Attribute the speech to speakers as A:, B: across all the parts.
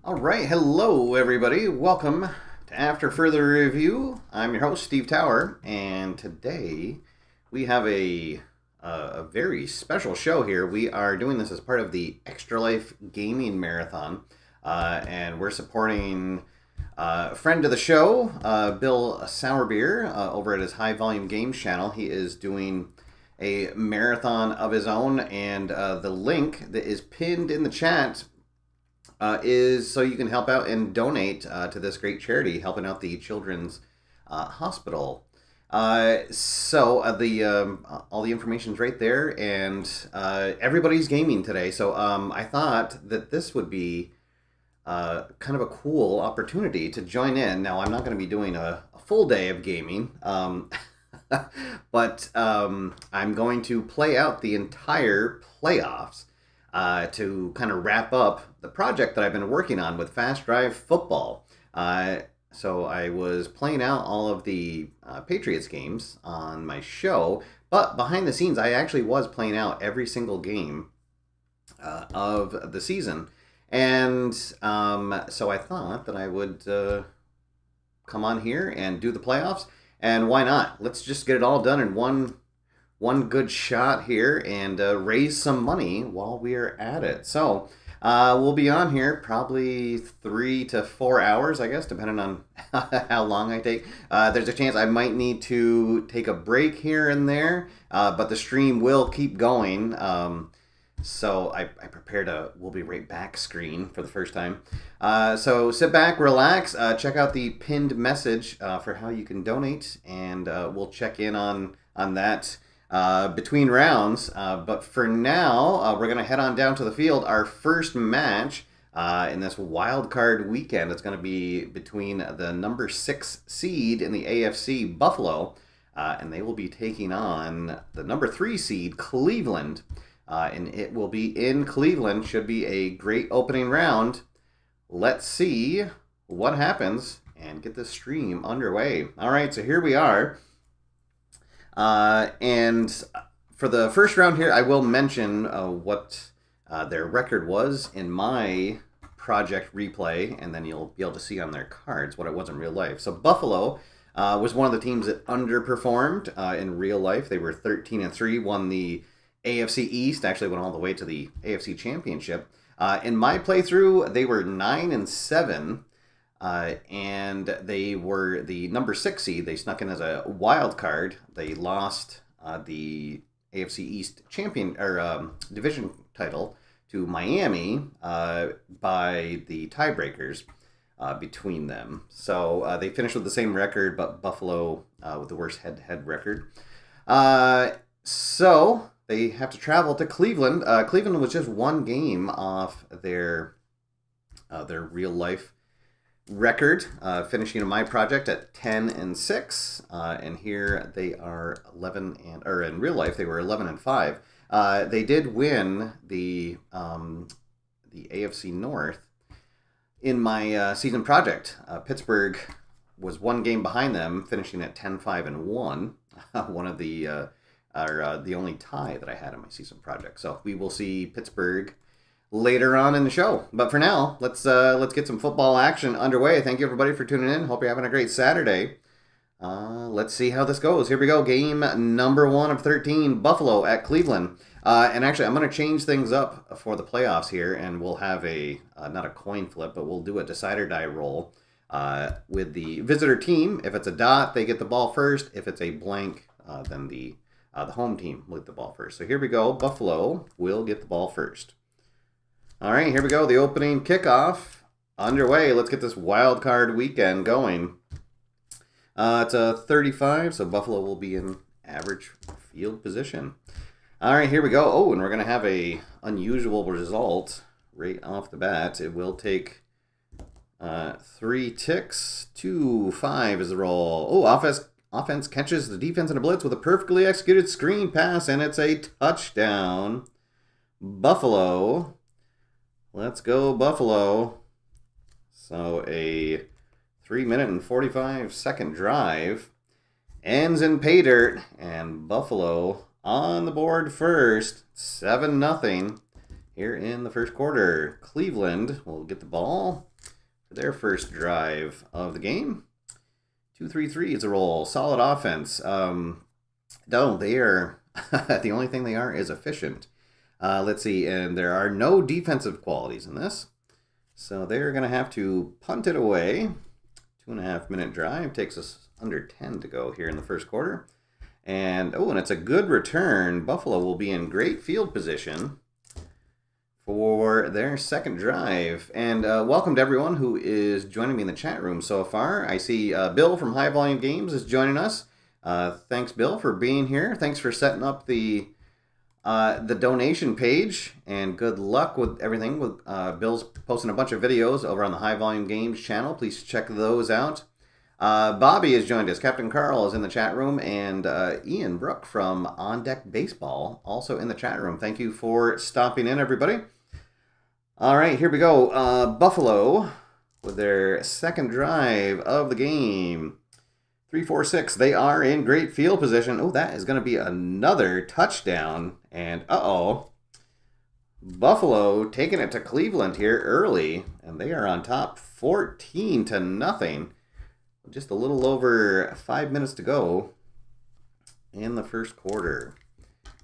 A: All right, hello everybody. Welcome to After Further Review. I'm your host Steve Tower, and today we have a very special show here. We are doing this as part of the ExtraLife Gaming Marathon, and we're supporting a friend of the show, Bill Sourbeer, over at his HighVolumeGames channel. He is doing a marathon of his own, and the link that is pinned in the chat is so you can help out and donate to this great charity, helping out the Children's Hospital. All the information's right there, and everybody's gaming today. So I thought that this would be kind of a cool opportunity to join in. Now, I'm not going to be doing a full day of gaming, but I'm going to play out the entire playoffs to kind of wrap up the project that I've been working on with Fast Drive Football. So I was playing out all of the Patriots games on my show, but behind the scenes, I actually was playing out every single game of the season. And so I thought that I would come on here and do the playoffs. And why not? Let's just get it all done in one good shot here and raise some money while we're at it. So we'll be on here probably 3 to 4 hours, I guess, depending on how long I take. There's a chance I might need to take a break here and there, but the stream will keep going. So I prepared we'll be right back screen for the first time. So sit back, relax, check out the pinned message for how you can donate, and we'll check in on that between rounds. But for now, we're going to head on down to the field. Our first match in this wild card weekend is going to be between the number 6 seed in the AFC, Buffalo, and they will be taking on the number 3 seed, Cleveland. And it will be in Cleveland. Should be a great opening round. Let's see what happens and get this stream underway. All right, so here we are. And for the first round here, I will mention what their record was in my project replay, and then you'll be able to see on their cards what it was in real life. So Buffalo was one of the teams that underperformed in real life. They were 13-3, won the AFC East, actually went all the way to the AFC Championship. In my playthrough, they were 9-7. And they were the number 6 seed. They snuck in as a wild card. They lost the AFC East champion or division title to Miami by the tiebreakers between them. So they finished with the same record, but Buffalo with the worst head-to-head record. So they have to travel to Cleveland. Cleveland was just one game off their real life record, finishing in my project at 10-6, and here they are 11 or in real life they were 11-5. They did win the AFC North in my season project. Pittsburgh was one game behind them, finishing at 10-5-1. One of the only tie that I had in my season project. So we will see Pittsburgh later on in the show. But for now, let's get some football action underway. Thank you everybody for tuning in. Hope you're having a great Saturday. Let's see how this goes. Here we go. Game number 1 of 13, Buffalo at Cleveland. And actually, I'm going to change things up for the playoffs here, and we'll have not a coin flip, but we'll do a decide or die roll with the visitor team. If it's a dot, they get the ball first. If it's a blank, then the home team will get the ball first. So here we go. Buffalo will get the ball first. All right, here we go. The opening kickoff underway. Let's get this wild card weekend going. It's a 35, so Buffalo will be in average field position. All right, here we go. Oh, and we're going to have a unusual result right off the bat. It will take 3 ticks. 2-5 is the roll. Oh, offense catches the defense in a blitz with a perfectly executed screen pass, and it's a touchdown. Buffalo. Let's go, Buffalo. So a 3-minute and 45-second drive ends in pay dirt, and Buffalo on the board first, 7-0 here in the first quarter. Cleveland will get the ball their first drive of the game. 2-3-3 is a roll. Solid offense. No, they are... the only thing they are is efficient. Let's see, and there are no defensive qualities in this. So they're going to have to punt it away. 2.5-minute drive. Takes us under 10 to go here in the first quarter. And, and it's a good return. Buffalo will be in great field position for their second drive. And welcome to everyone who is joining me in the chat room so far. I see Bill from HighVolumeGames is joining us. Thanks, Bill, for being here. Thanks for setting up the donation page, and good luck with everything. With Bill's posting a bunch of videos over on the HighVolumeGames channel. Please check those out. Bobby has joined us. Captain Carl is in the chat room, and Ian Brook from On Deck Baseball also in the chat room. Thank you for stopping in, everybody. All right, here we go. Buffalo with their second drive of the game. 3-4-6. They are in great field position. Oh, that is going to be another touchdown. And Buffalo taking it to Cleveland here early, and they are on top 14-0. Just a little over 5 minutes to go in the first quarter.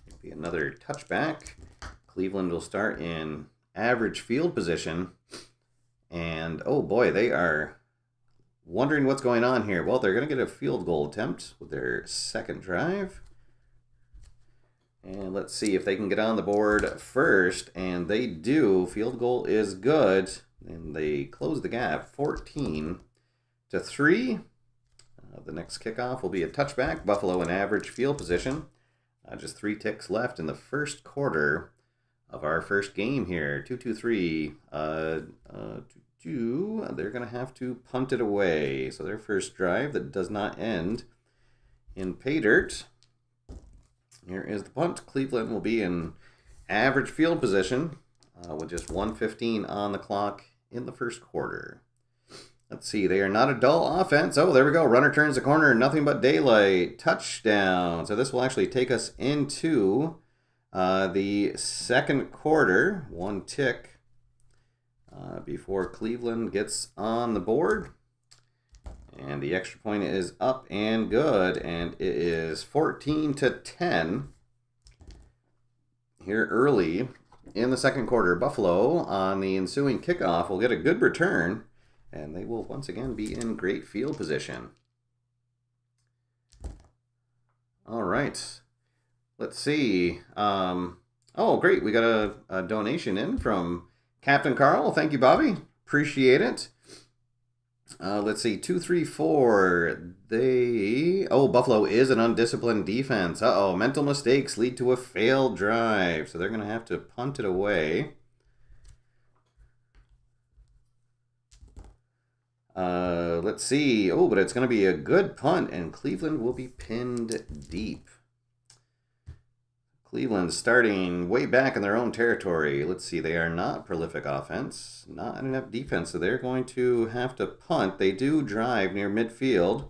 A: It'll be another touchback. Cleveland will start in average field position. And, oh boy, they are wondering what's going on here. Well, they're going to get a field goal attempt with their second drive. And let's see if they can get on the board first. And they do. Field goal is good. And they close the gap 14-3. The next kickoff will be a touchback. Buffalo in average field position. Just 3 ticks left in the first quarter of our first game here. 2-2-3. They're going to have to punt it away. So their first drive that does not end in pay dirt. Here is the punt. Cleveland will be in average field position with just 1:15 on the clock in the first quarter. Let's see. They are not a dull offense. Oh, there we go. Runner turns the corner. Nothing but daylight. Touchdown. So this will actually take us into the second quarter. 1 tick before Cleveland gets on the board. And the extra point is up and good. And it is 14-10 here early in the second quarter. Buffalo on the ensuing kickoff will get a good return. And they will once again be in great field position. All right. Let's see. Oh, great. We got a donation in from Captain Carl. Thank you, Bobby. Appreciate it. Let's see. 2-3-4. Buffalo is an undisciplined defense. Mental mistakes lead to a failed drive. So they're going to have to punt it away. Let's see. But it's going to be a good punt, and Cleveland will be pinned deep. Cleveland starting way back in their own territory. Let's see. They are not prolific offense, not enough defense, so they're going to have to punt. They do drive near midfield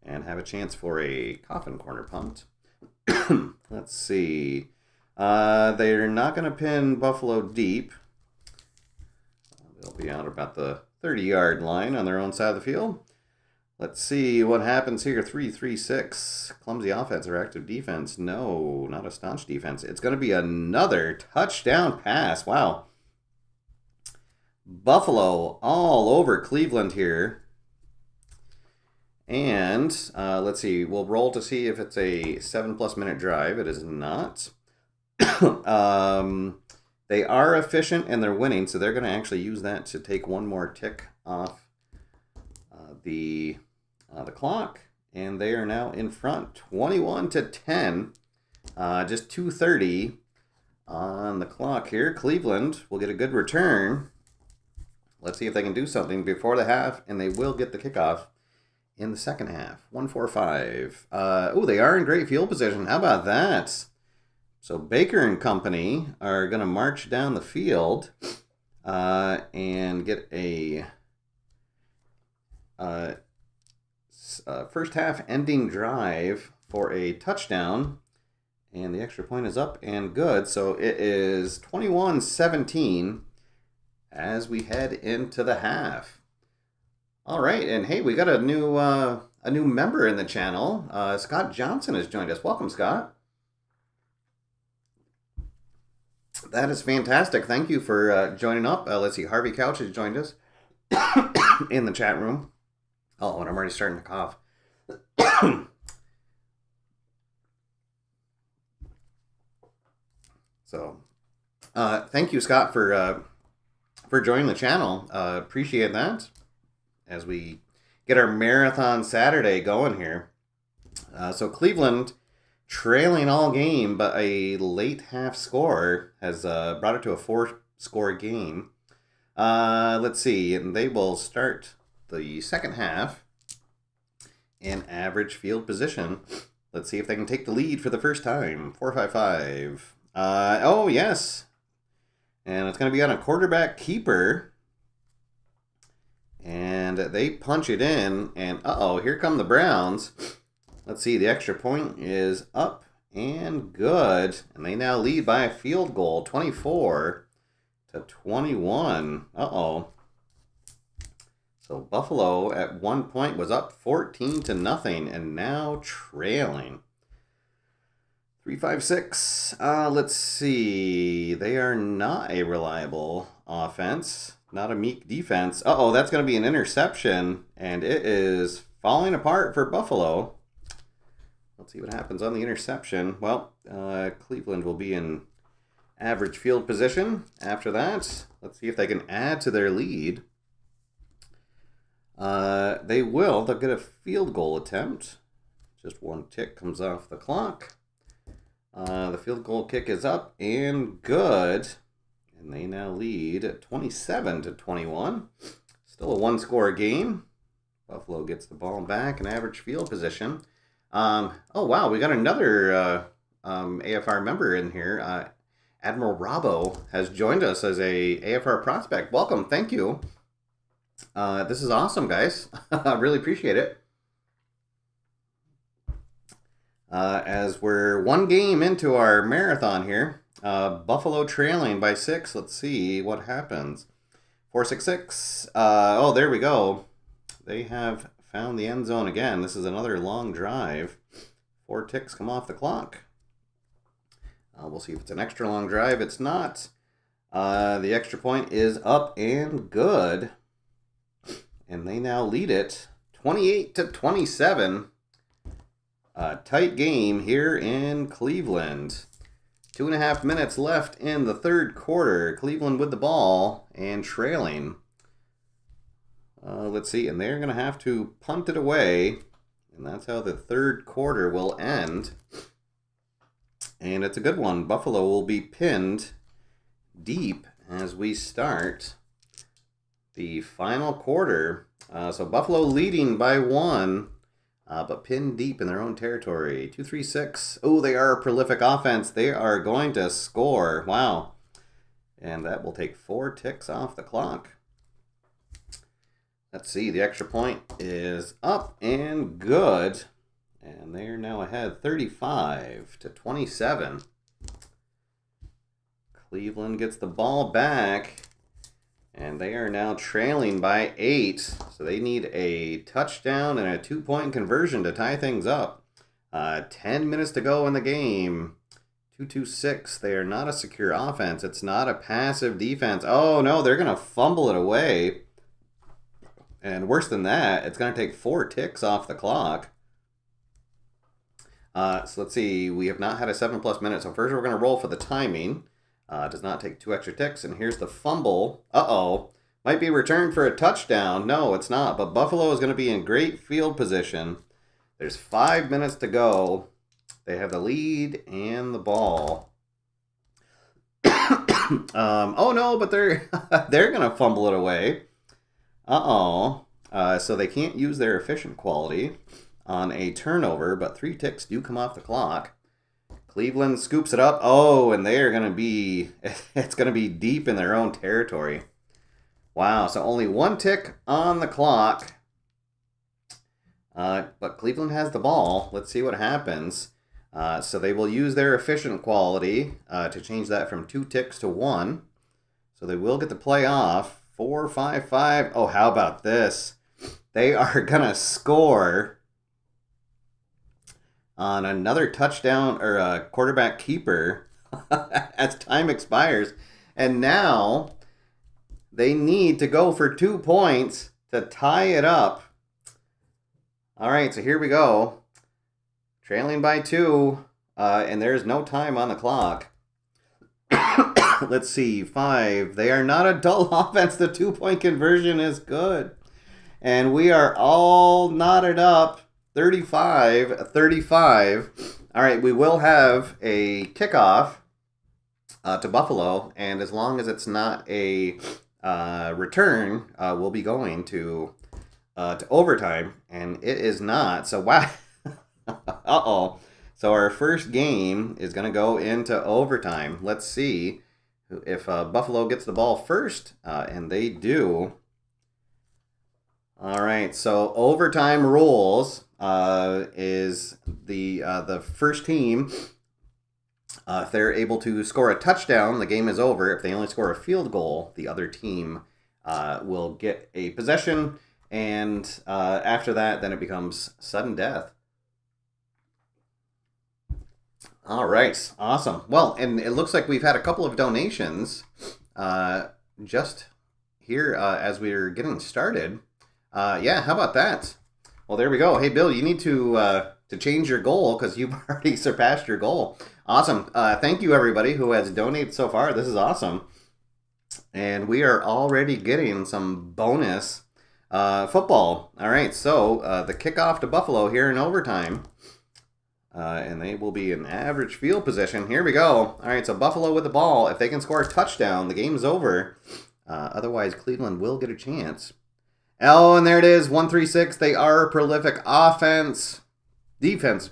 A: and have a chance for a coffin corner punt. Let's see. They're not going to pin Buffalo deep. They'll be out about the 30-yard line on their own side of the field. Let's see what happens here. 3-3-6. Clumsy offense or active defense? No, not a staunch defense. It's going to be another touchdown pass. Wow. Buffalo all over Cleveland here. And let's see. We'll roll to see if it's a 7+ minute drive. It is not. They are efficient and they're winning, so they're going to actually use that to take one more tick off the clock. And they are now in front, 21-10. Just 2:30 on the clock here. Cleveland will get a good return. Let's see if they can do something before the half, and they will get the kickoff in the second half. 1-4-5. They are in great field position. How about that? So Baker and company are going to march down the field and get a first half ending drive for a touchdown. And the extra point is up and good. So it is 21-17 as we head into the half. All right, and hey, we got a new member in the channel. Scott Johnson has joined us. Welcome, Scott. That is fantastic. Thank you for joining up. Let's see, Harvey Couch has joined us in the chat room. Oh, and I'm already starting to cough. So, thank you, Scott, for joining the channel. Appreciate that. As we get our marathon Saturday going here. So Cleveland trailing all game, but a late half score has brought it to a 4-score game. Let's see, and they will start the second half in average field position. Let's see if they can take the lead for the first time. 4-5-5. Oh, yes. And it's going to be on a quarterback keeper. And they punch it in, and uh-oh, here come the Browns. Let's see, the extra point is up and good. And they now lead by a field goal, 24-21. Uh-oh. So Buffalo at one point was up 14-0 and now trailing. 3-5-6. Let's see. They are not a reliable offense. Not a meek defense. Uh-oh, that's going to be an interception, and it is falling apart for Buffalo. Let's see what happens on the interception. Well, Cleveland will be in average field position after that. Let's see if they can add to their lead. They will. They'll get a field goal attempt. Just one tick comes off the clock. The field goal kick is up and good. And they now lead at 27-21. Still a one-score game. Buffalo gets the ball back in average field position. Oh, wow, we got another AFR member in here. Admiral Robbo has joined us as a AFR prospect. Welcome, thank you. This is awesome, guys. I really appreciate it. As we're one game into our marathon here. Buffalo trailing by 6. Let's see what happens. 4-6-6. Oh, there we go. They have found the end zone again. This is another long drive. 4 ticks come off the clock. We'll see if it's an extra long drive. It's not. The extra point is up and good. And they now lead it 28-27. Tight game here in Cleveland. 2.5 minutes left in the third quarter. Cleveland with the ball and trailing. Let's see, and they're going to have to punt it away. And that's how the third quarter will end. And it's a good one. Buffalo will be pinned deep as we start the final quarter. So Buffalo leading by 1. But pinned deep in their own territory. 2-3-6. Oh, they are a prolific offense. They are going to score. Wow. And that will take 4 ticks off the clock. Let's see. The extra point is up and good. And they're now ahead 35-27. Cleveland gets the ball back. And they are now trailing by 8. So they need a touchdown and a 2-point conversion to tie things up. 10 minutes to go in the game. 2-2-6. They are not a secure offense. It's not a passive defense. Oh, no, they're going to fumble it away. And worse than that, it's going to take 4 ticks off the clock. So let's see. We have not had a 7+ minutes. So first we're going to roll for the timing. Does not take 2 extra ticks. And here's the fumble. Uh-oh. Might be returned for a touchdown. No, it's not. But Buffalo is going to be in great field position. There's 5 minutes to go. They have the lead and the ball. Oh, no, but they're going to fumble it away. Uh-oh. So they can't use their efficient quality on a turnover, but 3 ticks do come off the clock. Cleveland scoops it up. Oh, and they are going to be, it's going to be deep in their own territory. Wow, so only 1 tick on the clock. But Cleveland has the ball. Let's see what happens. So they will use their efficient quality to change that from 2 ticks to 1. So they will get the play off. 4-5-5. Oh, how about this? They are going to score on another touchdown or a quarterback keeper as time expires. And now they need to go for 2 points to tie it up. All right, so here we go. Trailing by 2, and there's no time on the clock. Let's see, 5. They are not a dull offense. The 2-point conversion is good. And we are all knotted up. 35-35. All right, we will have a kickoff to Buffalo, and as long as it's not a return, we'll be going to overtime, and it is not. So wow. Uh-oh. So our first game is going to go into overtime. Let's see if Buffalo gets the ball first, and they do. All right, so overtime rules is the first team. If they're able to score a touchdown, the game is over. If they only score a field goal, the other team will get a possession, and after that, then it becomes sudden death. All right, awesome. Well, and it looks like we've had a couple of donations just here as we're getting started. Yeah, how about that? Well, there we go. Hey, Bill, you need to change your goal because you've already surpassed your goal. Awesome. Thank you, everybody who has donated so far. This is awesome. And we are already getting some bonus football. All right, so the kickoff to Buffalo here in overtime. And they will be in average field position. Here we go. All right, so Buffalo with the ball. If they can score a touchdown, the game's over. Otherwise, Cleveland will get a chance. Oh, and there it is, 1-3-6. They are a prolific offense. Defense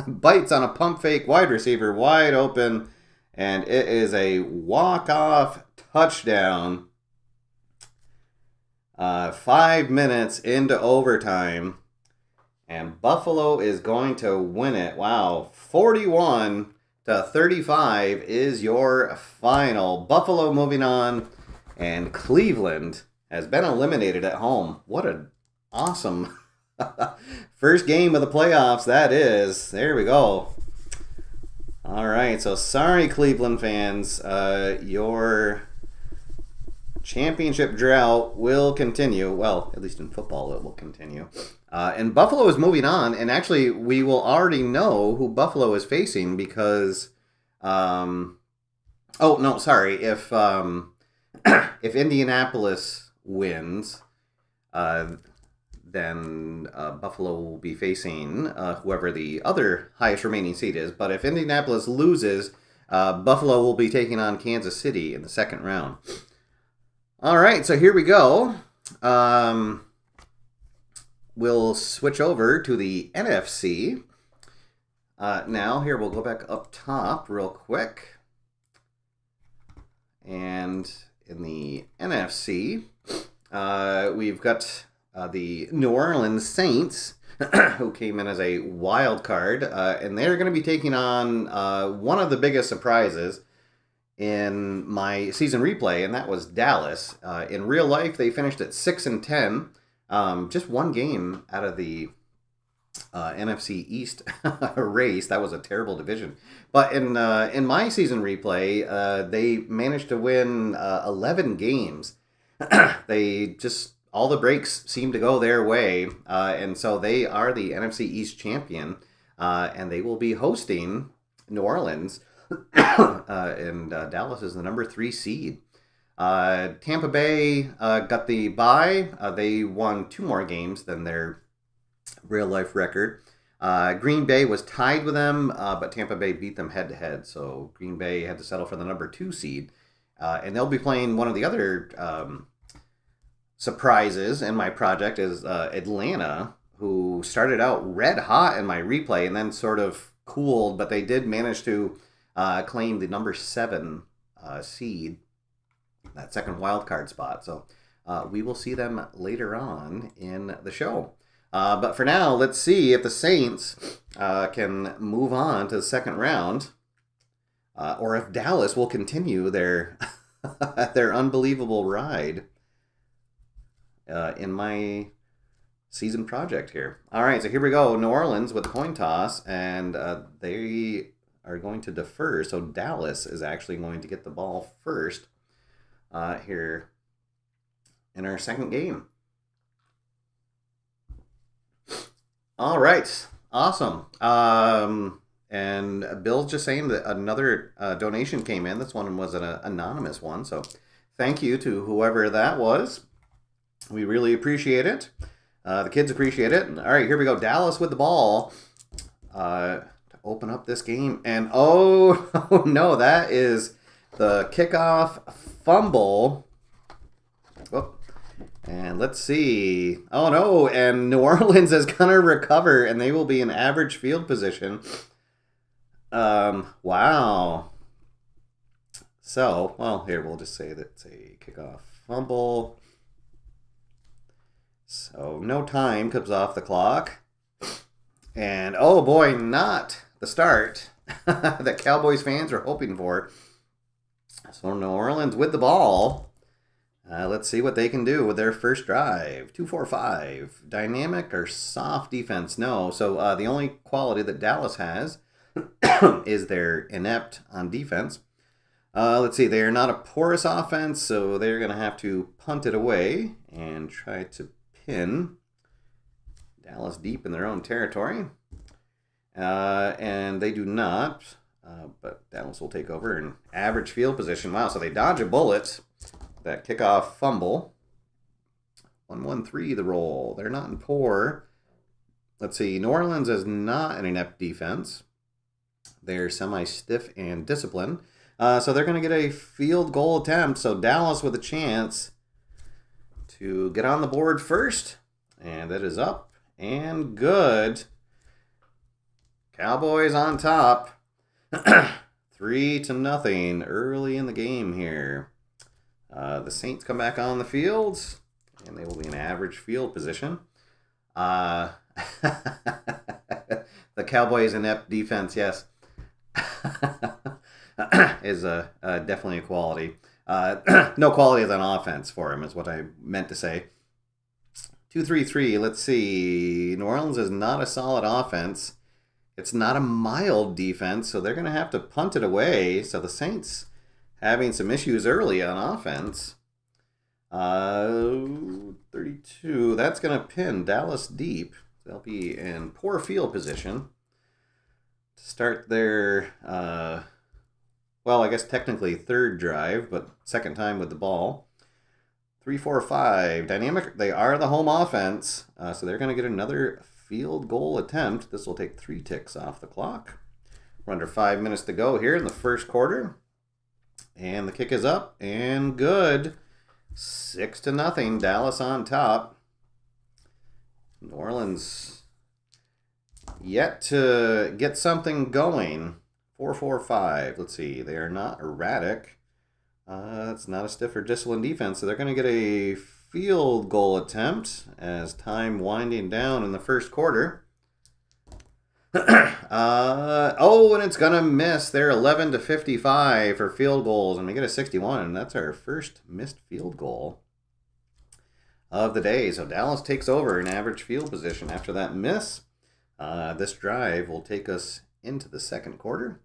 A: bites on a pump fake, wide receiver wide open, and it is a walk-off touchdown. 5 minutes into overtime, and Buffalo is going to win it. Wow, 41-35 is your final. Buffalo moving on, and Cleveland has been eliminated at home. What an awesome first game of the playoffs that is. There we go. All right, so sorry, Cleveland fans. Your championship drought will continue. Well, at least in football it will continue. And Buffalo is moving on, and actually we will already know who Buffalo is facing because... oh, no, sorry. If Indianapolis wins, then Buffalo will be facing whoever the other highest remaining seed is. But if Indianapolis loses, Buffalo will be taking on Kansas City in the second round. All right, so here we go. We'll switch over to the NFC. Now, here we'll go back up top real quick. And in the NFC, we've got the New Orleans Saints, who came in as a wild card, and they're going to be taking on one of the biggest surprises in my season replay, and that was Dallas. In real life, they finished at 6-10, just one game out of the NFC East race. That was a terrible division. But in my season replay, they managed to win 11 games. They just, all the breaks seem to go their way. And so they are the NFC East champion. And they will be hosting New Orleans. And Dallas is the number 3 seed. Tampa Bay got the bye. They won 2 more games than their real life record. Green Bay was tied with them, but Tampa Bay beat them head to head. So Green Bay had to settle for the number 2 seed. And they'll be playing one of the other surprises in my project is Atlanta, who started out red hot in my replay and then sort of cooled, but they did manage to claim the number 7 seed, that second wild card spot. So we will see them later on in the show. But for now, let's see if the Saints can move on to the second round, or if Dallas will continue their their unbelievable ride. In my season project here. All right, so here we go. New Orleans with the coin toss, and they are going to defer. So Dallas is actually going to get the ball first here in our second game. All right, awesome. And Bill's just saying that another donation came in. This one was an anonymous one, so thank you to whoever that was. We really appreciate it. The kids appreciate it. All right, here we go. Dallas with the ball to open up this game. And oh no, that is the kickoff fumble. Whoop. And let's see. Oh no, and New Orleans is going to recover, and they will be in average field position. Wow. So, well, here we'll just say that it's a kickoff fumble. So no time comes off the clock. And oh boy, not the start that Cowboys fans are hoping for. So New Orleans with the ball. Let's see what they can do with their first drive. 2-4-5. Dynamic or soft defense? No. So the only quality that Dallas has is their inept on defense. Let's see. They are not a porous offense, so they're going to have to punt it away and try to pin Dallas deep in their own territory. And they do not, but Dallas will take over in average field position. Wow, so they dodge a bullet. That kickoff fumble. 1-1-3 the roll. They're not in poor. Let's see. New Orleans is not an inept defense. They're semi-stiff and disciplined. So they're going to get a field goal attempt. So Dallas with a chance to get on the board first. And that is up and good. Cowboys on top. 3-0 early in the game here. The Saints come back on the field, and they will be in average field position. The Cowboys' inept defense, yes, is definitely a quality. No quality as an offense for him is what I meant to say. 2-3-3, let's see. New Orleans is not a solid offense. It's not a mild defense, so they're going to have to punt it away. So the Saints having some issues early on offense. 32. That's going to pin Dallas deep. They'll be in poor field position to start their, well, I guess technically third drive, but second time with the ball. 3-4-5. Dynamic. They are the home offense, so they're going to get another field goal attempt. This will take 3 ticks off the clock. We're under 5 minutes to go here in the first quarter. And the kick is up and good. 6-0. Dallas on top. New Orleans yet to get something going. 4-4-5. Let's see. They are not erratic. It's not a stiff or disciplined defense, so they're going to get a field goal attempt as time winding down in the first quarter. And it's gonna miss. They're 11-55 for field goals, and we get a 61, and that's our first missed field goal of the day. So Dallas takes over in average field position after that miss. This drive will take us into the second quarter,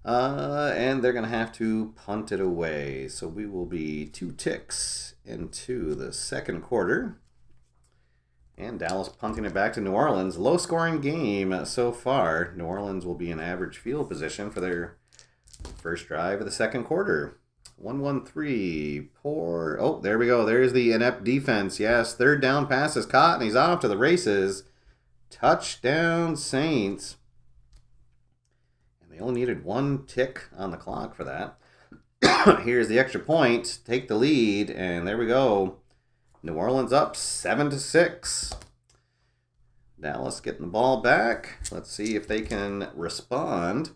A: and they're gonna have to punt it away. So we will be 2 ticks into the second quarter. And Dallas punting it back to New Orleans. Low-scoring game so far. New Orleans will be in average field position for their first drive of the second quarter. 1-1-3. Poor. Oh, there we go. There's the inept defense. Yes, third down pass is caught, and he's off to the races. Touchdown, Saints. And they only needed 1 tick on the clock for that. Here's the extra point. Take the lead, and there we go. New Orleans up 7-6. Dallas getting the ball back. Let's see if they can respond.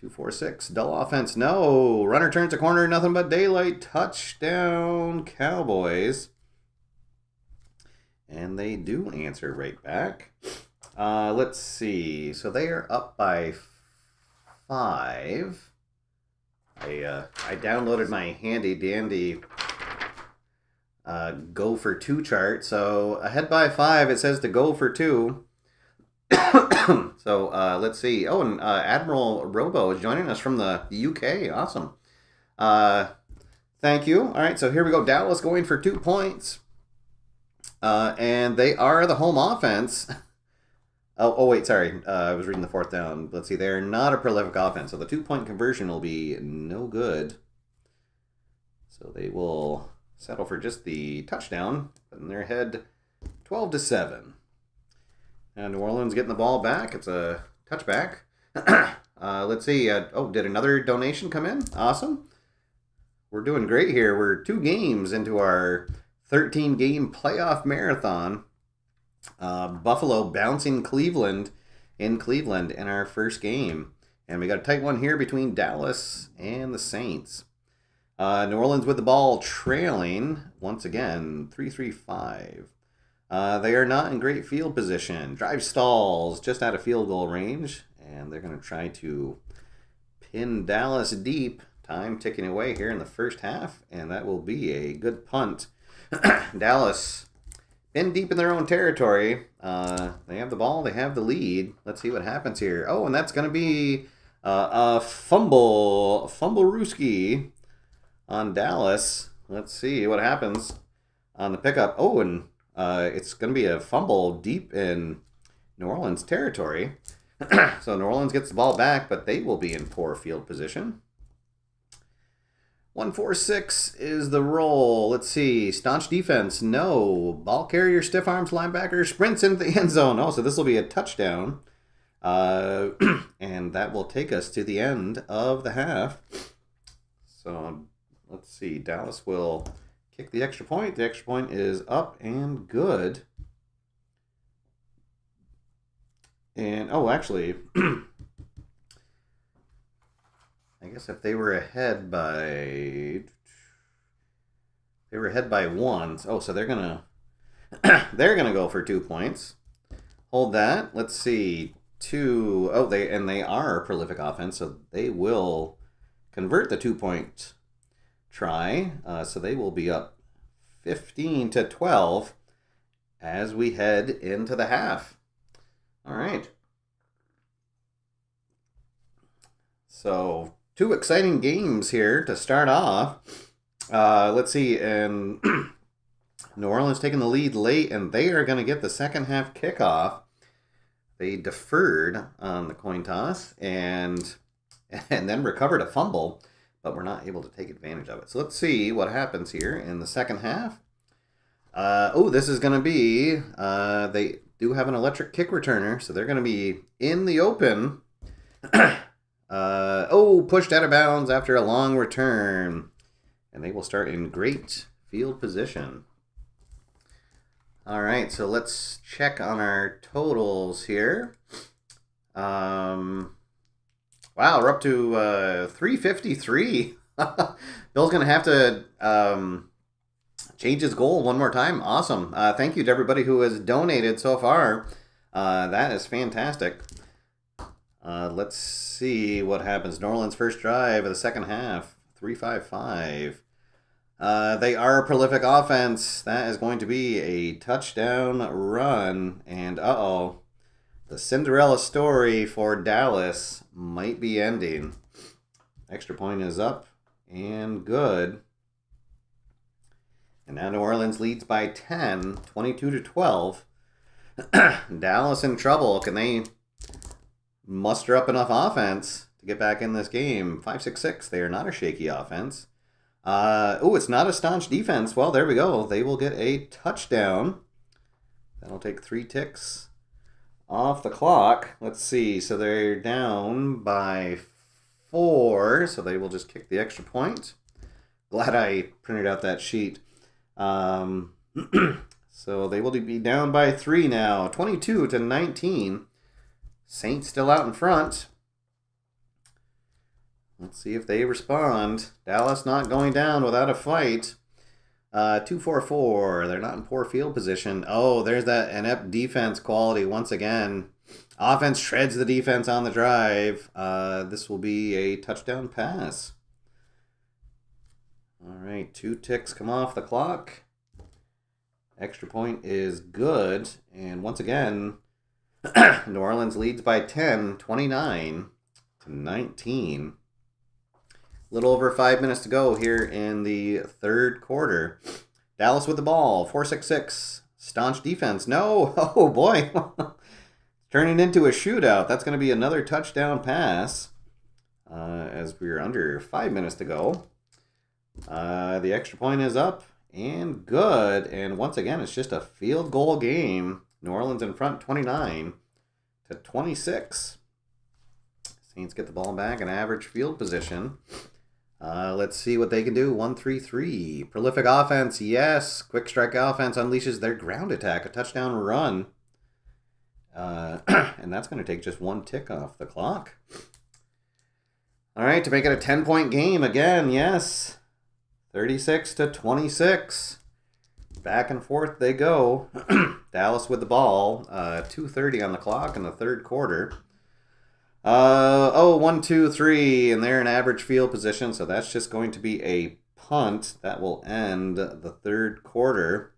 A: 2-4-6. Dull offense. No. Runner turns a corner. Nothing but daylight. Touchdown, Cowboys. And they do answer right back. Let's see. So they are up by 5. I downloaded my handy dandy go for 2 chart. So ahead by 5, it says to go for 2. So let's see. Oh, and Admiral Robo is joining us from the UK. Awesome. Thank you. All right, so here we go. Dallas going for 2 points. And they are the home offense. Wait, sorry. I was reading the 4th down. Let's see. They're not a prolific offense, so the 2-point conversion will be no good. So they will settle for just the touchdown, and they're ahead 12-7. And New Orleans getting the ball back. It's a touchback. Let's see. Did another donation come in? Awesome. We're doing great here. We're 2 games into our 13-game playoff marathon. Buffalo bouncing Cleveland in our first game. And we got a tight one here between Dallas and the Saints. New Orleans with the ball trailing, once again, 3-3-5. They are not in great field position. Drive stalls just out of field goal range. And they're going to try to pin Dallas deep. Time ticking away here in the first half. And that will be a good punt. Dallas in deep in their own territory. They have the ball. They have the lead. Let's see what happens here. Oh, and that's going to be a fumble-rooski on Dallas. Let's see what happens on the pickup. Oh, and it's going to be a fumble deep in New Orleans territory. So New Orleans gets the ball back, but they will be in poor field position. 1-4-6 is the roll. Let's see. Staunch defense. No. Ball carrier, stiff arms, linebacker, sprints into the end zone. Oh, so this will be a touchdown. And that will take us to the end of the half. So let's see. Dallas will kick the extra point. The extra point is up and good. And, actually, I guess if they were ahead by 1. Oh, so they're gonna go for 2 points. Hold that. Let's see. 2. Oh, they are a prolific offense, so they will convert the 2-point try. So they will be up 15-12 as we head into the half. All right. So 2 exciting games here to start off. Let's see, and New Orleans taking the lead late, and they are going to get the second half kickoff. They deferred on the coin toss and then recovered a fumble, but were not able to take advantage of it. So let's see what happens here in the second half. This is going to be, they do have an electric kick returner, so they're going to be in the open. Pushed out of bounds after a long return. And they will start in great field position. All right, so let's check on our totals here. Wow, we're up to 353. Bill's going to have to change his goal one more time. Awesome. Thank you to everybody who has donated so far. That is fantastic. Let's see what happens. New Orleans first drive of the second half, 3-5-5. They are a prolific offense. That is going to be a touchdown run. And the Cinderella story for Dallas might be ending. Extra point is up and good. And now New Orleans leads by 10, 22-12. Dallas in trouble. Can they muster up enough offense to get back in this game? 5-6-6. They are not a shaky offense. It's not a staunch defense. Well, there we go. They will get a touchdown. That'll take 3 ticks off the clock. Let's see. So they're down by 4. So they will just kick the extra point. Glad I printed out that sheet. So they will be down by 3 now. 22-19. Saints still out in front. Let's see if they respond. Dallas not going down without a fight. 2-4-4. They're not in poor field position. Oh, there's that inept defense quality once again. Offense shreds the defense on the drive. This will be a touchdown pass. All right, 2 ticks come off the clock. Extra point is good. And once again, New Orleans leads by 10, 29-19. A little over 5 minutes to go here in the third quarter. Dallas with the ball, 4-6-6. Staunch defense. No. Oh, boy. Turning into a shootout. That's going to be another touchdown pass as we're under 5 minutes to go. The extra point is up and good. And once again, it's just a field goal game. New Orleans in front 29-26. Saints get the ball back in average field position. Let's see what they can do. 1-3-3. Prolific offense, yes. Quick strike offense unleashes their ground attack. A touchdown run. And that's going to take just one tick off the clock. All right, to make it a 10-point game again, yes. 36-26. Back and forth they go. Dallas with the ball. 2:30 on the clock in the third quarter. 1-2-3, and they're in average field position, so that's just going to be a punt. That will end the third quarter.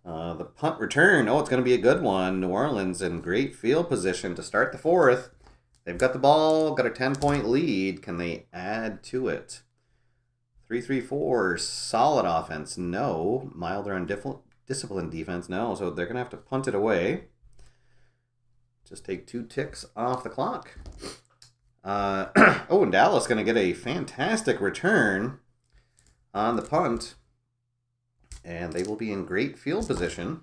A: The punt return, it's going to be a good one. New Orleans in great field position to start the fourth. They've got the ball, got a 10-point lead. Can they add to it? 3-3-4, solid offense, no. Milder and disciplined defense, no. So they're going to have to punt it away. Just take 2 ticks off the clock. And Dallas going to get a fantastic return on the punt. And they will be in great field position.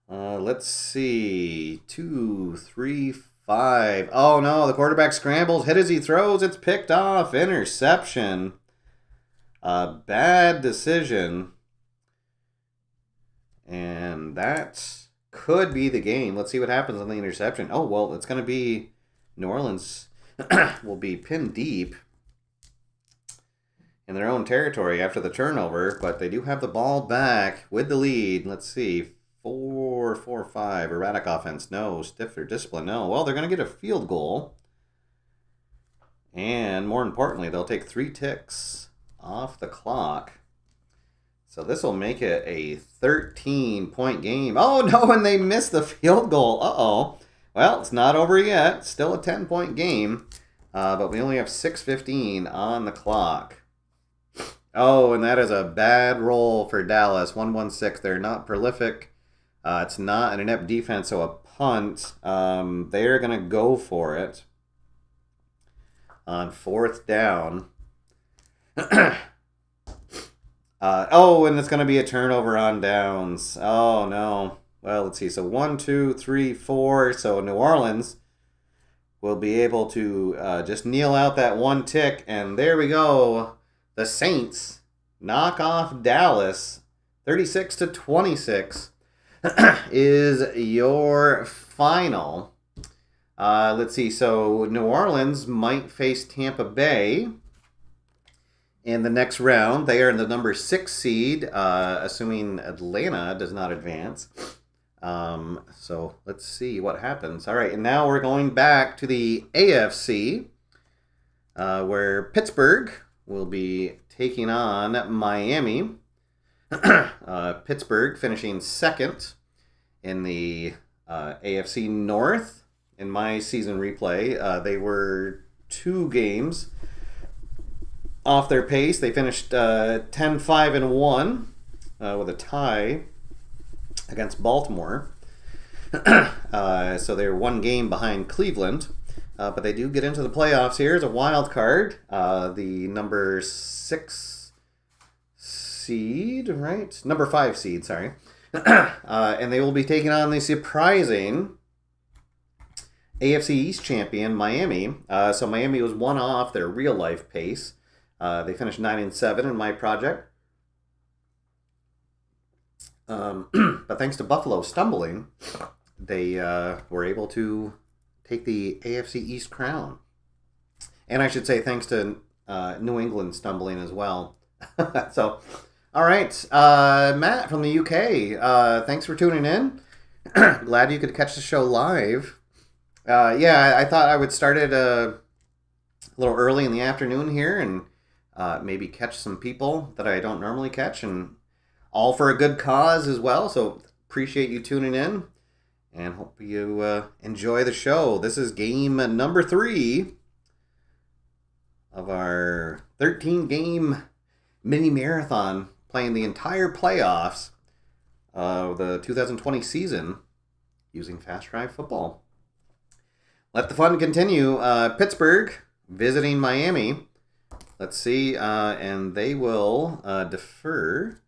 A: Let's see. 2, 3, 5. Oh, no. The quarterback scrambles. Hit as he throws. It's picked off. Interception. Bad decision. And that could be the game. Let's see what happens on the interception. Oh, well, it's going to be New Orleans will be pinned deep in their own territory after the turnover, but they do have the ball back with the lead. Let's see. 4-4-5. Erratic offense. No. Stiff or discipline. No. Well, they're going to get a field goal. And more importantly, they'll take 3 ticks off the clock. So this will make it a 13-point game. Oh, no, and they missed the field goal. Uh-oh. Well, it's not over yet. Still a 10-point game. But we only have 6:15 on the clock. Oh, and that is a bad roll for Dallas. 1-1-6. They're not prolific. It's not an inept defense, so a punt. They're going to go for it on 4th down. And it's going to be a turnover on downs. Oh, no. Well, let's see. So 1, 2, 3, 4. So New Orleans will be able to just kneel out that 1 tick. And there we go. The Saints knock off Dallas. 36-26 is your final. Let's see. So New Orleans might face Tampa Bay in the next round. They are in the number 6 seed, assuming Atlanta does not advance. So let's see what happens. All right, and now we're going back to the AFC, where Pittsburgh will be taking on Miami. Pittsburgh finishing second in the AFC North. In my season replay, they were 2 games off their pace. They finished 10-5-1 with a tie against Baltimore. So they're 1 game behind Cleveland. But they do get into the playoffs here as a wild card. The number 6 seed, right? Number 5 seed, sorry. And they will be taking on the surprising AFC East champion, Miami. So Miami was 1 off their real-life pace. They finished 9-7 in my project. But thanks to Buffalo stumbling, they were able to take the AFC East crown. And I should say thanks to New England stumbling as well. So, all right. Matt from the UK, thanks for tuning in. Glad you could catch the show live. I thought I would start it a little early in the afternoon here and maybe catch some people that I don't normally catch. And all for a good cause as well. So appreciate you tuning in and hope you enjoy the show. This is game number 3 of our 13-game mini marathon, playing the entire playoffs of the 2020 season using Fast Drive Football. Let the fun continue. Pittsburgh visiting Miami. Let's see, and they will defer.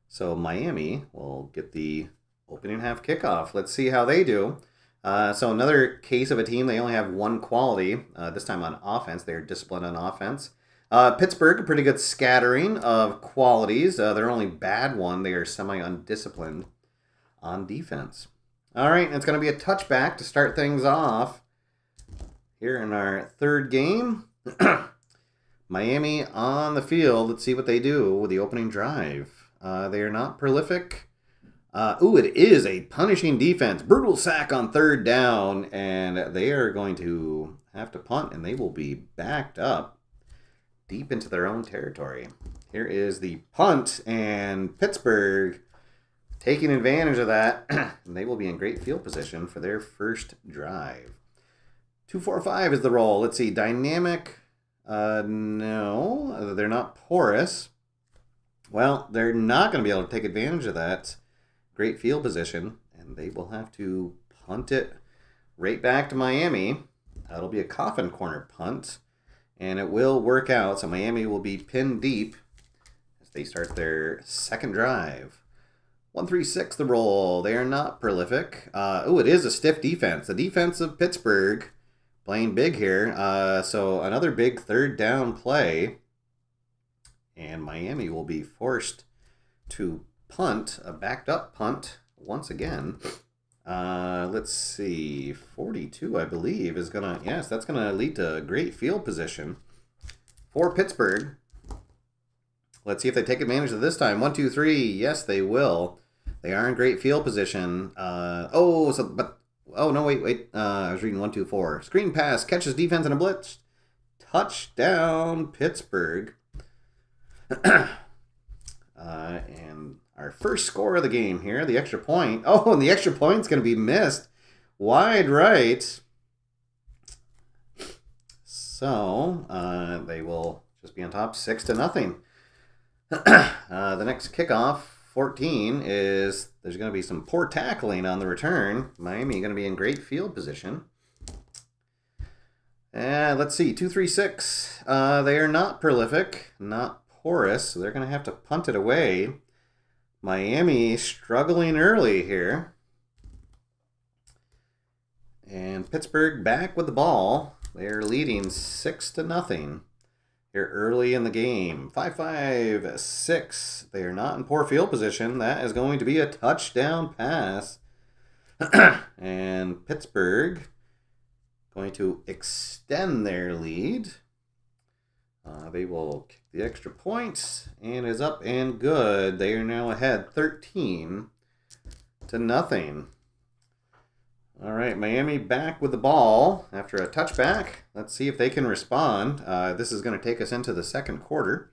A: So Miami will get the opening half kickoff. Let's see how they do. So another case of a team, they only have one quality, this time on offense. They're disciplined on offense. Pittsburgh, a pretty good scattering of qualities. Their only bad one, they are semi-undisciplined on defense. All right, it's going to be a touchback to start things off here in our third game. Miami on the field. Let's see what they do with the opening drive. They are not prolific. It is a punishing defense. Brutal sack on third down, and they are going to have to punt, and they will be backed up deep into their own territory. Here is the punt, and Pittsburgh taking advantage of that, and they will be in great field position for their first drive. 2-4-5 is the roll. Let's see, dynamic. No, they're not porous. Well, they're not going to be able to take advantage of that great field position, and they will have to punt it right back to Miami. That'll be a coffin corner punt, and it will work out. So Miami will be pinned deep as they start their second drive. 1-3-6 the roll. They are not prolific. It is a stiff defense. The defense of Pittsburgh playing big here. So another big third down play, and Miami will be forced to punt, a backed up punt once again. Let's see, 42 I believe is gonna, yes, that's gonna lead to a great field position for Pittsburgh. Let's see if they take advantage of this time. 1-2-3, yes they will. They are in great field position. I was reading 1-2-4. Screen pass, catches defense in a blitz. Touchdown, Pittsburgh. And our first score of the game here, the extra point. Oh, and the extra point's going to be missed. Wide right. So, they will just be on top 6-0. The next kickoff, 14, is there's going to be some poor tackling on the return. Miami going to be in great field position. Let's see, 2-3-6. They are not prolific, not porous, so they're going to have to punt it away. Miami struggling early here. And Pittsburgh back with the ball. They're leading 6-0 here early in the game. 5-5-6. They are not in poor field position. That is going to be a touchdown pass. And Pittsburgh going to extend their lead. They will kick the extra point, and is up and good. They are now ahead 13-0. All right, Miami back with the ball after a touchback. Let's see if they can respond. This is going to take us into the second quarter.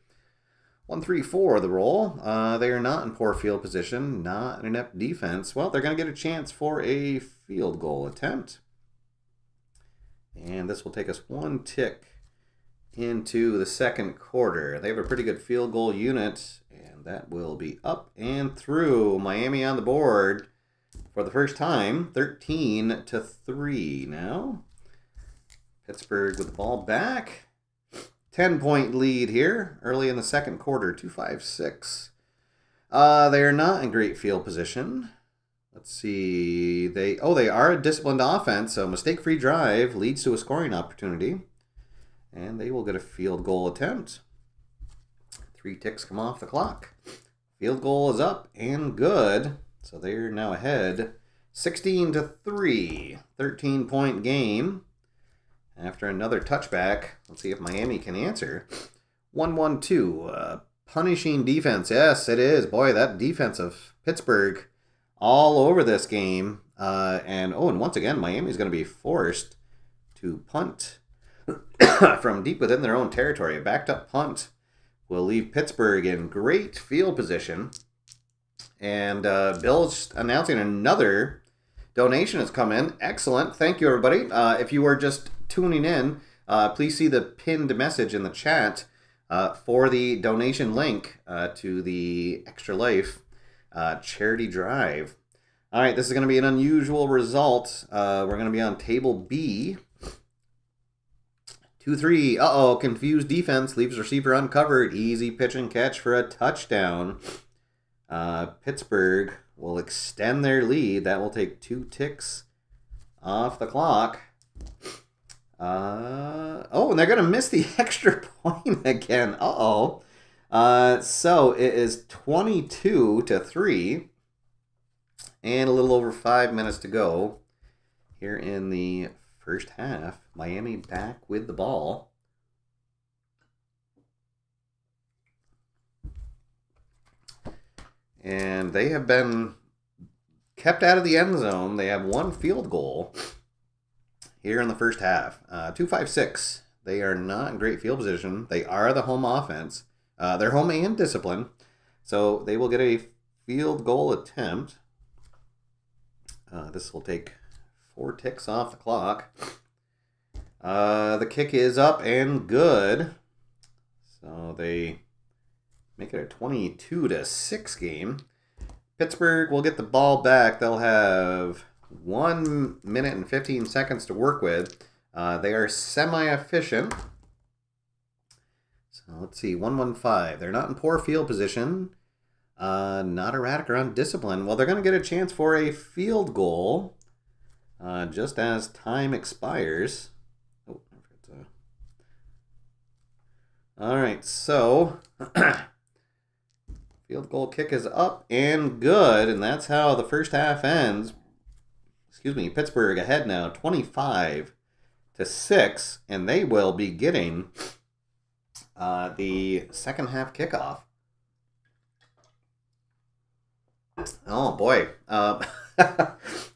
A: 1-3-4 the roll. They are not in poor field position, not an inept defense. Well, they're going to get a chance for a field goal attempt. And this will take us one tick into the second quarter. They have a pretty good field goal unit, and that will be up and through. Miami on the board for the first time, 13-3 now. Pittsburgh with the ball back. 10-point lead here early in the second quarter, 2-5-6. They are not in great field position. Let's see. They are a disciplined offense, so mistake-free drive leads to a scoring opportunity. And they will get a field goal attempt. 3 ticks come off the clock. Field goal is up and good. So they're now ahead 16-3. 13-point game. After another touchback. Let's see if Miami can answer. 1-1-2. Punishing defense. Yes, it is. Boy, that defense of Pittsburgh all over this game. And once again, Miami's going to be forced to punt from deep within their own territory. A backed up punt will leave Pittsburgh in great field position. And Bill's announcing another donation has come in. Excellent. Thank you, everybody. If you are just tuning in, please see the pinned message in the chat for the donation link to the ExtraLife charity drive. All right, this is going to be an unusual result. We're going to be on table B. 2-3. Uh-oh, confused defense. Leaves receiver uncovered. Easy pitch and catch for a touchdown. Pittsburgh will extend their lead. That will take 2 ticks off the clock. Oh, and they're going to miss the extra point again. Uh-oh. So it is 22-3. And a little over 5 minutes to go here in the first half. Miami back with the ball. And they have been kept out of the end zone. They have 1 field goal here in the first half. 2-5-6. They are not in great field position. They are the home offense. They're home and discipline. So they will get a field goal attempt. This will take 4 ticks off the clock. The kick is up and good. So they make it a 22-6 game. Pittsburgh will get the ball back. They'll have 1 minute and 15 seconds to work with. They are semi-efficient. So let's see, 1-1-5. They're not in poor field position. Not erratic or undisciplined. Well, they're going to get a chance for a field goal just as time expires. Oh, all right, so field goal kick is up and good, and that's how the first half ends. Excuse me, Pittsburgh ahead now, 25-6, and they will be getting the second half kickoff. Oh, boy.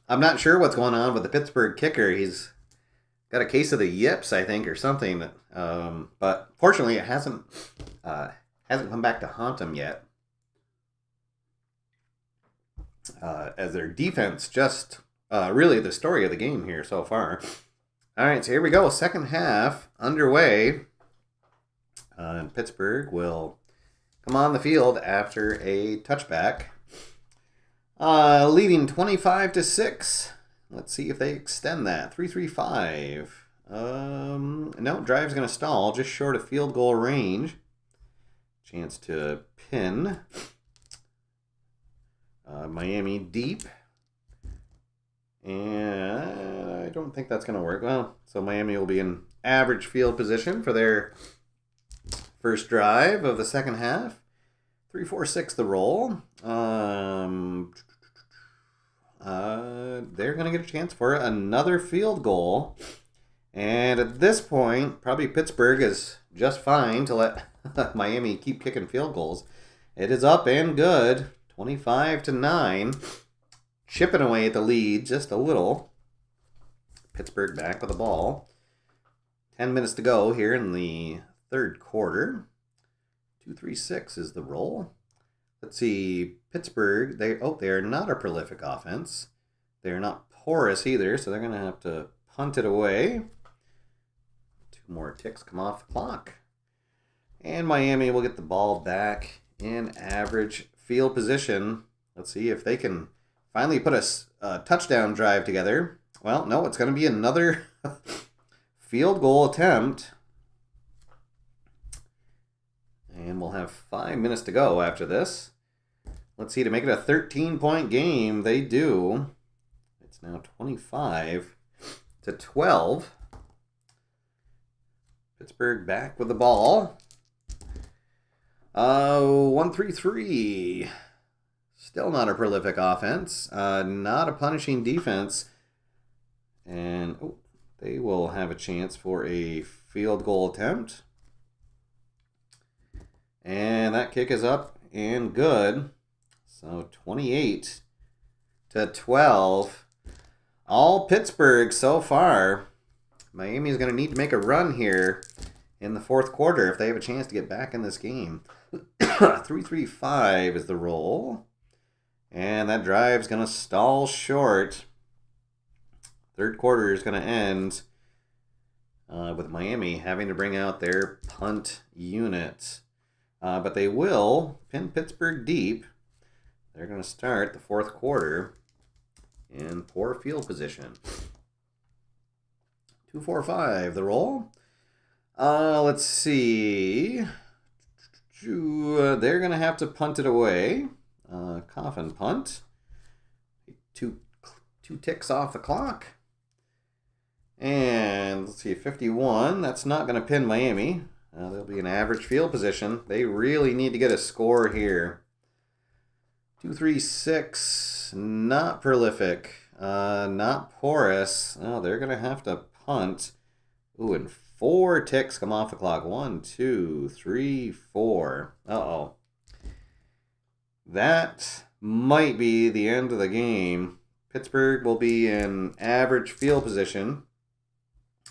A: I'm not sure what's going on with the Pittsburgh kicker. He's got a case of the yips, I think, or something. But fortunately, it hasn't come back to haunt him yet. As their defense just really the story of the game here so far. All right, so here we go. Second half underway. And Pittsburgh will come on the field after a touchback. Leading 25-6. Let's see if they extend that. 3-3-5. No, drive's going to stall just short of field goal range. Chance to pin Miami deep. And I don't think that's going to work. Well, so Miami will be in average field position for their first drive of the second half. 3-4-6 the roll. They're going to get a chance for another field goal. And at this point, probably Pittsburgh is just fine to let Miami keep kicking field goals. It is up and good. 25-9. Chipping away at the lead just a little. Pittsburgh back with the ball. 10 minutes to go here in the third quarter. 2-3-6 is the roll. Let's see, Pittsburgh, they are not a prolific offense. They're not porous either, so they're going to have to punt it away. 2 more ticks come off the clock. And Miami will get the ball back in average field position. Let's see if they can finally put a touchdown drive together. Well, no, it's going to be another field goal attempt. And we'll have 5 minutes to go after this. Let's see, to make it a 13-point game, they do. It's now 25-12. Pittsburgh back with the ball. 1-3-3. Still not a prolific offense. Not a punishing defense. And they will have a chance for a field goal attempt. And that kick is up and good. So 28-12. All Pittsburgh so far. Miami is going to need to make a run here in the fourth quarter if they have a chance to get back in this game. 3-3-5 is the roll. And that drive's going to stall short. Third quarter is going to end with Miami having to bring out their punt unit. But they will pin Pittsburgh deep. They're going to start the fourth quarter in poor field position. 2-4-5, the roll. Let's see. They're going to have to punt it away. Coffin punt. Two ticks off the clock. And let's see, 51. That's not going to pin Miami. They'll be in average field position. They really need to get a score here. 2-3-6. Not prolific. Not porous. Oh, they're going to have to punt. Ooh, and 4 ticks come off the clock. 1, 2, 3, 4. Uh-oh. That might be the end of the game. Pittsburgh will be in average field position.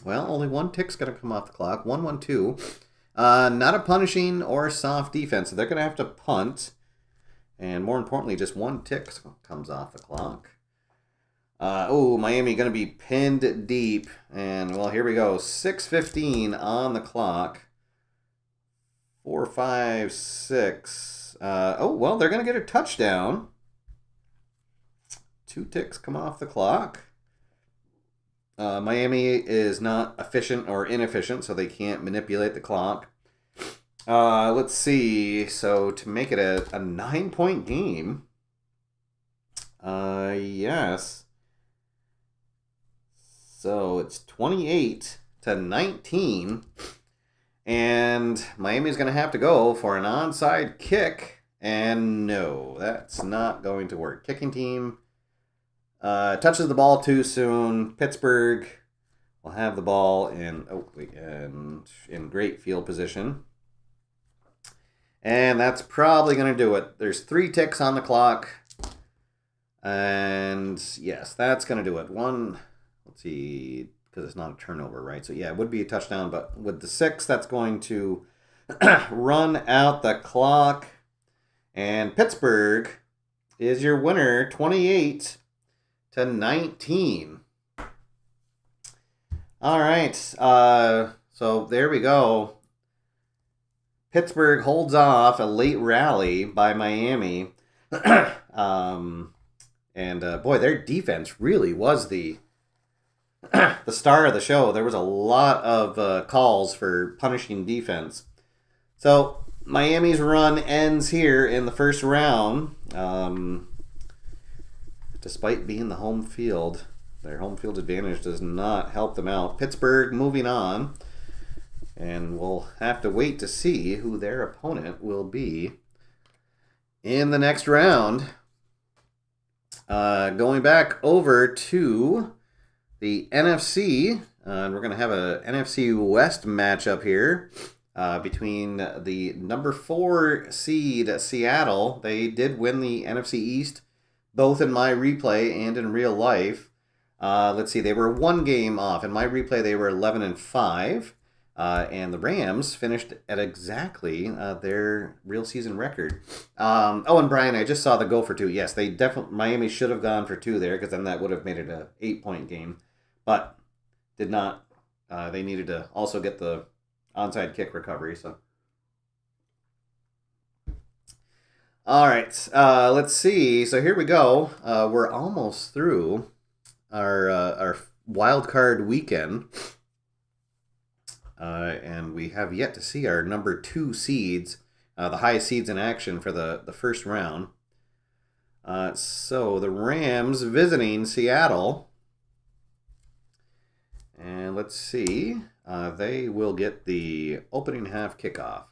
A: Well, only 1 tick's going to come off the clock. 1, 1, 2. Not a punishing or soft defense. So they're going to have to punt. And more importantly, just 1 tick comes off the clock. Miami going to be pinned deep. And, well, here we go. 6:15 on the clock. 4, 5, 6. They're going to get a touchdown. 2 ticks come off the clock. Miami is not efficient or inefficient, so they can't manipulate the clock. Let's see. So to make it a 9-point game, yes. So it's 28-19, and Miami's going to have to go for an onside kick, and no, that's not going to work. Kicking team touches the ball too soon. Pittsburgh will have the ball in great field position. And that's probably going to do it. There's 3 ticks on the clock. And yes, that's going to do it. Let's see, because it's not a turnover, right? So yeah, it would be a touchdown, but with the 6, that's going to run out the clock. And Pittsburgh is your winner, 28-19. All right, so there we go. Pittsburgh holds off a late rally by Miami. Boy, their defense really was the star of the show. There was a lot of calls for punishing defense. So Miami's run ends here in the first round. Despite being the home field, their home field advantage does not help them out. Pittsburgh moving on. And we'll have to wait to see who their opponent will be in the next round. Going back over to the NFC, and we're going to have a NFC West matchup here between the number 4 seed Seattle. They did win the NFC East, both in my replay and in real life. Let's see, they were 1 game off. In my replay, they were 11-5. And the Rams finished at exactly their real season record. And Brian, I just saw the go for 2. Yes, they definitely Miami should have gone for 2 there, because then that would have made it a 8-point game, but did not. They needed to also get the onside kick recovery. So, all right, let's see. So here we go. We're almost through our wild card weekend. And we have yet to see our number 2 seeds, the highest seeds in action for the first round. So the Rams visiting Seattle. And let's see, they will get the opening half kickoff.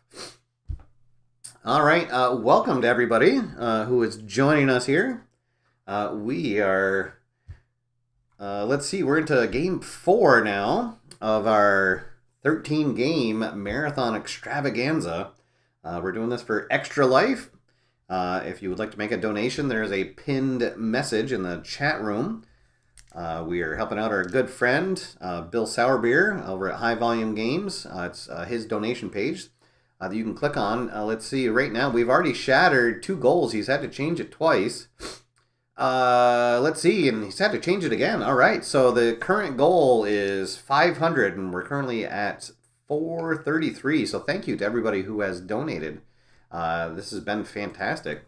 A: All right, welcome to everybody who is joining us here. We are, let's see, we're into game 4 now of our 13-game marathon extravaganza. We're doing this for ExtraLife. If you would like to make a donation, there's a pinned message in the chat room. We are helping out our good friend, Bill Sourbeer, over at HighVolumeGames. It's his donation page. that you can click on. Let's see, right now we've already shattered 2 goals. He's had to change it twice. Let's see, and he's had to change it again. All right, so the current goal is 500, and we're currently at 433. So thank you to everybody who has donated. This has been fantastic,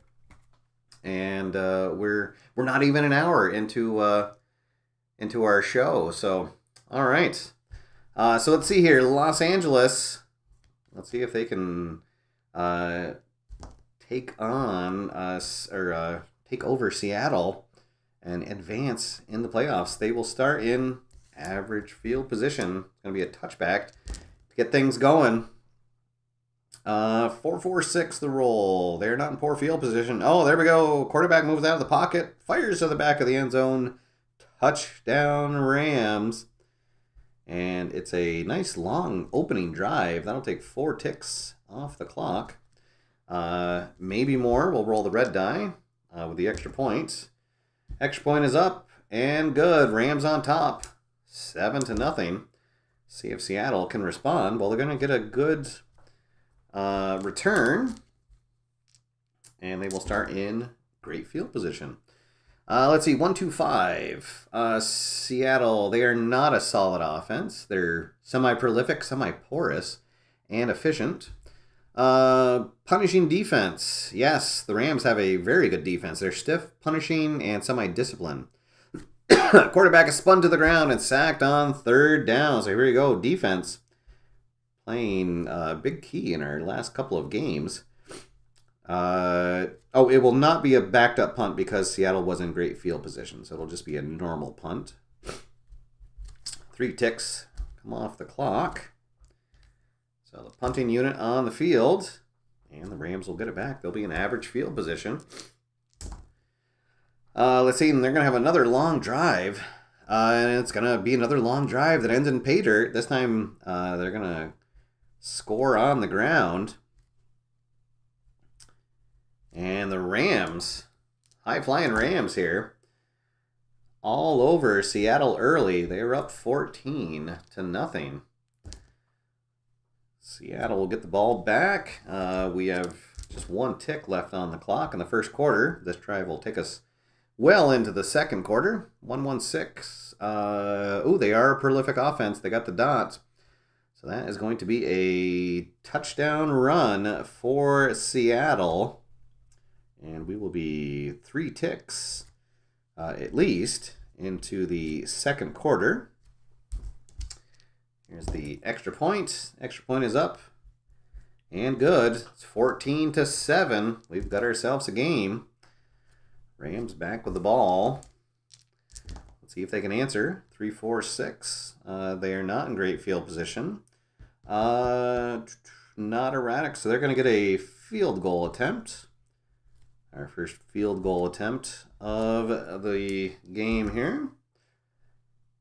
A: and we're not even an hour into our show. So all right, so let's see here, Los Angeles. Let's see if they can take on us or take over Seattle and advance in the playoffs. They will start in average field position. It's going to be a touchback to get things going. 4-4-6 the roll. They're not in poor field position. Oh, there we go. Quarterback moves out of the pocket, fires to the back of the end zone. Touchdown Rams. And it's a nice long opening drive. That'll take 4 ticks off the clock. Maybe more. We'll roll the red die with the extra point. Extra point is up and good. Rams on top. 7-0. See if Seattle can respond. Well, they're going to get a good return. And they will start in great field position. Let's see, 1-2-5. Seattle, they are not a solid offense. They're semi-prolific, semi-porous, and efficient. Punishing defense. Yes, the Rams have a very good defense. They're stiff, punishing, and semi-disciplined. Quarterback is spun to the ground and sacked on 3rd down. So here we go, defense. Playing a big key in our last couple of games. It will not be a backed up punt because Seattle was in great field position. So it'll just be a normal punt. 3 ticks come off the clock. So the punting unit on the field. And the Rams will get it back. They'll be in average field position. Let's see. And they're going to have another long drive. And it's going to be another long drive that ends in pay dirt. This time they're going to score on the ground. And the Rams, high-flying Rams here, all over Seattle early. They were up 14-0. Seattle will get the ball back. We have just 1 tick left on the clock in the first quarter. This drive will take us well into the second quarter. 1-1-6. They are a prolific offense. They got the dots. So that is going to be a touchdown run for Seattle. And we will be 3 ticks, at least, into the second quarter. Here's the extra point. Extra point is up. And good. It's 14-7. We've got ourselves a game. Rams back with the ball. Let's see if they can answer. 3-4-6. They are not in great field position. Not erratic, so they're going to get a field goal attempt. Our first field goal attempt of the game here.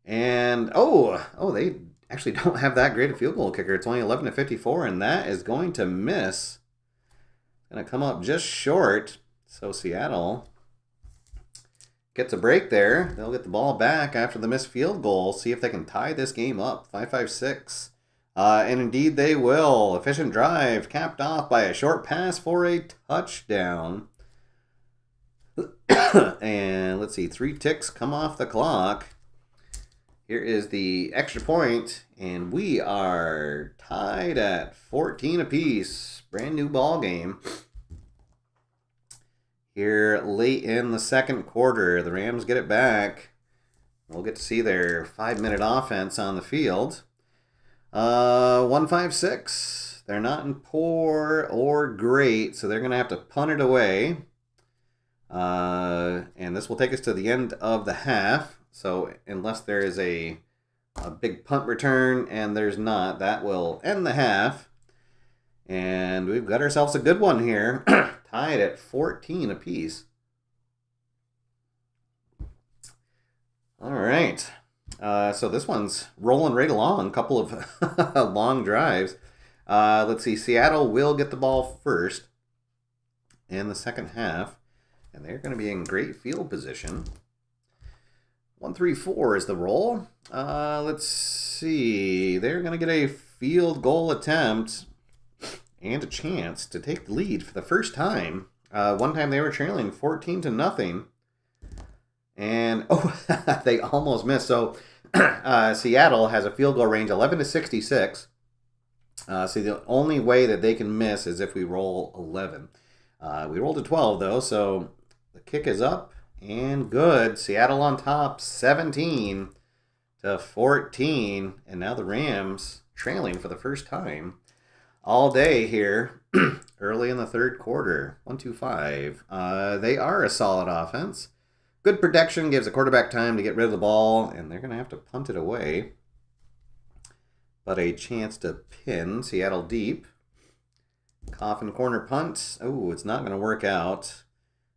A: And, they actually don't have that great a field goal kicker. It's only 11-54, and that is going to miss. It's going to come up just short. So Seattle gets a break there. They'll get the ball back after the missed field goal. See if they can tie this game up. 5-5-6. And indeed they will. Efficient drive capped off by a short pass for a touchdown. And let's see, 3 ticks come off the clock. Here is the extra point, and we are tied at 14 apiece. Brand new ball game. Here late in the second quarter, the Rams get it back. We'll get to see their 5-minute offense on the field. 1-5-6. They're not in poor or great, so they're going to have to punt it away. And this will take us to the end of the half. So unless there is a big punt return, and there's not, that will end the half. And we've got ourselves a good one here. Tied at 14 apiece. All right. So this one's rolling right along. A couple of long drives. Let's see. Seattle will get the ball first in the second half. And they're going to be in great field position. 1-3-4 is the roll. Let's see. They're going to get a field goal attempt. and a chance to take the lead for the first time. One time they were trailing 14-0. And, oh, they almost missed. So, Seattle has a field goal range 11-66. So the only way that they can miss is if we roll 11. We rolled a 12, though, so the kick is up and good. Seattle on top, 17-14. And now the Rams trailing for the first time all day here early in the third quarter. 1-2-5. They are a solid offense. Good protection gives the quarterback time to get rid of the ball, and they're going to have to punt it away. But a chance to pin Seattle deep. Coffin corner punt. Oh, it's not going to work out.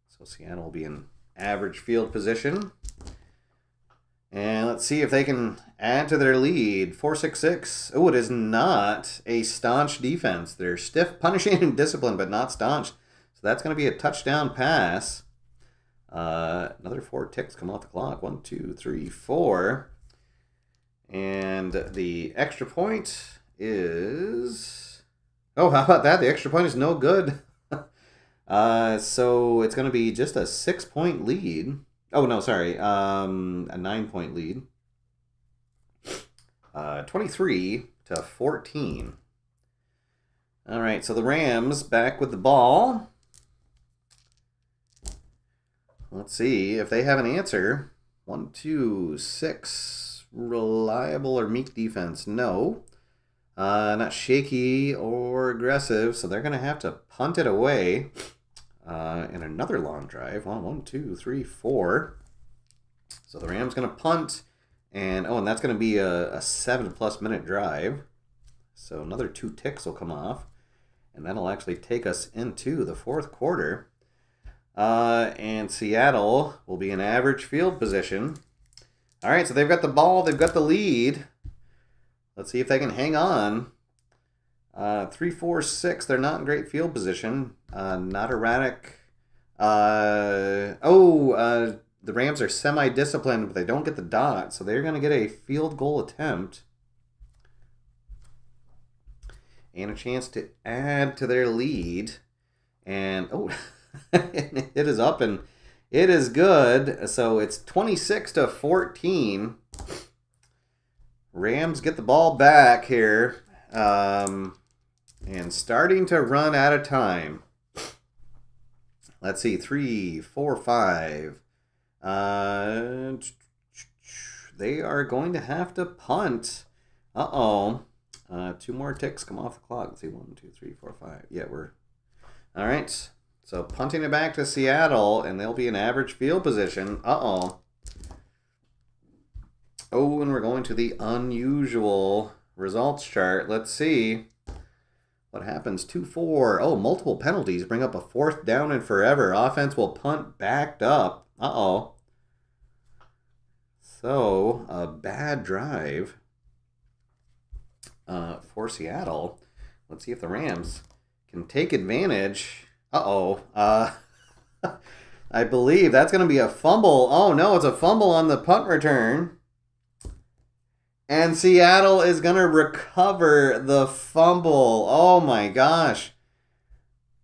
A: So Seattle will be in average field position. And let's see if they can add to their lead. 4-6-6. Oh, it is not a staunch defense. They're stiff, punishing, and disciplined, but not staunch. So that's going to be a touchdown pass. Another 4 ticks come off the clock. 1, 2, 3, 4. And the extra point is... Oh, how about that? The extra point is no good. So it's going to be just a 6-point lead. Oh, no, sorry. A 9-point lead. 23-14. All right, so the Rams back with the ball. Let's see if they have an answer. 1, 2, 6. Reliable or meek defense? No. Not shaky or aggressive, so they're going to have to punt it away. And another long drive. 1, 2, 3, 4. So the Rams going to punt. And that's going to be a 7+ minute drive. So another 2 ticks will come off. And that'll actually take us into the fourth quarter. And Seattle will be in average field position. All right, so they've got the ball. They've got the lead. Let's see if they can hang on. 3, 4, 6. They're not in great field position. Not erratic. The Rams are semi-disciplined, but they don't get the dot, so they're going to get a field goal attempt. And a chance to add to their lead. And, it is up and it is good. So it's 26-14. Rams get the ball back here. And starting to run out of time. Let's see. 3, 4, 5. They are going to have to punt. 2 more ticks come off the clock. Let's see. 1, 2, 3, 4, 5. Yeah, we're... All right. So punting it back to Seattle, and they'll be in average field position. And we're going to the unusual results chart. Let's see what happens. 2-4. Multiple penalties bring up a 4th down and forever. Offense will punt backed up. So a bad drive for Seattle. Let's see if the Rams can take advantage. I believe that's going to be a fumble. Oh, no, it's a fumble on the punt return. And Seattle is going to recover the fumble. Oh, my gosh.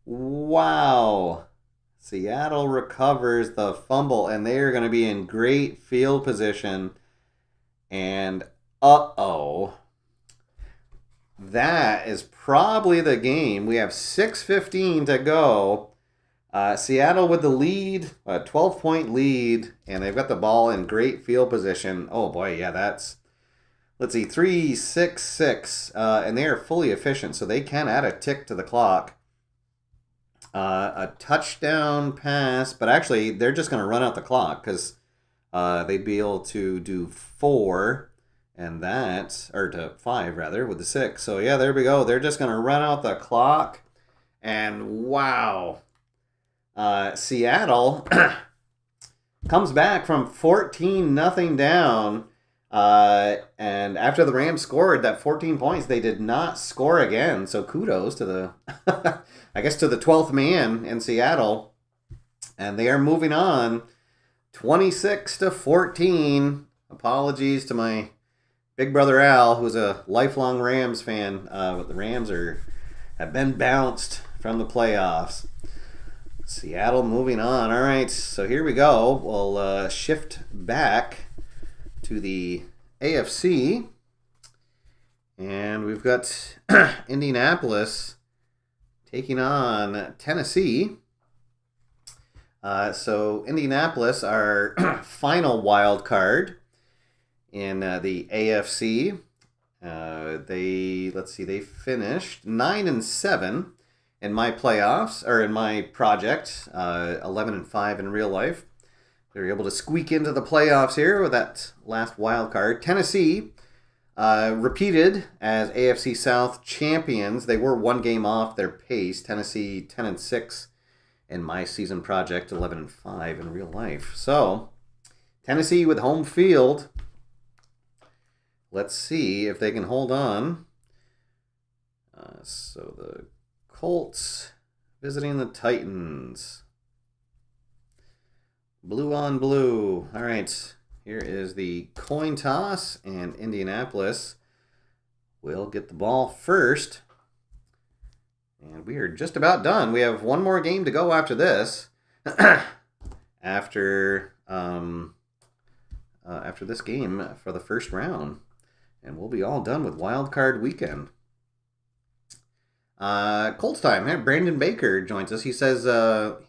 A: Wow. Seattle recovers the fumble, and they are going to be in great field position. And, that is probably the game. We have 6:15 to go. Seattle with the lead, a 12-point lead, and they've got the ball in great field position. Oh, boy, yeah, that's... Let's see, 3, 6, 6. And they are fully efficient, so they can add a tick to the clock. A touchdown pass, but actually, they're just going to run out the clock because they'd be able to do 4... And that, or to 5 rather, with the 6. So yeah, there we go. They're just going to run out the clock. And wow. Seattle comes back from 14-0 down. And after the Rams scored that 14 points, they did not score again. So kudos to the, I guess to the 12th man in Seattle. And they are moving on 26-14. Apologies to my big brother Al, who's a lifelong Rams fan, but the Rams are have been bounced from the playoffs. Seattle moving on. All right, so here we go. We'll shift back to the AFC. And we've got Indianapolis taking on Tennessee. So Indianapolis, our final wild card in the AFC. They finished 9-7 in my playoffs, or in my project, 11-5 in real life. They were able to squeak into the playoffs here with that last wild card. Tennessee repeated as AFC South champions. They were one game off their pace. Tennessee 10-6 in my season project, 11-5 in real life. So Tennessee with home field. Let's see if they can hold on. So the Colts visiting the Titans. Blue on blue. All right. Here is the coin toss, and Indianapolis will get the ball first. And we are just about done. We have one more game to go after this. after this game for the first round. And we'll be all done with Wild Card Weekend. Colts time. Hey, Brandon Baker joins us. He says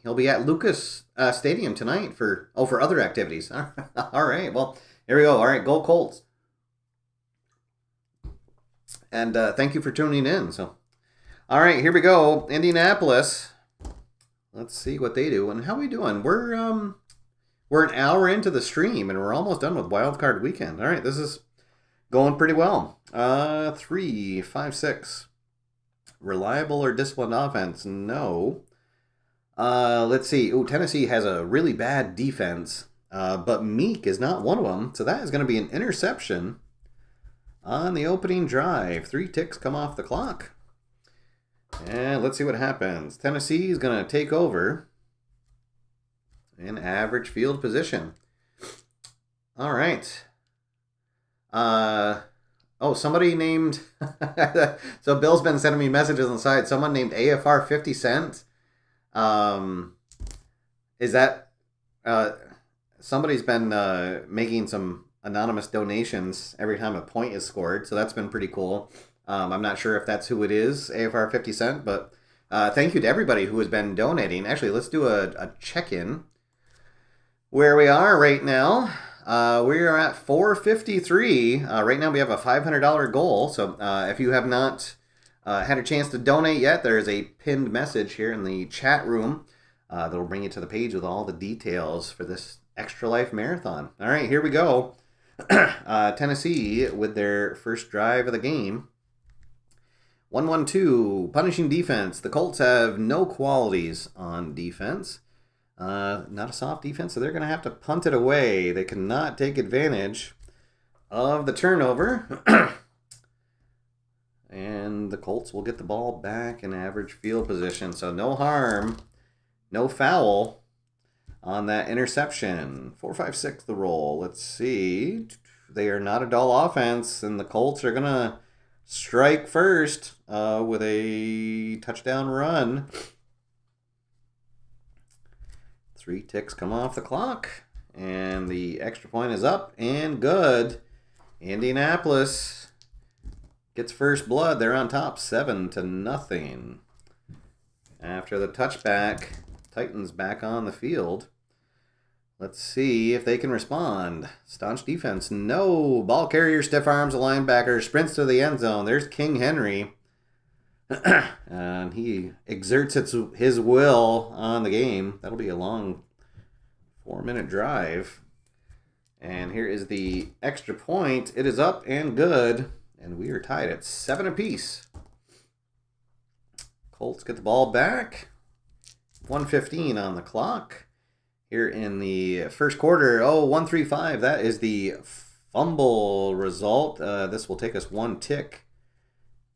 A: he'll be at Lucas Stadium tonight for other activities. All right. Well, here we go. All right, go Colts. And thank you for tuning in. So, all right, here we go. Indianapolis. Let's see what they do. And how are we doing? We're an hour into the stream, and we're almost done with Wild Card Weekend. All right, this is going pretty well. 3, 5, 6. Reliable or disciplined offense? No. Let's see. Ooh, Tennessee has a really bad defense, but Meek is not one of them. So that is going to be an interception on the opening drive. 3 ticks come off the clock. And let's see what happens. Tennessee is going to take over in average field position. All right. Somebody named... So Bill's been sending me messages on the side. Someone named AFR 50 Cent. Is that... somebody's been making some anonymous donations every time a point is scored. So that's been pretty cool. I'm not sure if that's who it is, AFR 50 Cent. But thank you to everybody who has been donating. Actually, let's do a check-in. Where we are right now... we are at 453. Right now we have a $500 goal. So if you have not had a chance to donate yet, there is a pinned message here in the chat room that will bring you to the page with all the details for this Extra Life Marathon. All right, here we go. Tennessee with their first drive of the game. 1-1-2, punishing defense. The Colts have no qualities on defense. Not a soft defense, so they're going to have to punt it away. They cannot take advantage of the turnover. And the Colts will get the ball back in average field position. So no harm, no foul on that interception. 4-5-6 the roll. Let's see. They are not a dull offense, and the Colts are going to strike first with a touchdown run. 3 ticks come off the clock, and the extra point is up and good. Indianapolis gets first blood. They're on top 7-0. After the touchback, Titans back on the field. Let's see if they can respond. Staunch defense. No. Ball carrier, stiff arms, a linebacker, sprints to the end zone. There's King Henry. And he exerts his will on the game. That'll be a long 4-minute drive. And here is the extra point. It is up and good. And we are tied at 7 apiece. Colts get the ball back. 1:15 on the clock. Here in the first quarter. 1-3-5. That is the fumble result. This will take us 1 tick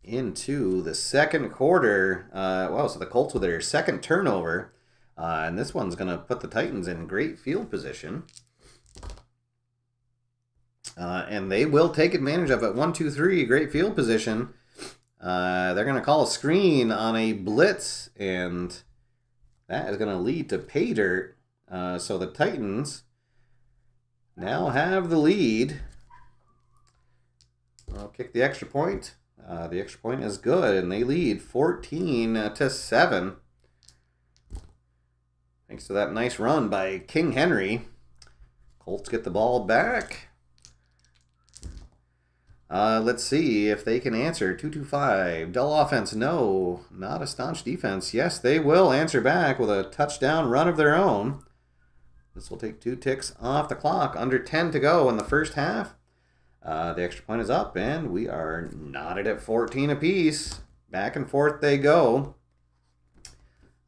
A: into the second quarter. So the Colts with their second turnover. And this one's going to put the Titans in great field position. And they will take advantage of it. 1-2-3, great field position. They're going to call a screen on a blitz, and that is going to lead to pay dirt. So the Titans now have the lead. I'll kick the extra point. The extra point is good, and they lead 14-7. Thanks to that nice run by King Henry. Colts get the ball back. Let's see if they can answer. 2-2-5. Dull offense. No, not a staunch defense. Yes, they will answer back with a touchdown run of their own. This will take 2 ticks off the clock. Under 10 to go in the first half. The extra point is up, and we are knotted at 14 apiece. Back and forth they go.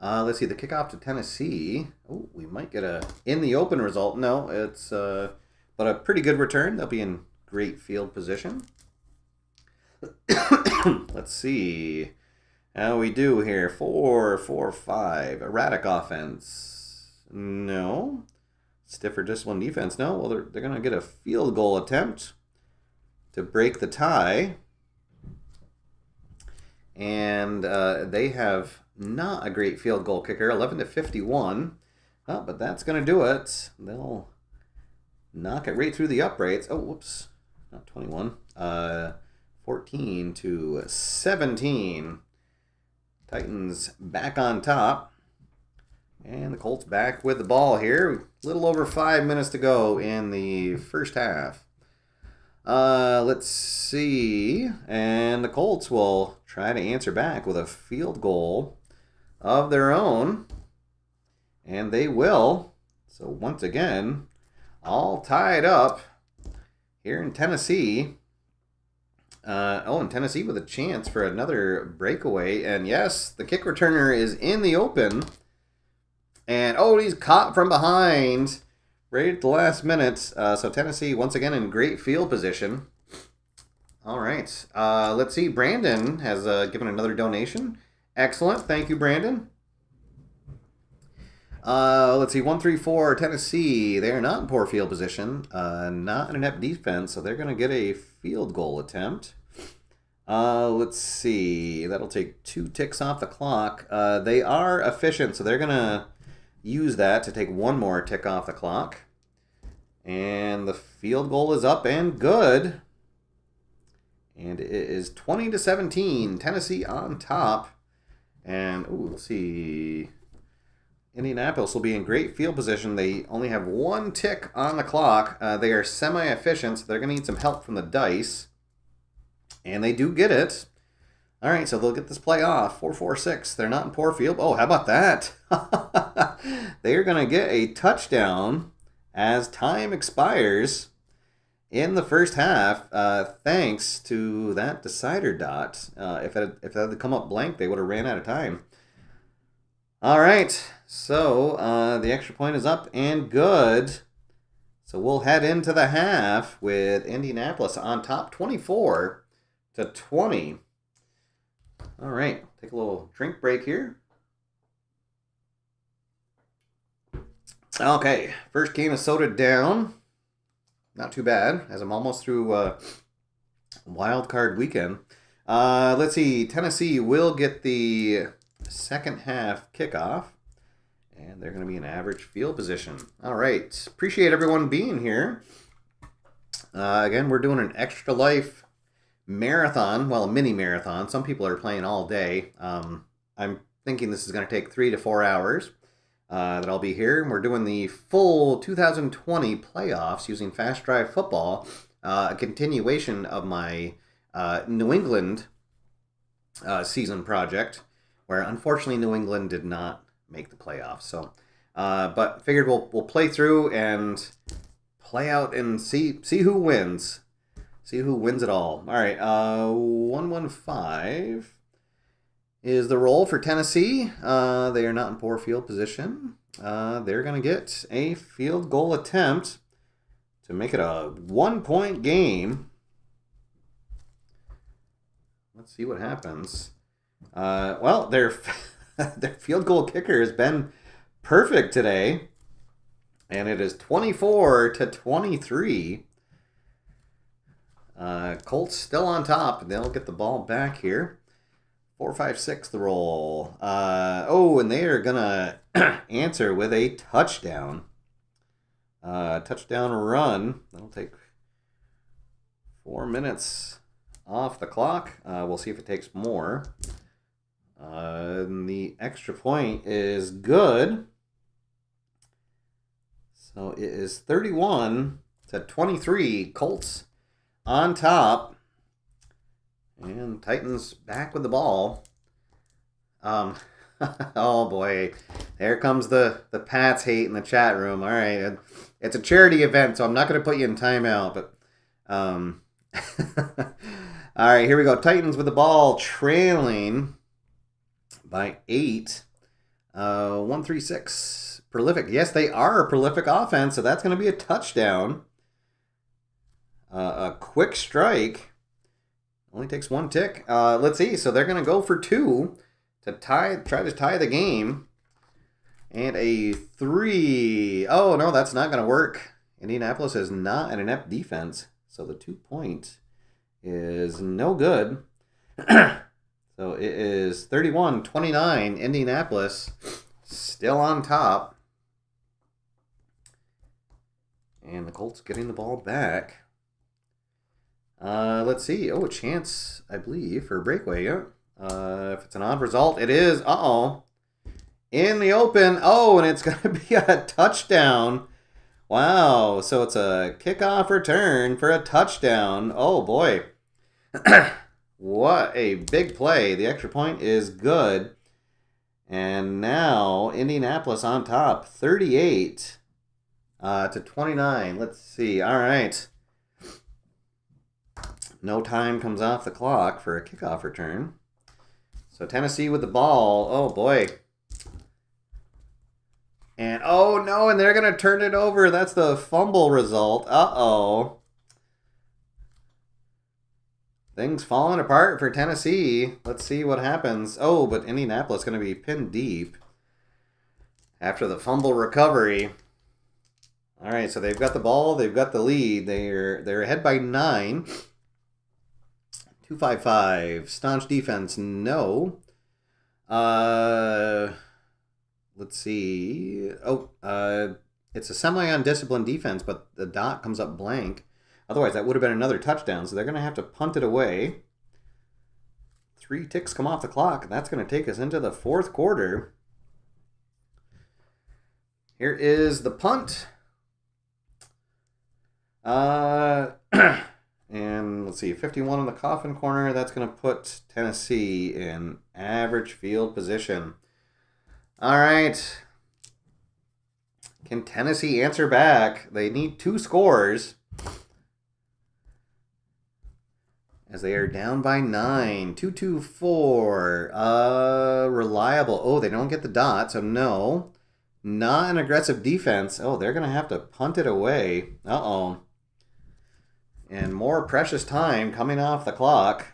A: Let's see, the kickoff to Tennessee. Oh, we might get a in the open result. No, it's but a pretty good return. They'll be in great field position. Let's see how we do here. 4-4-5. Erratic offense. No. Stiffer discipline defense. No. Well, they're going to get a field goal attempt to break the tie. And they have not a great field goal kicker. 11-51. Oh, but that's going to do it. They'll knock it right through the uprights. Oh, whoops. Not 21. 14-17. Titans back on top. And the Colts back with the ball here. A little over 5 minutes to go in the first half. Let's see. And the Colts will try to answer back with a field goal of their own. And they will. So once again, all tied up here in Tennessee. And Tennessee with a chance for another breakaway. And yes, the kick returner is in the open. And he's caught from behind right at the last minute. So Tennessee once again in great field position. All right. Let's see. Brandon has given another donation. Excellent. Thank you, Brandon. Let's see. 1-3-4 Tennessee. They're not in poor field position. Not an inept defense, so they're going to get a field goal attempt. Let's see. That'll take 2 ticks off the clock. They are efficient, so they're going to use that to take 1 more tick off the clock. And the field goal is up and good. And it is 20-17. Tennessee on top. And, let's see. Indianapolis will be in great field position. They only have 1 tick on the clock. They are semi-efficient, so they're going to need some help from the dice. And they do get it. All right, so they'll get this play off. 4-4-6. They're not in poor field. Oh, how about that? They're going to get a touchdown as time expires in the first half, thanks to that decider dot. If it had come up blank, they would have ran out of time. All right, so the extra point is up and good. So we'll head into the half with Indianapolis on top 24-20. All right, take a little drink break here. Okay, first can of soda down. Not too bad, as I'm almost through wild card weekend. Let's see, Tennessee will get the second half kickoff, and they're going to be in average field position. All right, appreciate everyone being here. Again, we're doing an Extra Life marathon, well, a mini marathon. Some people are playing all day. I'm thinking this is going to take 3 to 4 hours. That I'll be here. We're doing the full 2020 playoffs using Fast Drive Football, a continuation of my New England season project, where unfortunately New England did not make the playoffs. So, but figured we'll play through and play out and see who wins. See who wins it all. All right, 115 is the roll for Tennessee. They are not in poor field position. They're going to get a field goal attempt to make it a 1-point game. Let's see what happens. Well, their field goal kicker has been perfect today, and it is 24-23. Colts still on top. They'll get the ball back here. 4, 5, 6 the roll. Oh, and they are going to answer with a touchdown. Touchdown run. That'll take 4 minutes off the clock. We'll see if it takes more. And the extra point is good. So it is 31-23. Colts on top. And Titans back with the ball. Oh boy. There comes the Pats hate in the chat room. All right. It's a charity event, so I'm not going to put you in timeout. But all right, here we go. Titans with the ball, trailing by 8. 1-3-6. Prolific. Yes, they are a prolific offense, so that's going to be a touchdown. A quick strike. Only takes 1 tick. Let's see. So they're going to go for 2 to try to tie the game. And a 3. Oh, no, that's not going to work. Indianapolis is not an inept defense. So the 2 point is no good. So it is 31-29. Indianapolis still on top. And the Colts getting the ball back. Let's see. Oh, a chance, I believe, for a breakaway. Yeah. If it's an odd result, it is. Uh-oh. In the open. Oh, and it's going to be a touchdown. Wow. So it's a kickoff return for a touchdown. Oh, boy. What a big play. The extra point is good. And now Indianapolis on top. 38-29. Let's see. All right. No time comes off the clock for a kickoff return. So Tennessee with the ball. Oh, boy. And, oh, no, and they're going to turn it over. That's the fumble result. Uh-oh. Things falling apart for Tennessee. Let's see what happens. Oh, but Indianapolis going to be pinned deep after the fumble recovery. All right, so they've got the ball. They've got the lead. They're ahead by 9. 2-5-5. Staunch defense, no. Let's see. Oh, it's a semi-undisciplined defense, but the dot comes up blank. Otherwise, that would have been another touchdown, so they're going to have to punt it away. 3 ticks come off the clock. That's going to take us into the 4th quarter. Here is the punt. And let's see, 51 in the coffin corner. That's going to put Tennessee in average field position. All right. Can Tennessee answer back? They need 2 scores. As they are down by 9. 2-2-4. Reliable. Oh, they don't get the dot, so no. Not an aggressive defense. Oh, they're going to have to punt it away. Uh-oh. And more precious time coming off the clock.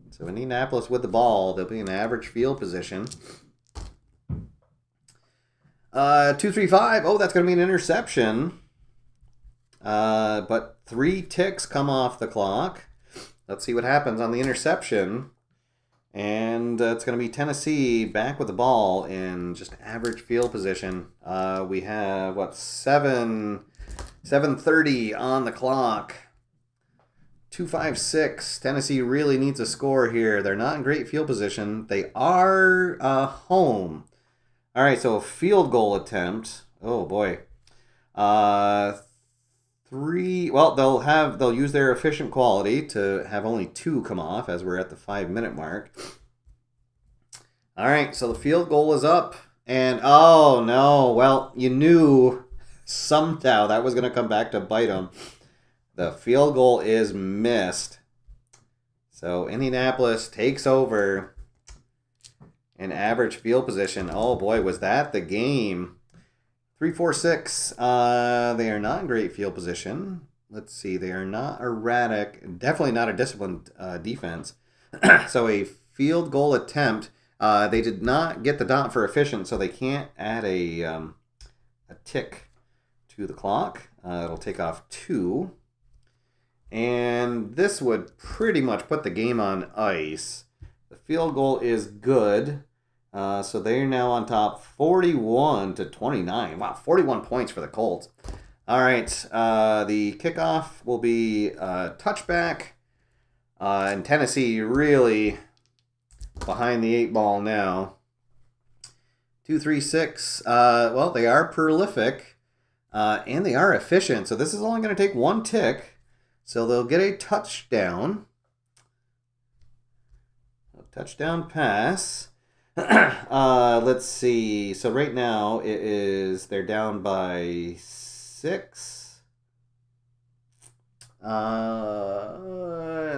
A: So Indianapolis with the ball. They'll be in average field position. 2-3-5. Oh, that's going to be an interception. But 3 ticks come off the clock. Let's see what happens on the interception. And it's going to be Tennessee back with the ball in just average field position. We have, 7:30 on the clock. 2-5-6. Tennessee really needs a score here. They're not in great field position. They are home. All right, so a field goal attempt. Oh, boy. 3. Well, they'll use their efficient quality to have only 2 come off as we're at the 5-minute mark. All right, so the field goal is up. And, oh, no. Well, you knew somehow that was going to come back to bite them. The field goal is missed. So Indianapolis takes over in average field position. Oh, boy, was that the game. 3-4-6. They are not in great field position. Let's see. They are not erratic. Definitely not a disciplined defense. So a field goal attempt. They did not get the dot for efficient, so they can't add a tick to the clock. It'll take off 2. And this would pretty much put the game on ice. The field goal is good. So they're now on top 41-29. Wow, 41 points for the Colts. All right, the kickoff will be touchback. And Tennessee really behind the 8 ball now. 2-3-6. Well, they are prolific and they are efficient. So this is only going to take 1 tick. So they'll get a touchdown. A touchdown pass. Let's see. So right now they're down by 6.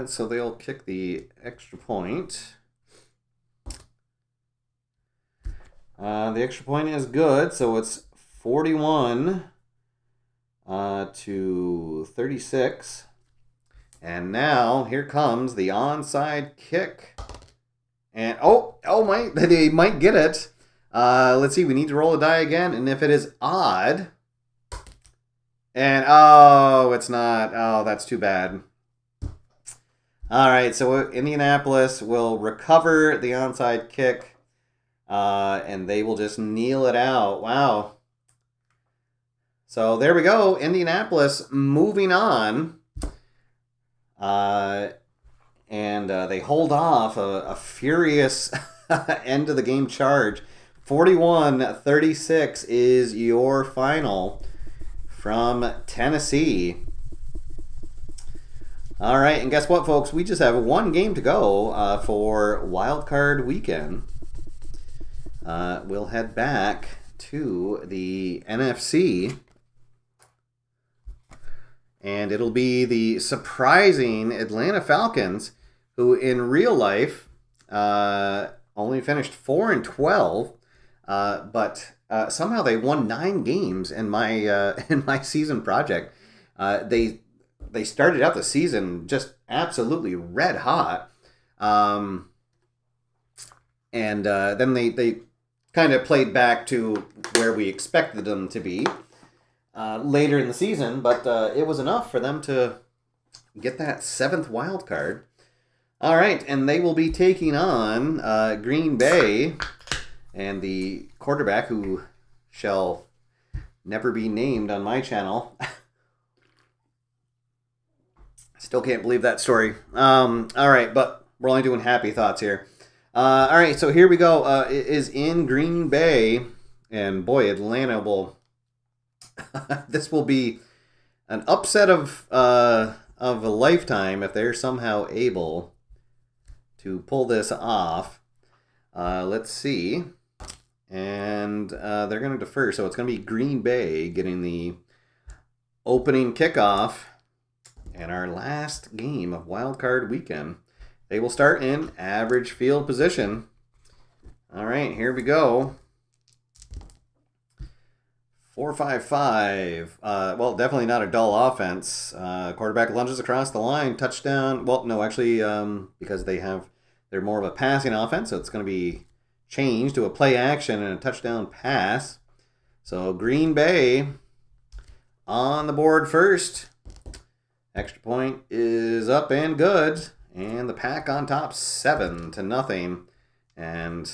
A: So they'll kick the extra point. The extra point is good, so it's 41-36. And now here comes the onside kick. And they might get it. Let's see, we need to roll a die again, and if it is odd, and it's not. Oh, that's too bad. All right, so Indianapolis will recover the onside kick, and they will just kneel it out. Wow. So there we go, Indianapolis moving on. And they hold off a furious end of the game charge. 41-36 is your final from Tennessee. All right, and guess what, folks? We just have 1 game to go for Wild Card Weekend. We'll head back to the NFC. And it'll be the surprising Atlanta Falcons, who in real life only finished 4-12, but somehow they won 9 games in my season project. They started out the season just absolutely red hot, and then they kind of played back to where we expected them to be later in the season, but it was enough for them to get that 7th wild card. All right, and they will be taking on Green Bay, and the quarterback who shall never be named on my channel. Still can't believe that story. All right, but we're only doing happy thoughts here. All right, so here we go. It is in Green Bay, and boy, Atlanta will... this will be an upset of a lifetime if they're somehow able to pull this off. Let's see. And they're going to defer, so it's going to be Green Bay getting the opening kickoff in our last game of Wild Card Weekend. They will start in average field position. All right, here we go. 4-5-5. Well, definitely not a dull offense. Quarterback lunges across the line. Touchdown. Well, no, actually, because they're more of a passing offense, so it's going to be changed to a play action and a touchdown pass. So Green Bay on the board first. Extra point is up and good. And the Pack on top 7-0. And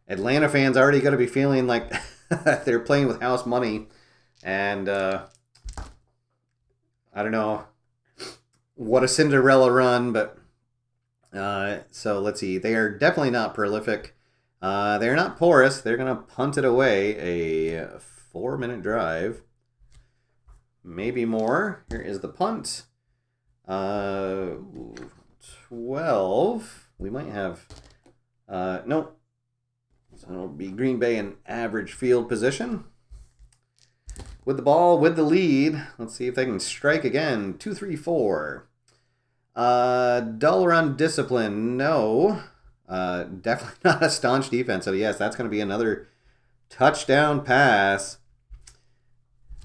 A: Atlanta fans already going to be feeling like... they're playing with house money, and I don't know what a Cinderella run, but so let's see. They are definitely not prolific. They're not porous. They're going to punt it away. A 4-minute drive, maybe more. Here is the punt. 12. We might have... nope. So it'll be Green Bay in average field position. With the ball, with the lead. Let's see if they can strike again. 2-3-4. Dull run discipline. No. Definitely not a staunch defense. So yes, that's going to be another touchdown pass.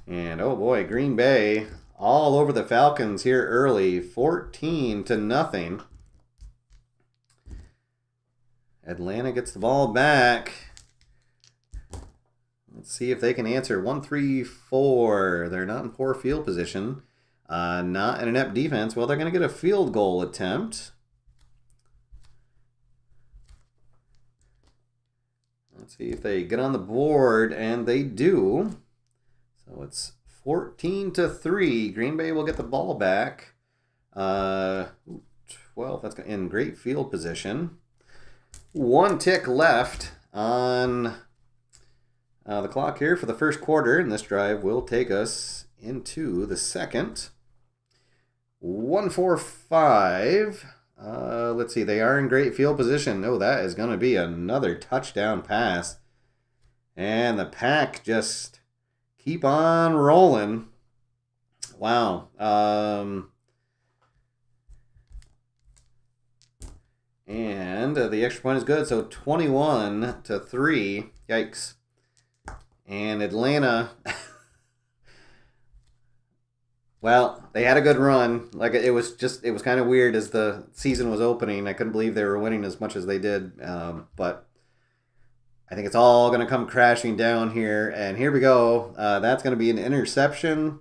A: And oh boy, Green Bay all over the Falcons here early. 14-0. Atlanta gets the ball back. Let's see if they can answer. 1-3-4. They're not in poor field position. Not an inept defense. Well, they're going to get a field goal attempt. Let's see if they get on the board, and they do. So it's 14-3. Green Bay will get the ball back. 12. That's in great field position. 1 tick left on the clock here for the first quarter, and this drive will take us into the second. 1-4-5. Let's see. They are in great field position. Oh, that is going to be another touchdown pass. And the Pack just keep on rolling. Wow. And the extra point is good. So 21-3. Yikes. And Atlanta... Well, they had a good run. Like it was kind of weird as the season was opening. I couldn't believe they were winning as much as they did. But I think it's all going to come crashing down here. And here we go. That's going to be an interception.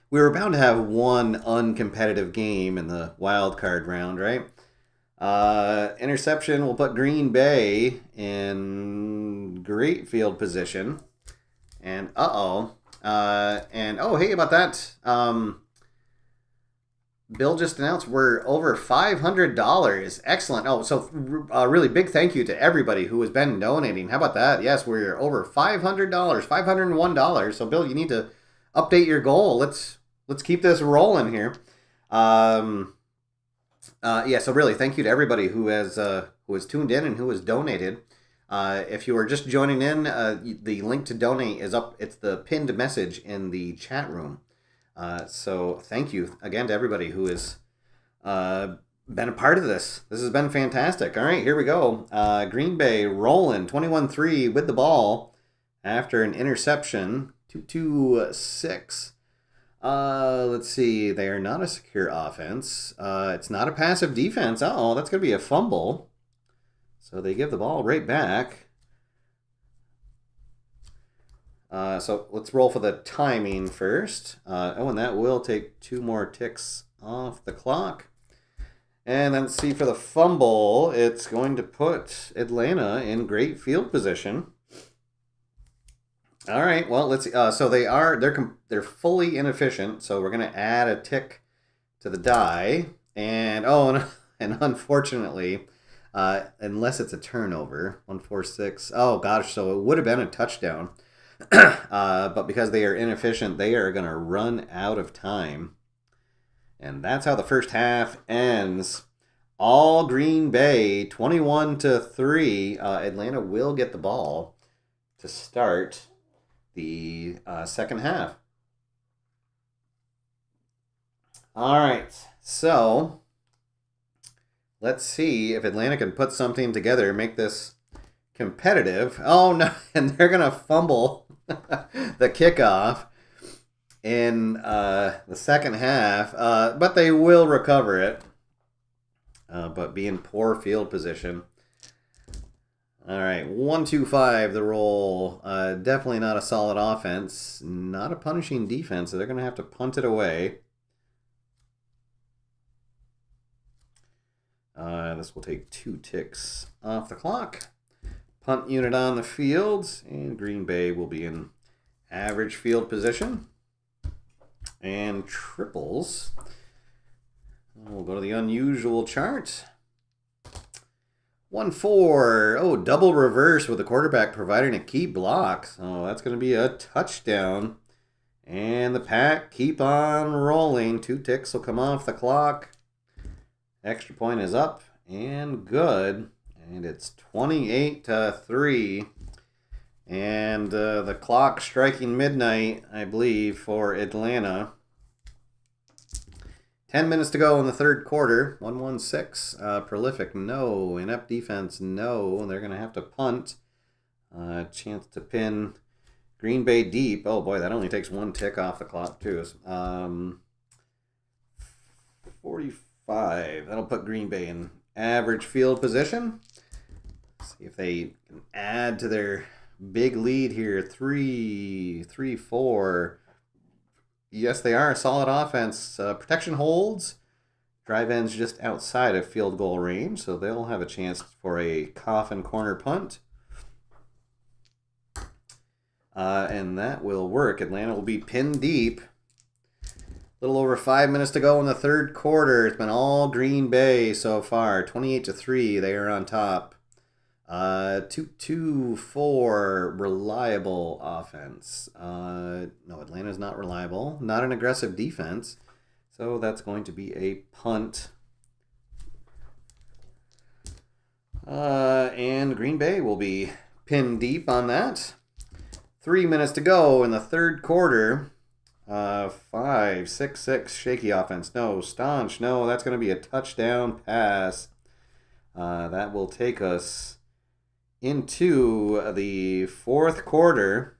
A: We were bound to have one uncompetitive game in the wild card round, right? Interception will put Green Bay in great field position. And hey, about that, Bill just announced we're over $500. Excellent. Oh, so really big thank you to everybody who has been donating. How about that? Yes, we're over $500, $501. So Bill, you need to update your goal. Let's keep this rolling here. So really thank you to everybody who has tuned in and who has donated. If you are just joining in, the link to donate is up. It's the pinned message in the chat room. So thank you again to everybody who has been a part of this. This has been fantastic. All right, here we go. Green Bay rolling 21-3 with the ball after an interception. 2-6. Let's see. They are not a secure offense. It's not a passive defense. Uh-oh, that's going to be a fumble. So they give the ball right back. So let's roll for the timing first. And that will take 2 more ticks off the clock. And then let's see for the fumble. It's going to put Atlanta in great field position. All right. Well, let's see. So they're fully inefficient. So we're going to add a tick to the die. And unfortunately, unless it's a turnover, 1-4-6. Oh gosh, so it would have been a touchdown, but because they are inefficient, they are going to run out of time, and that's how the first half ends. All Green Bay, 21-3. Atlanta will get the ball to start the second half. All right, so let's see if Atlanta can put something together, make this competitive. Oh, no, and they're going to fumble the kickoff in the second half, but they will recover it, but be in poor field position. All right, 1-2-5, the roll. Definitely not a solid offense, not a punishing defense, so they're going to have to punt it away. This will take 2 ticks off the clock. Punt unit on the field, and Green Bay will be in average field position. And triples. We'll go to the unusual chart. 1-4. Oh, double reverse with the quarterback providing a key block. So that's going to be a touchdown. And the Pack keep on rolling. 2 ticks will come off the clock. Extra point is up and good. And it's 28-3. And the clock striking midnight, I believe, for Atlanta. 10 minutes to go in the third quarter. 1-1-6. Prolific, no. Inept defense, no. They're going to have to punt. Chance to pin Green Bay deep. Oh, boy, that only takes 1 tick off the clock, too. 45. That'll put Green Bay in average field position. See if they can add to their big lead here. 3-4. Yes, they are a solid offense. Protection holds. Drive ends just outside of field goal range, so they'll have a chance for a coffin corner punt. And that will work. Atlanta will be pinned deep. A little over 5 minutes to go in the third quarter. It's been all Green Bay so far. 28-3, they are on top. 2-2-4, reliable offense. No, Atlanta's not reliable. Not an aggressive defense. So that's going to be a punt. And Green Bay will be pinned deep on that. 3 minutes to go in the third quarter. 5-6-6 shaky offense. No, staunch. No, that's going to be a touchdown pass. That will take us into the fourth quarter.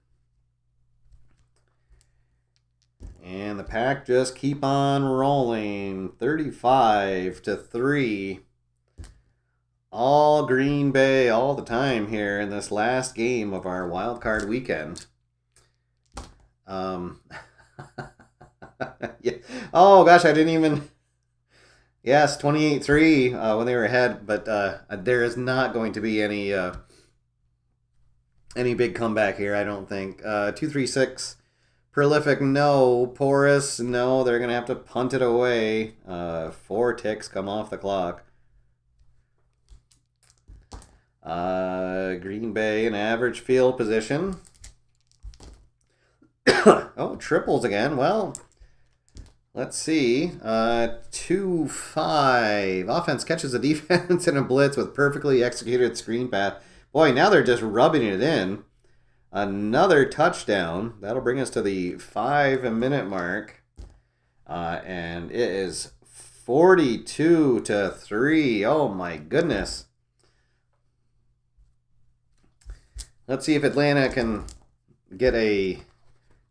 A: And the Pack just keep on rolling. 35-3. All Green Bay all the time here in this last game of our wild card weekend. Yeah. Oh gosh, I didn't even. Yes, 28-3 when they were ahead, but there is not going to be any big comeback here, I don't think. 2-3-6. Prolific, no. Porous, no. They're going to have to punt it away. 4 ticks come off the clock. Green Bay in average field position. Oh, triples again. Well, let's see. 2-5. Offense catches the defense in a blitz with perfectly executed screen pass. Boy, now they're just rubbing it in. Another touchdown. That'll bring us to the 5-minute mark. And it is 42-3. Oh my goodness. Let's see if Atlanta can get a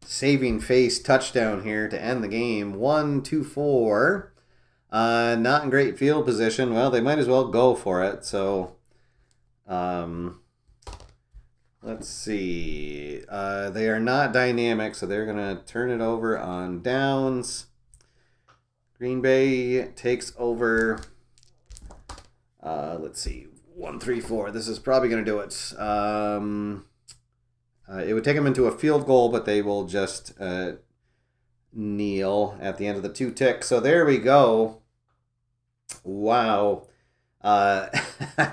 A: saving face touchdown here to end the game. 1-2-4. Not in great field position. Well, they might as well go for it. So, let's see. They are not dynamic, so they're going to turn it over on downs. Green Bay takes over. Let's see. 1-3-4. This is probably going to do it. It would take them into a field goal, but they will just kneel at the end of the 2 ticks. So there we go. Wow.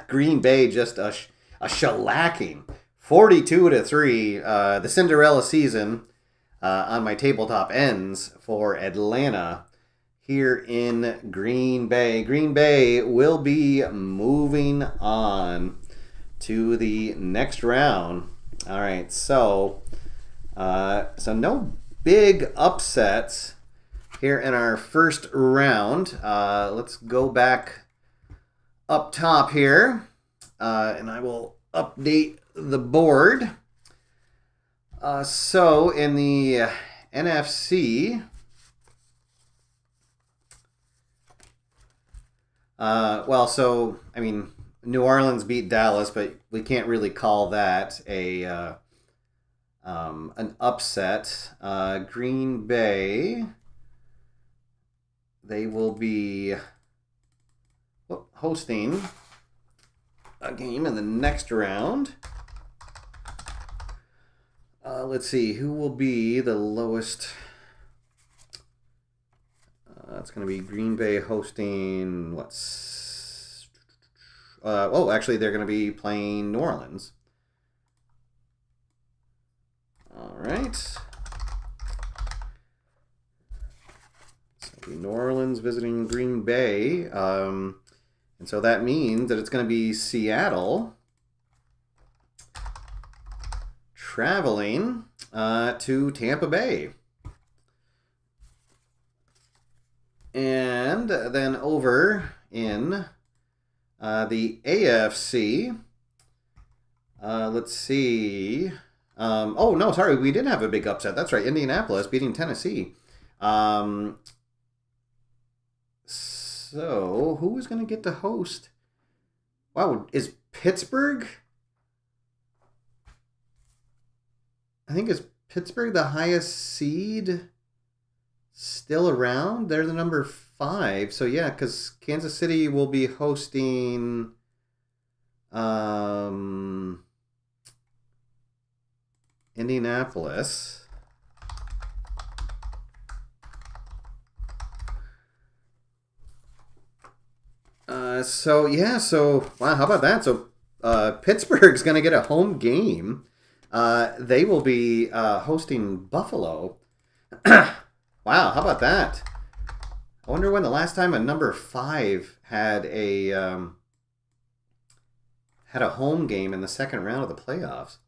A: Green Bay just a shellacking. 42-3. The Cinderella season on my tabletop ends for Atlanta here in Green Bay. Green Bay will be moving on to the next round. All right, so no big upsets here in our first round. Let's go back up top here, and I will update the board. So in the NFC, New Orleans beat Dallas, but we can't really call that an upset. Green Bay, they will be hosting a game in the next round. Let's see, who will be the lowest? It's going to be Green Bay hosting actually, they're going to be playing New Orleans. All right. So New Orleans visiting Green Bay. And so that means that it's going to be Seattle traveling to Tampa Bay. And then over in the AFC, let's see. We did have a big upset. That's right, Indianapolis beating Tennessee. So who is going to get to host? Wow, is Pittsburgh? I think is Pittsburgh the highest seed? still around. They're the number 5. So yeah, because Kansas City will be hosting Indianapolis. So wow, how about that? So Pittsburgh's going to get a home game. They will be hosting Buffalo. Wow, how about that? I wonder when the last time a number 5 had a home game in the second round of the playoffs.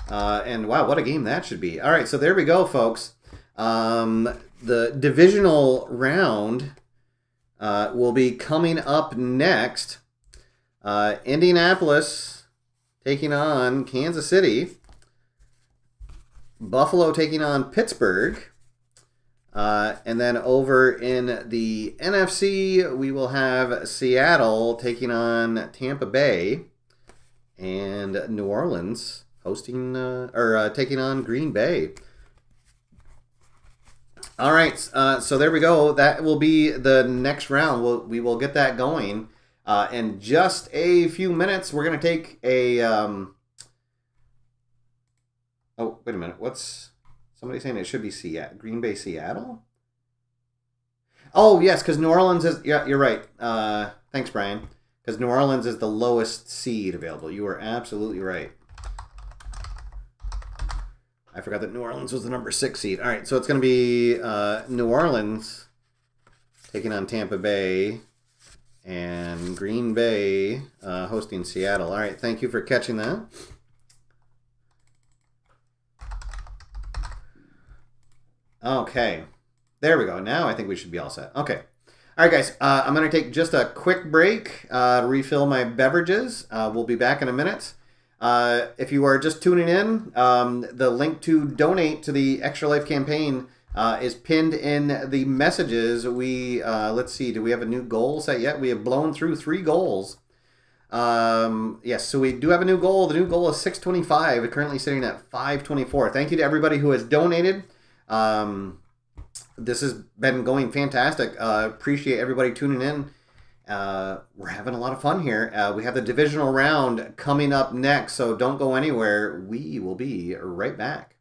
A: And wow, what a game that should be. All right, so there we go, folks. The divisional round will be coming up next. Indianapolis taking on Kansas City. Buffalo taking on Pittsburgh. And then over in the NFC, we will have Seattle taking on Tampa Bay. And New Orleans hosting taking on Green Bay. All right, so there we go. That will be the next round. We will get that going in just a few minutes. We're going to take a... Oh, wait a minute. What's... Somebody saying it should be Green Bay, Seattle? Oh, yes, because New Orleans is... Yeah, you're right. Thanks, Brian. Because New Orleans is the lowest seed available. You are absolutely right. I forgot that New Orleans was the number 6 seed. All right, so it's going to be New Orleans taking on Tampa Bay and Green Bay hosting Seattle. All right, thank you for catching that. Okay, there we go. Now I think we should be all set. Okay. All right, guys, I'm going to take just a quick break to refill my beverages. We'll be back in a minute. If you are just tuning in, the link to donate to the Extra Life campaign is pinned in the messages. Let's see, do we have a new goal set yet? We have blown through 3 goals. Yes, so we do have a new goal. The new goal is 625. We're currently sitting at 524. Thank you to everybody who has donated. This has been going fantastic. Appreciate everybody tuning in. We're having a lot of fun here. We have the divisional round coming up next, so don't go anywhere. We will be right back.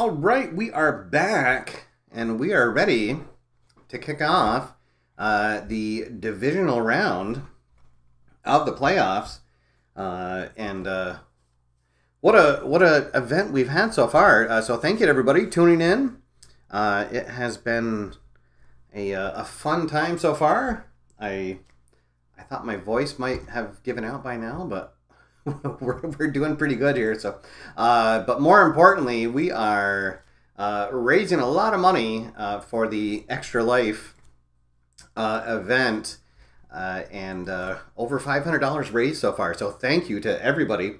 A: All right, we are back, and we are ready to kick off the divisional round of the playoffs. What a event we've had so far. So thank you to everybody tuning in. It has been a fun time so far. I thought my voice might have given out by now, but we're doing pretty good here. So, but more importantly, we are raising a lot of money for the ExtraLife event, and over $500 raised so far. So thank you to everybody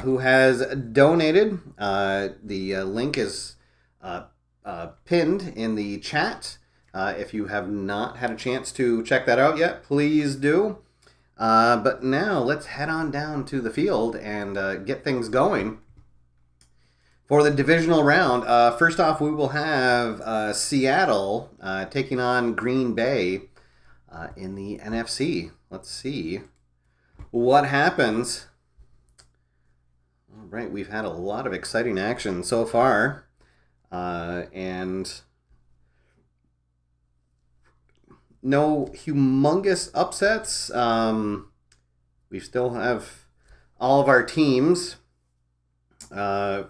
A: who has donated. The link is pinned in the chat. If you have not had a chance to check that out yet, please do. But now let's head on down to the field and get things going for the divisional round. First off, we will have Seattle taking on Green Bay in the NFC. Let's see what happens. All right, we've had a lot of exciting action so far, and no humongous upsets. We still have all of our teams that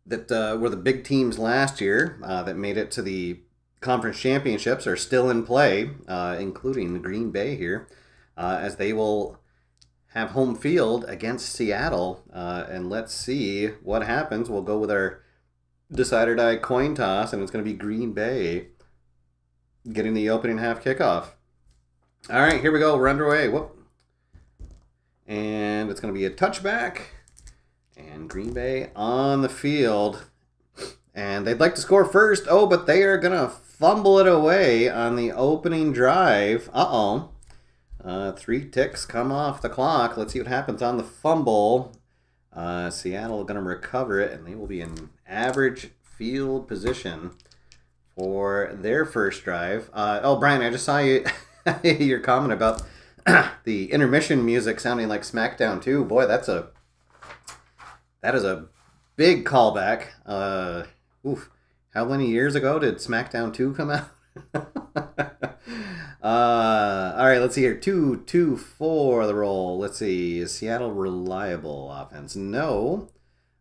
A: were the big teams last year that made it to the conference championships are still in play, including Green Bay here, as they will have home field against Seattle. And let's see what happens. We'll go with our decide or die coin toss, and it's going to be Green Bay getting the opening half kickoff. All right, here we go. We're underway. Whoop. And it's going to be a touchback. And Green Bay on the field. And they'd like to score first. Oh, but they are going to fumble it away on the opening drive. Uh-oh. 3 ticks come off the clock. Let's see what happens on the fumble. Seattle going to recover it, and they will be in average field position for their first drive. Oh, Brian, I just saw your comment about the intermission music sounding like SmackDown 2. Boy, that is a big callback. Oof. How many years ago did SmackDown 2 come out? All right, let's see here. 2-2 for the roll. Let's see. Is Seattle reliable offense? No.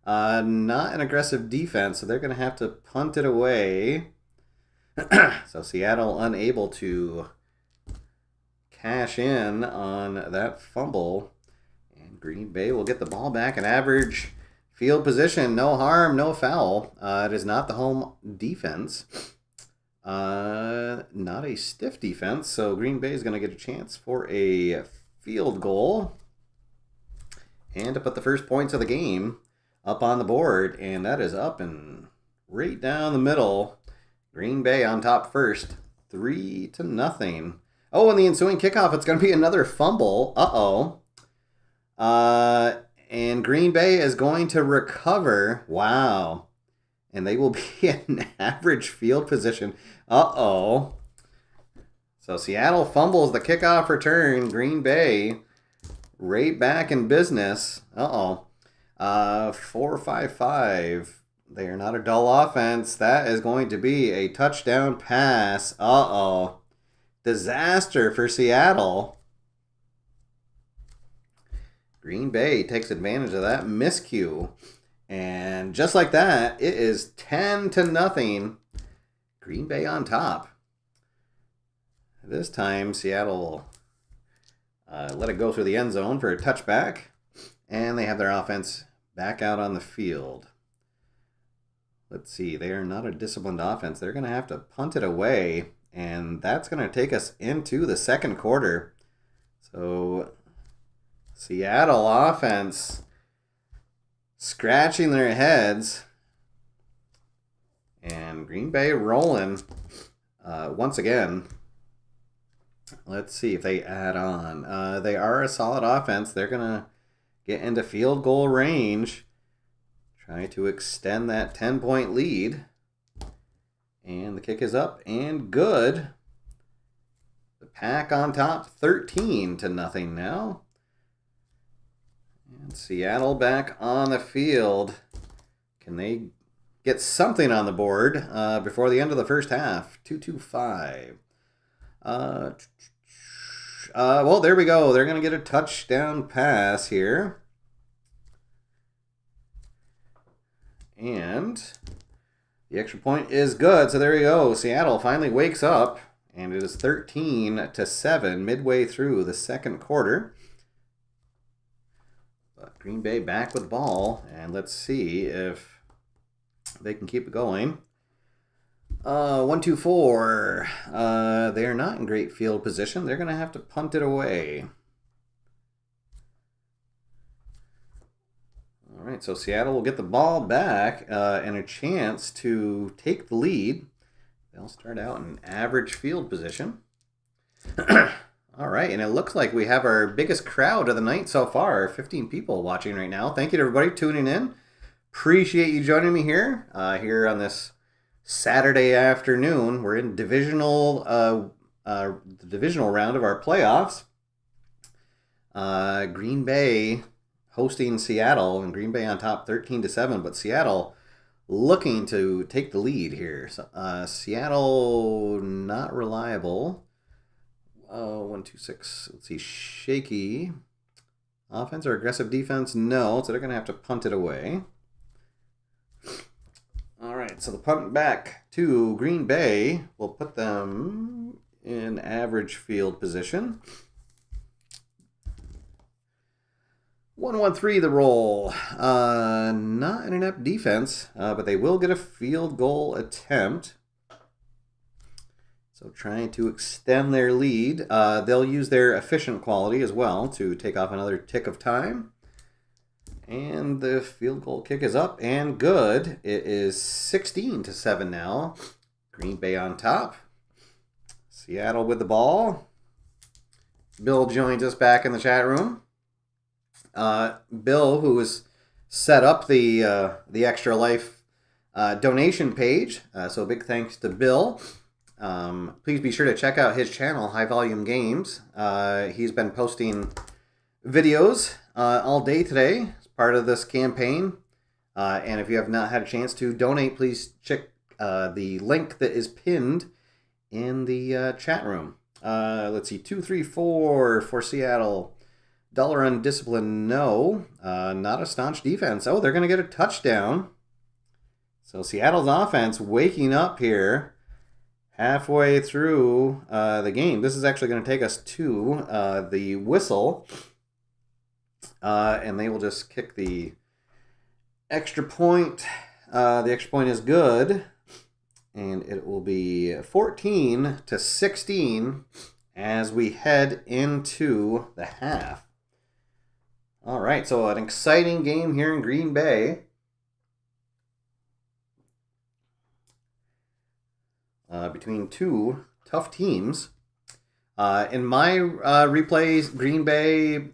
A: Not an aggressive defense, so they're going to have to punt it away. So Seattle unable to cash in on that fumble. And Green Bay will get the ball back in average field position. No harm, no foul. It is not the home defense. Not a stiff defense. So Green Bay is going to get a chance for a field goal. And to put the first points of the game up on the board. And that is up and right down the middle. Green Bay on top first, 3-0. Oh, and the ensuing kickoff, it's going to be another fumble. Uh-oh. And Green Bay is going to recover. Wow. And they will be in average field position. Uh-oh. So Seattle fumbles the kickoff return. Green Bay right back in business. Uh-oh. 4-5-5. They are not a dull offense. That is going to be a touchdown pass. Uh-oh. Disaster for Seattle. Green Bay takes advantage of that miscue. And just like that, it is 10-0. Green Bay on top. This time, Seattle will let it go through the end zone for a touchback. And they have their offense back out on the field. Let's see, they are not a disciplined offense. They're going to have to punt it away, and that's going to take us into the second quarter. So, Seattle offense scratching their heads, and Green Bay rolling once again. Let's see if they add on. They are a solid offense. They're going to get into field goal range. Try to extend that 10-point lead. And the kick is up and good. The Pack on top, 13-0 now. And Seattle back on the field. Can they get something on the board before the end of the first half. 2-2-5. Well, there we go. They're going to get a touchdown pass here. And the extra point is good. So there we go. Seattle finally wakes up. And it is 13-7 midway through the second quarter. But Green Bay back with the ball. And let's see if they can keep it going. 1-2-4. They are not in great field position. They're going to have to punt it away. All right, so Seattle will get the ball back and a chance to take the lead. They'll start out in average field position. All right, and it looks like we have our biggest crowd of the night so far. 15 people watching right now. Thank you to everybody tuning in. Appreciate you joining me here on this Saturday afternoon. We're in the divisional round of our playoffs. Green Bay hosting Seattle, and Green Bay on top 13-7, but Seattle looking to take the lead here. So, Seattle not reliable. 1-2-6. Let's see, shaky offense or aggressive defense? No, so they're going to have to punt it away. All right, so the punt back to Green Bay will put them in average field position. 1-1-3 the roll. Not an inept defense, but they will get a field goal attempt. So trying to extend their lead. They'll use their efficient quality as well to take off another tick of time. And the field goal kick is up and good. It is 16-7 now. Green Bay on top. Seattle with the ball. Bill joins us back in the chat room. Bill, who has set up the ExtraLife donation page. So big thanks to Bill. Please be sure to check out his channel, HighVolumeGames. He's been posting videos all day today as part of this campaign. And if you have not had a chance to donate, please check the link that is pinned in the chat room. Let's see, 2-3-4 for Seattle. Dollar undisciplined, no. Not a staunch defense. Oh, they're going to get a touchdown. So Seattle's offense waking up here halfway through the game. This is actually going to take us to the whistle. And they will just kick the extra point. The extra point is good. And it will be 14-16 as we head into the half. All right, so an exciting game here in Green Bay. Between two tough teams. In my replays, Green Bay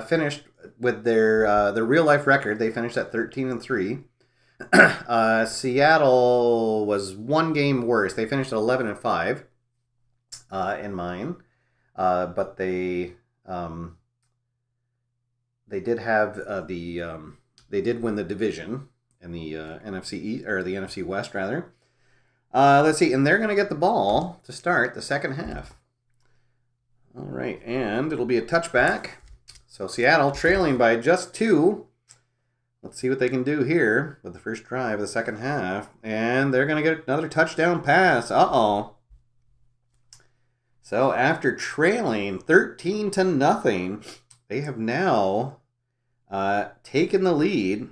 A: finished with their real life record. They finished at 13-3. Seattle was one game worse. They finished at 11-5 in mine, but they did have they did win the division in the NFC East, or the NFC West rather. Let's see, and they're going to get the ball to start the second half. All right, and it'll be a touchback. So Seattle trailing by just 2. Let's see what they can do here with the first drive of the second half. And they're going to get another touchdown pass. Uh-oh. So after trailing 13-0, they have now taken the lead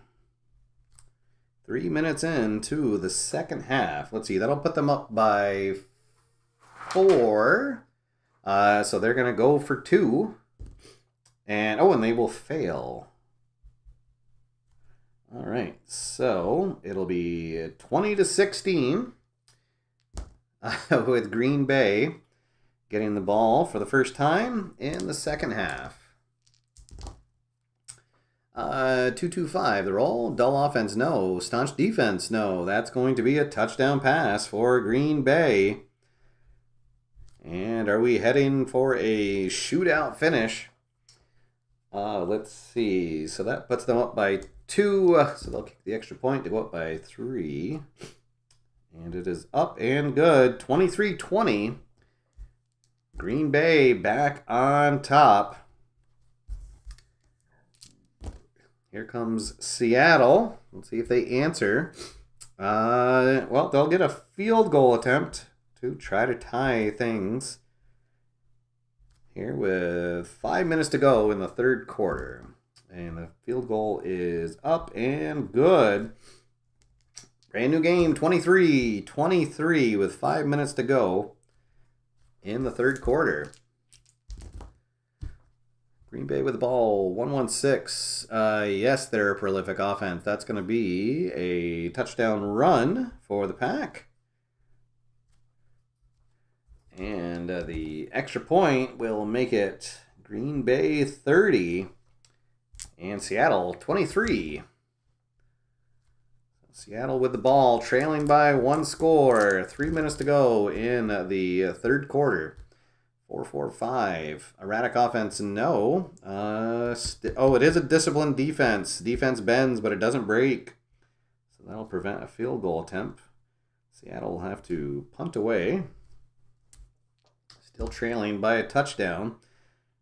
A: 3 minutes into the second half. Let's see, that'll put them up by 4. So they're going to go for 2. And they will fail. All right, so it'll be 20-16 with Green Bay getting the ball for the first time in the second half. 2-2-5, the roll. Dull offense, no. Staunch defense, no. That's going to be a touchdown pass for Green Bay. And are we heading for a shootout finish? Let's see. So that puts them up by 2. So they'll kick the extra point to go up by 3. And it is up and good. 23-20. Green Bay back on top. Here comes Seattle. Let's see if they answer. Well, they'll get a field goal attempt to try to tie things here with 5 minutes to go in the third quarter. And the field goal is up and good. Brand new game, 23-23 with 5 minutes to go in the third quarter. Green Bay with the ball, 1-1-6. Yes, they're a prolific offense. That's going to be a touchdown run for the Pack. And the extra point will make it Green Bay 30 and Seattle 23. Seattle with the ball, trailing by 1 score. 3 minutes to go in the third quarter. 4-4-5. Erratic offense, no. It is a disciplined defense. Defense bends, but it doesn't break. So that'll prevent a field goal attempt. Seattle will have to punt away. Still trailing by a touchdown.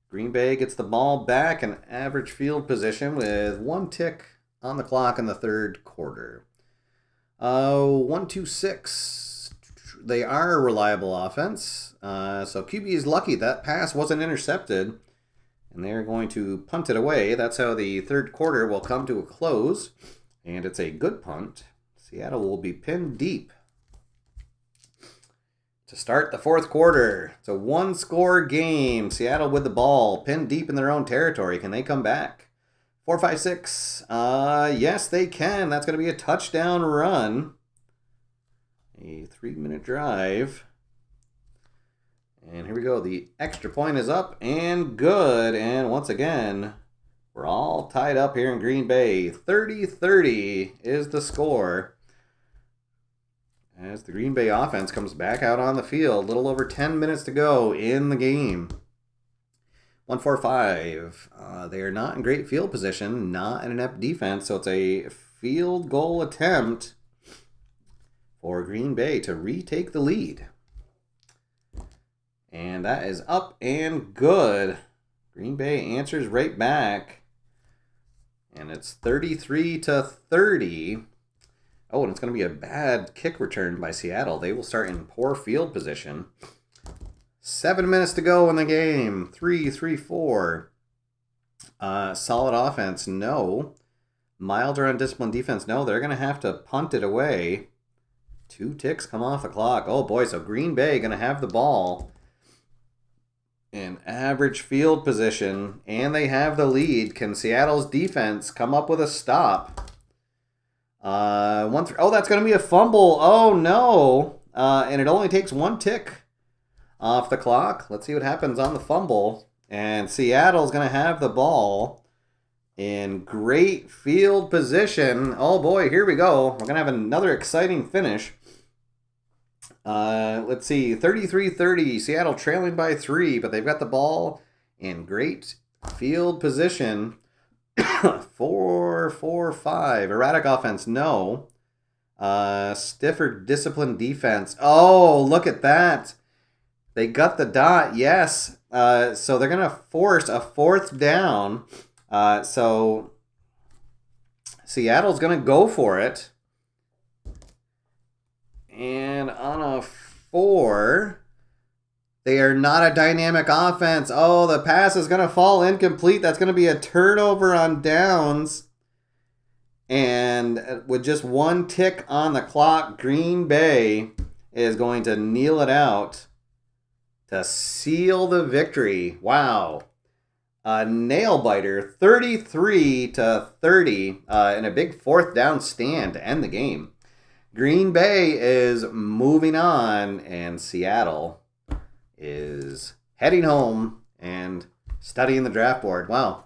A: Green Bay gets the ball back in average field position with 1 tick on the clock in the third quarter. 1-2-6. They are a reliable offense. So QB is lucky that pass wasn't intercepted. And they're going to punt it away. That's how the third quarter will come to a close. And it's a good punt. Seattle will be pinned deep to start the fourth quarter. It's a 1-score game. Seattle with the ball, pinned deep in their own territory. Can they come back? 4-5-6. Yes, they can. That's going to be a touchdown run. A 3-minute drive. And here we go. The extra point is up and good. And once again, we're all tied up here in Green Bay. 30-30 is the score. As the Green Bay offense comes back out on the field. A little over 10 minutes to go in the game. 1-4-5. They are not in great field position. Not an inept defense. So it's a field goal attempt for Green Bay to retake the lead. And that is up and good. Green Bay answers right back. And it's 33-30. Oh, and it's going to be a bad kick return by Seattle. They will start in poor field position. 7 minutes to go in the game. 3-3-4. Solid offense, no. Mild or undisciplined defense, no. They're going to have to punt it away. 2 ticks come off the clock. Oh boy, so Green Bay going to have the ball in average field position, and they have the lead. Can Seattle's defense come up with a stop? That's going to be a fumble. Oh no. And it only takes 1 tick off the clock. Let's see what happens on the fumble. And Seattle's going to have the ball in great field position. Oh boy, here we go. We're going to have another exciting finish. Let's see, 33-30. Seattle trailing by 3, but they've got the ball in great field position. 4-4-5. Erratic offense, no. Stiffer disciplined defense. Oh, look at that. They got the dot, yes. So they're going to force a 4th down. So Seattle's going to go for it. And on a 4, they are not a dynamic offense. Oh, the pass is going to fall incomplete. That's going to be a turnover on downs. And with just 1 tick on the clock, Green Bay is going to kneel it out to seal the victory. Wow. A nail-biter, 33-30, and a big 4th down stand to end the game. Green Bay is moving on, and Seattle is heading home and studying the draft board. Wow.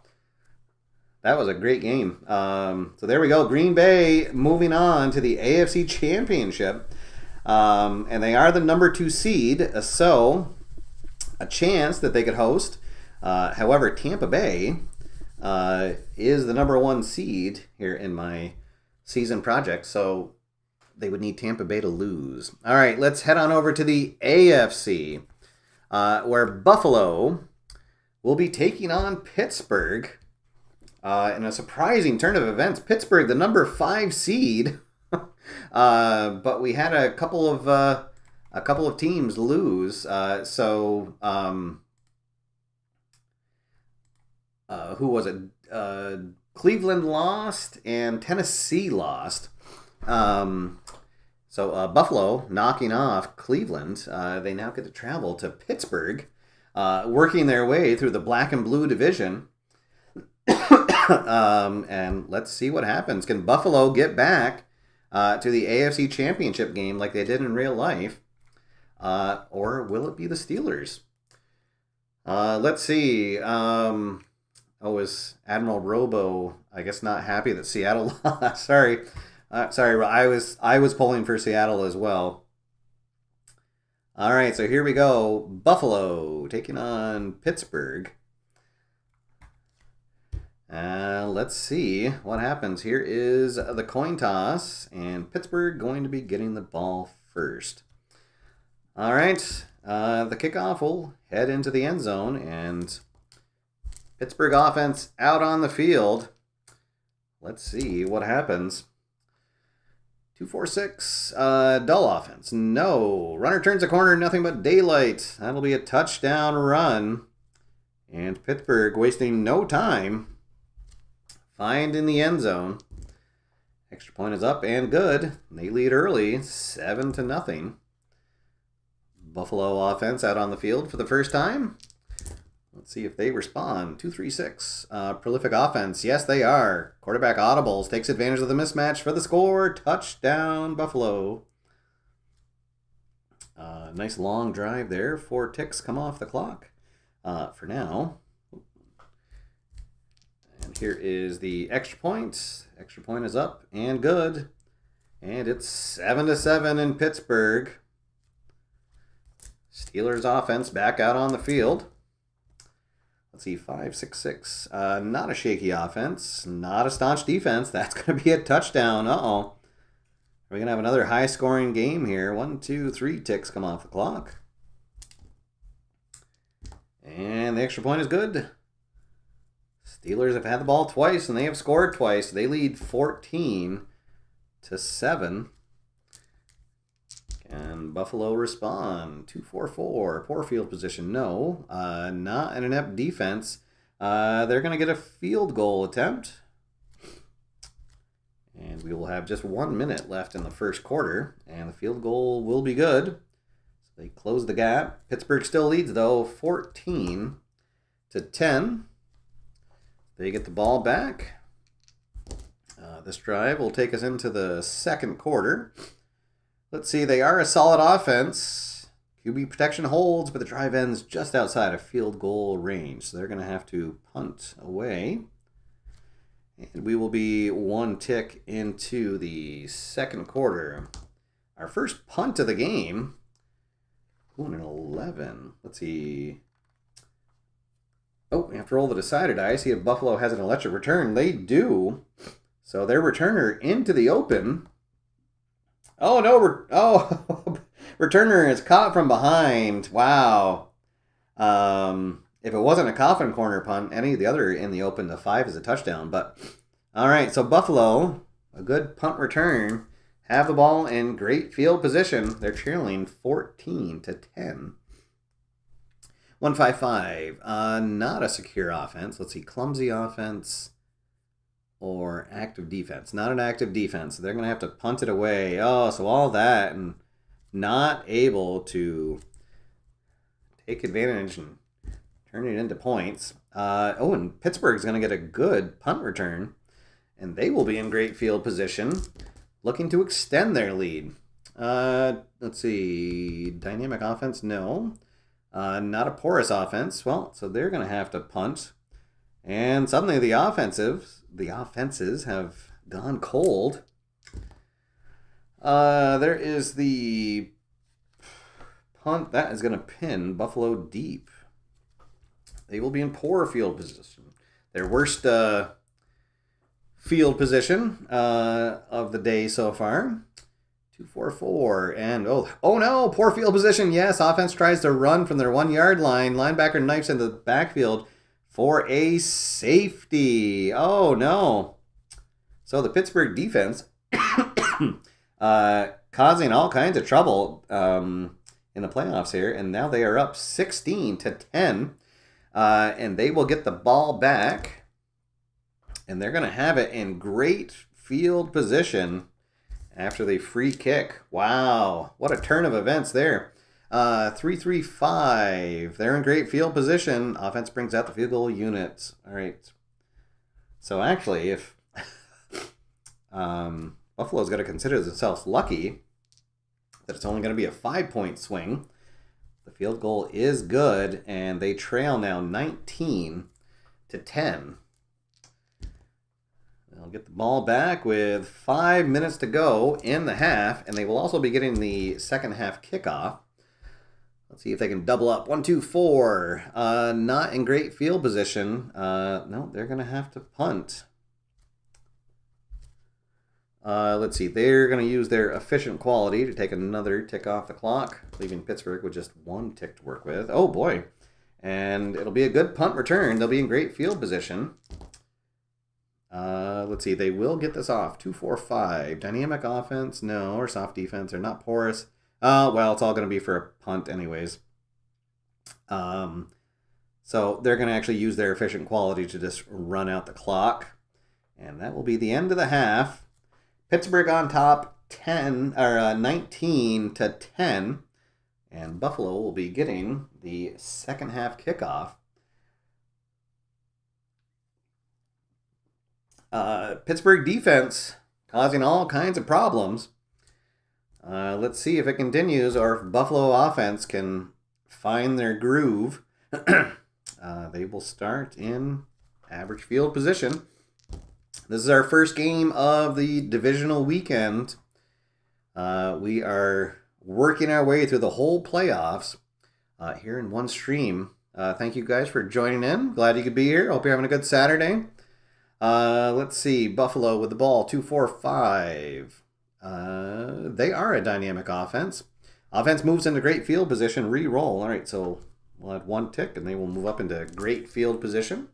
A: That was a great game. So there we go. Green Bay moving on to the AFC Championship. And they are the number 2 seed, so a chance that they could host. However, Tampa Bay is the #1 seed here in my season project, so they would need Tampa Bay to lose. All right, let's head on over to the AFC, where Buffalo will be taking on Pittsburgh in a surprising turn of events. Pittsburgh, the #5 seed, but we had a couple of teams lose. Who was it? Cleveland lost and Tennessee lost. Buffalo knocking off Cleveland. They now get to travel to Pittsburgh, working their way through the black and blue division. And let's see what happens. Can Buffalo get back to the AFC Championship game like they did in real life? Or will it be the Steelers? Let's see. Is Admiral Robo, I guess, not happy that Seattle lost? Sorry. I was pulling for Seattle as well. All right, so here we go. Buffalo taking on Pittsburgh. Let's see what happens. Here is the coin toss, and Pittsburgh going to be getting the ball first. All right, the kickoff will head into the end zone, and Pittsburgh offense out on the field. Let's see what happens. 2-4-6, dull offense. No. Runner turns a corner, nothing but daylight. That'll be a touchdown run. And Pittsburgh wasting no time. Find in the end zone. Extra point is up and good. They lead early, 7-0. Buffalo offense out on the field for the first time. Let's see if they respond. 2-3-6. Prolific offense. Yes, they are. Quarterback audibles. Takes advantage of the mismatch for the score. Touchdown, Buffalo. Nice long drive there. 4 ticks come off the clock for now. And here is the extra point. Extra point is up and good. And it's 7-7 in Pittsburgh. Steelers offense back out on the field. Let's see, 5-6-6. Not a shaky offense. Not a staunch defense. That's going to be a touchdown. Uh-oh. We're going to have another high-scoring game here. 1, 2, 3 ticks come off the clock. And the extra point is good. Steelers have had the ball twice, and they have scored twice. They lead 14-7. And Buffalo respond. 2-4-4. Poor field position. No. Not an inept defense. They're going to get a field goal attempt. And we will have just 1 minute left in the first quarter. And the field goal will be good. So they close the gap. Pittsburgh still leads, though, 14-10. They get the ball back. This drive will take us into the second quarter. Let's see, they are a solid offense. QB protection holds, but the drive ends just outside of field goal range. So they're going to have to punt away. And we will be 1 tick into the second quarter. Our first punt of the game. 2-11. Let's see. Oh, we have to roll the decider die. See if Buffalo has an electric return. They do. So their returner into the open. Oh, no. Returner is caught from behind. Wow. If it wasn't a coffin corner punt, any of the other in the open to 5 is a touchdown. But, all right, so Buffalo, a good punt return, have the ball in great field position. They're trailing 14-10. 1-5-5. Not a secure offense. Let's see, clumsy offense or active defense. Not an active defense. So they're going to have to punt it away. Oh, so all that and not able to take advantage and turn it into points. And Pittsburgh's going to get a good punt return, and they will be in great field position, looking to extend their lead. Let's see. Dynamic offense? No. Not a porous offense. Well, so they're going to have to punt. And suddenly the offenses have gone cold. There is the punt. That is going to pin Buffalo deep. They will be in poor field position. their worst field position of the day so far. 2-4-4, and oh no, poor field position. Yes, offense tries to run from their 1 yard line. Linebacker knifes into the backfield for a safety. Oh no. So the Pittsburgh defense causing all kinds of trouble in the playoffs here, and now they are up 16-10, and they will get the ball back, and they're going to have it in great field position after the free kick. Wow, what a turn of events there. 3-3-5. They're in great field position. Offense brings out the field goal unit. All right. So actually, if Buffalo's got to consider themselves lucky that it's only going to be a 5-point swing. The field goal is good, and they trail now 19-10. They'll get the ball back with 5 minutes to go in the half, and they will also be getting the second half kickoff. Let's see if they can double up. 1-2-4. Not in great field position. No, they're going to have to punt. Let's see. They're going to use their efficient quality to take another tick off the clock, leaving Pittsburgh with just 1 tick to work with. Oh, boy. And it'll be a good punt return. They'll be in great field position. Let's see. They will get this off. 2-4-5. Dynamic offense? No. Or soft defense? They're not porous. Well, it's all going to be for a punt anyways. So they're going to actually use their efficient quality to just run out the clock. And that will be the end of the half. Pittsburgh on top 19-10. And Buffalo will be getting the second half kickoff. Pittsburgh defense causing all kinds of problems. Let's see if it continues or if Buffalo offense can find their groove. They will start in average field position. This is our first game of the divisional weekend. We are working our way through the whole playoffs here in one stream. Thank you guys for joining in. Glad you could be here. Hope you're having a good Saturday. Let's see. Buffalo with the ball. 2-4-5. They are a dynamic offense. Offense moves into great field position. Re-roll. All right, so we'll add 1 tick, and they will move up into great field position.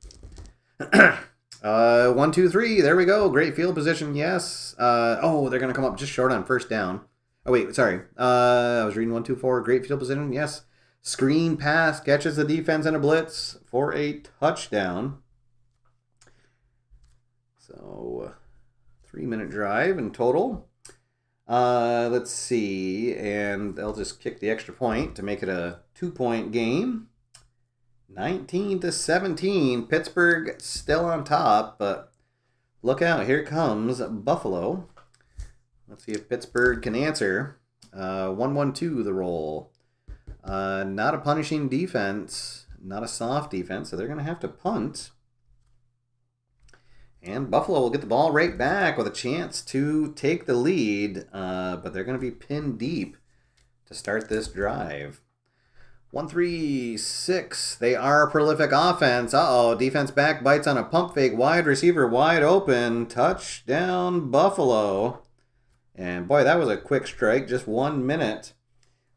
A: 1, 2, 3. There we go. Great field position. Yes. They're going to come up just short on first down. Oh, wait. Sorry. I was reading 1, 2, 4. Great field position. Yes. Screen pass. Catches the defense in a blitz for a touchdown. So, 3-minute drive in total. Let's see. And they'll just kick the extra point to make it a 2-point game. 19-17. Pittsburgh still on top, but look out. Here comes Buffalo. Let's see if Pittsburgh can answer. 1-1-2 the roll. Not a punishing defense. Not a soft defense, so they're going to have to punt. And Buffalo will get the ball right back with a chance to take the lead, but they're going to be pinned deep to start this drive. 1-3-6. They are a prolific offense. Defense back bites on a pump fake. Wide receiver wide open. Touchdown Buffalo. And boy, that was a quick strike. Just 1 minute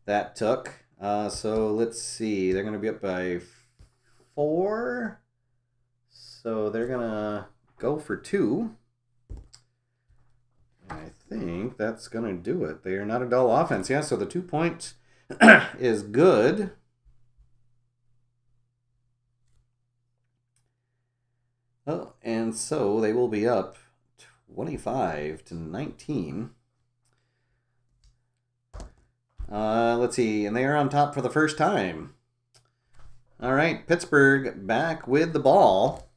A: that took. So let's see. They're going to be up by 4. So they're going to go for 2. I think that's going to do it. They are not a dull offense. Yeah, so the 2 point is good. Oh, and so they will be up 25-19. Let's see, and they are on top for the first time. All right, Pittsburgh back with the ball.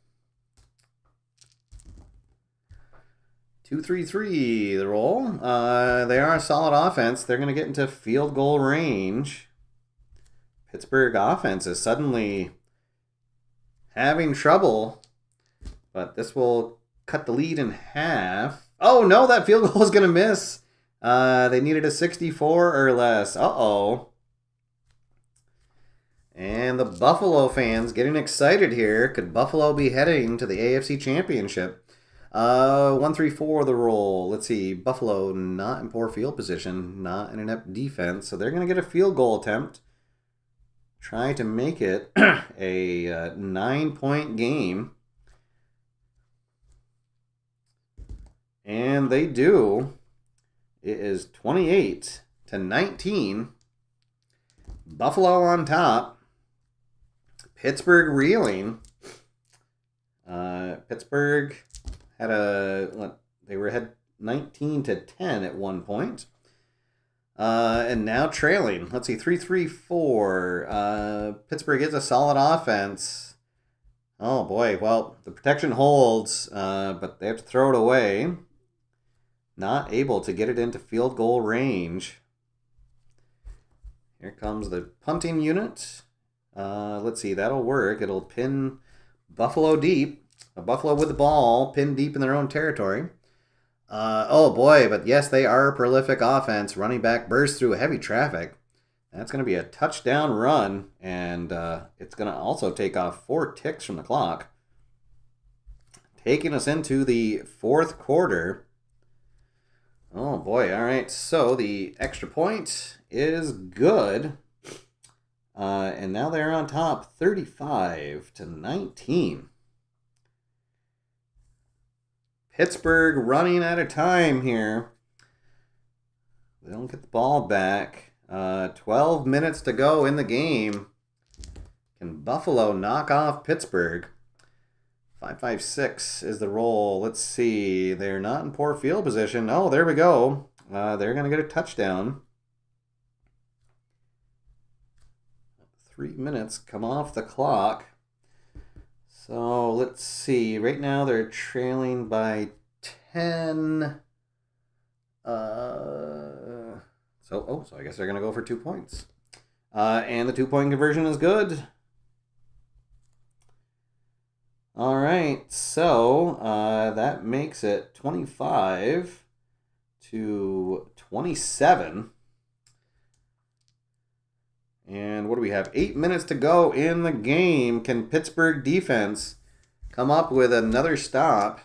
A: 2-3-3 the roll. They are a solid offense. They're going to get into field goal range. Pittsburgh offense is suddenly having trouble, but this will cut the lead in half. Oh, no, that field goal is going to miss. They needed a 64 or less. And the Buffalo fans getting excited here. Could Buffalo be heading to the AFC Championship? 1-3-4 the roll. Let's see. Buffalo not in poor field position, not in inept defense, so they're going to get a field goal attempt. Try to make it a 9-point game. And they do. It is 28-19. Buffalo on top. Pittsburgh reeling. Pittsburgh had they were ahead 19-10 at one point. And now trailing. Let's see, 3-3-4. Pittsburgh is a solid offense. Oh boy, well, the protection holds, but they have to throw it away. Not able to get it into field goal range. Here comes the punting unit. Let's see, that'll work. It'll pin Buffalo deep. Buffalo with the ball, pinned deep in their own territory. Oh boy, but yes, they are a prolific offense. Running back bursts through heavy traffic. That's going to be a touchdown run, and it's going to also take off 4 ticks from the clock. Taking us into the fourth quarter. Oh boy, all right, so the extra point is good. And now they're on top 35-19. Pittsburgh running out of time here. They don't get the ball back. 12 minutes to go in the game. Can Buffalo knock off Pittsburgh? 5-5-6 is the roll. Let's see. They're not in poor field position. Oh, there we go. They're going to get a touchdown. 3 minutes come off the clock. So let's see. Right now they're trailing by 10. So I guess they're going to go for 2 points. And the 2-point conversion is good. All right, so that makes it 25-27. And what do we have? 8 minutes to go in the game. Can Pittsburgh defense come up with another stop?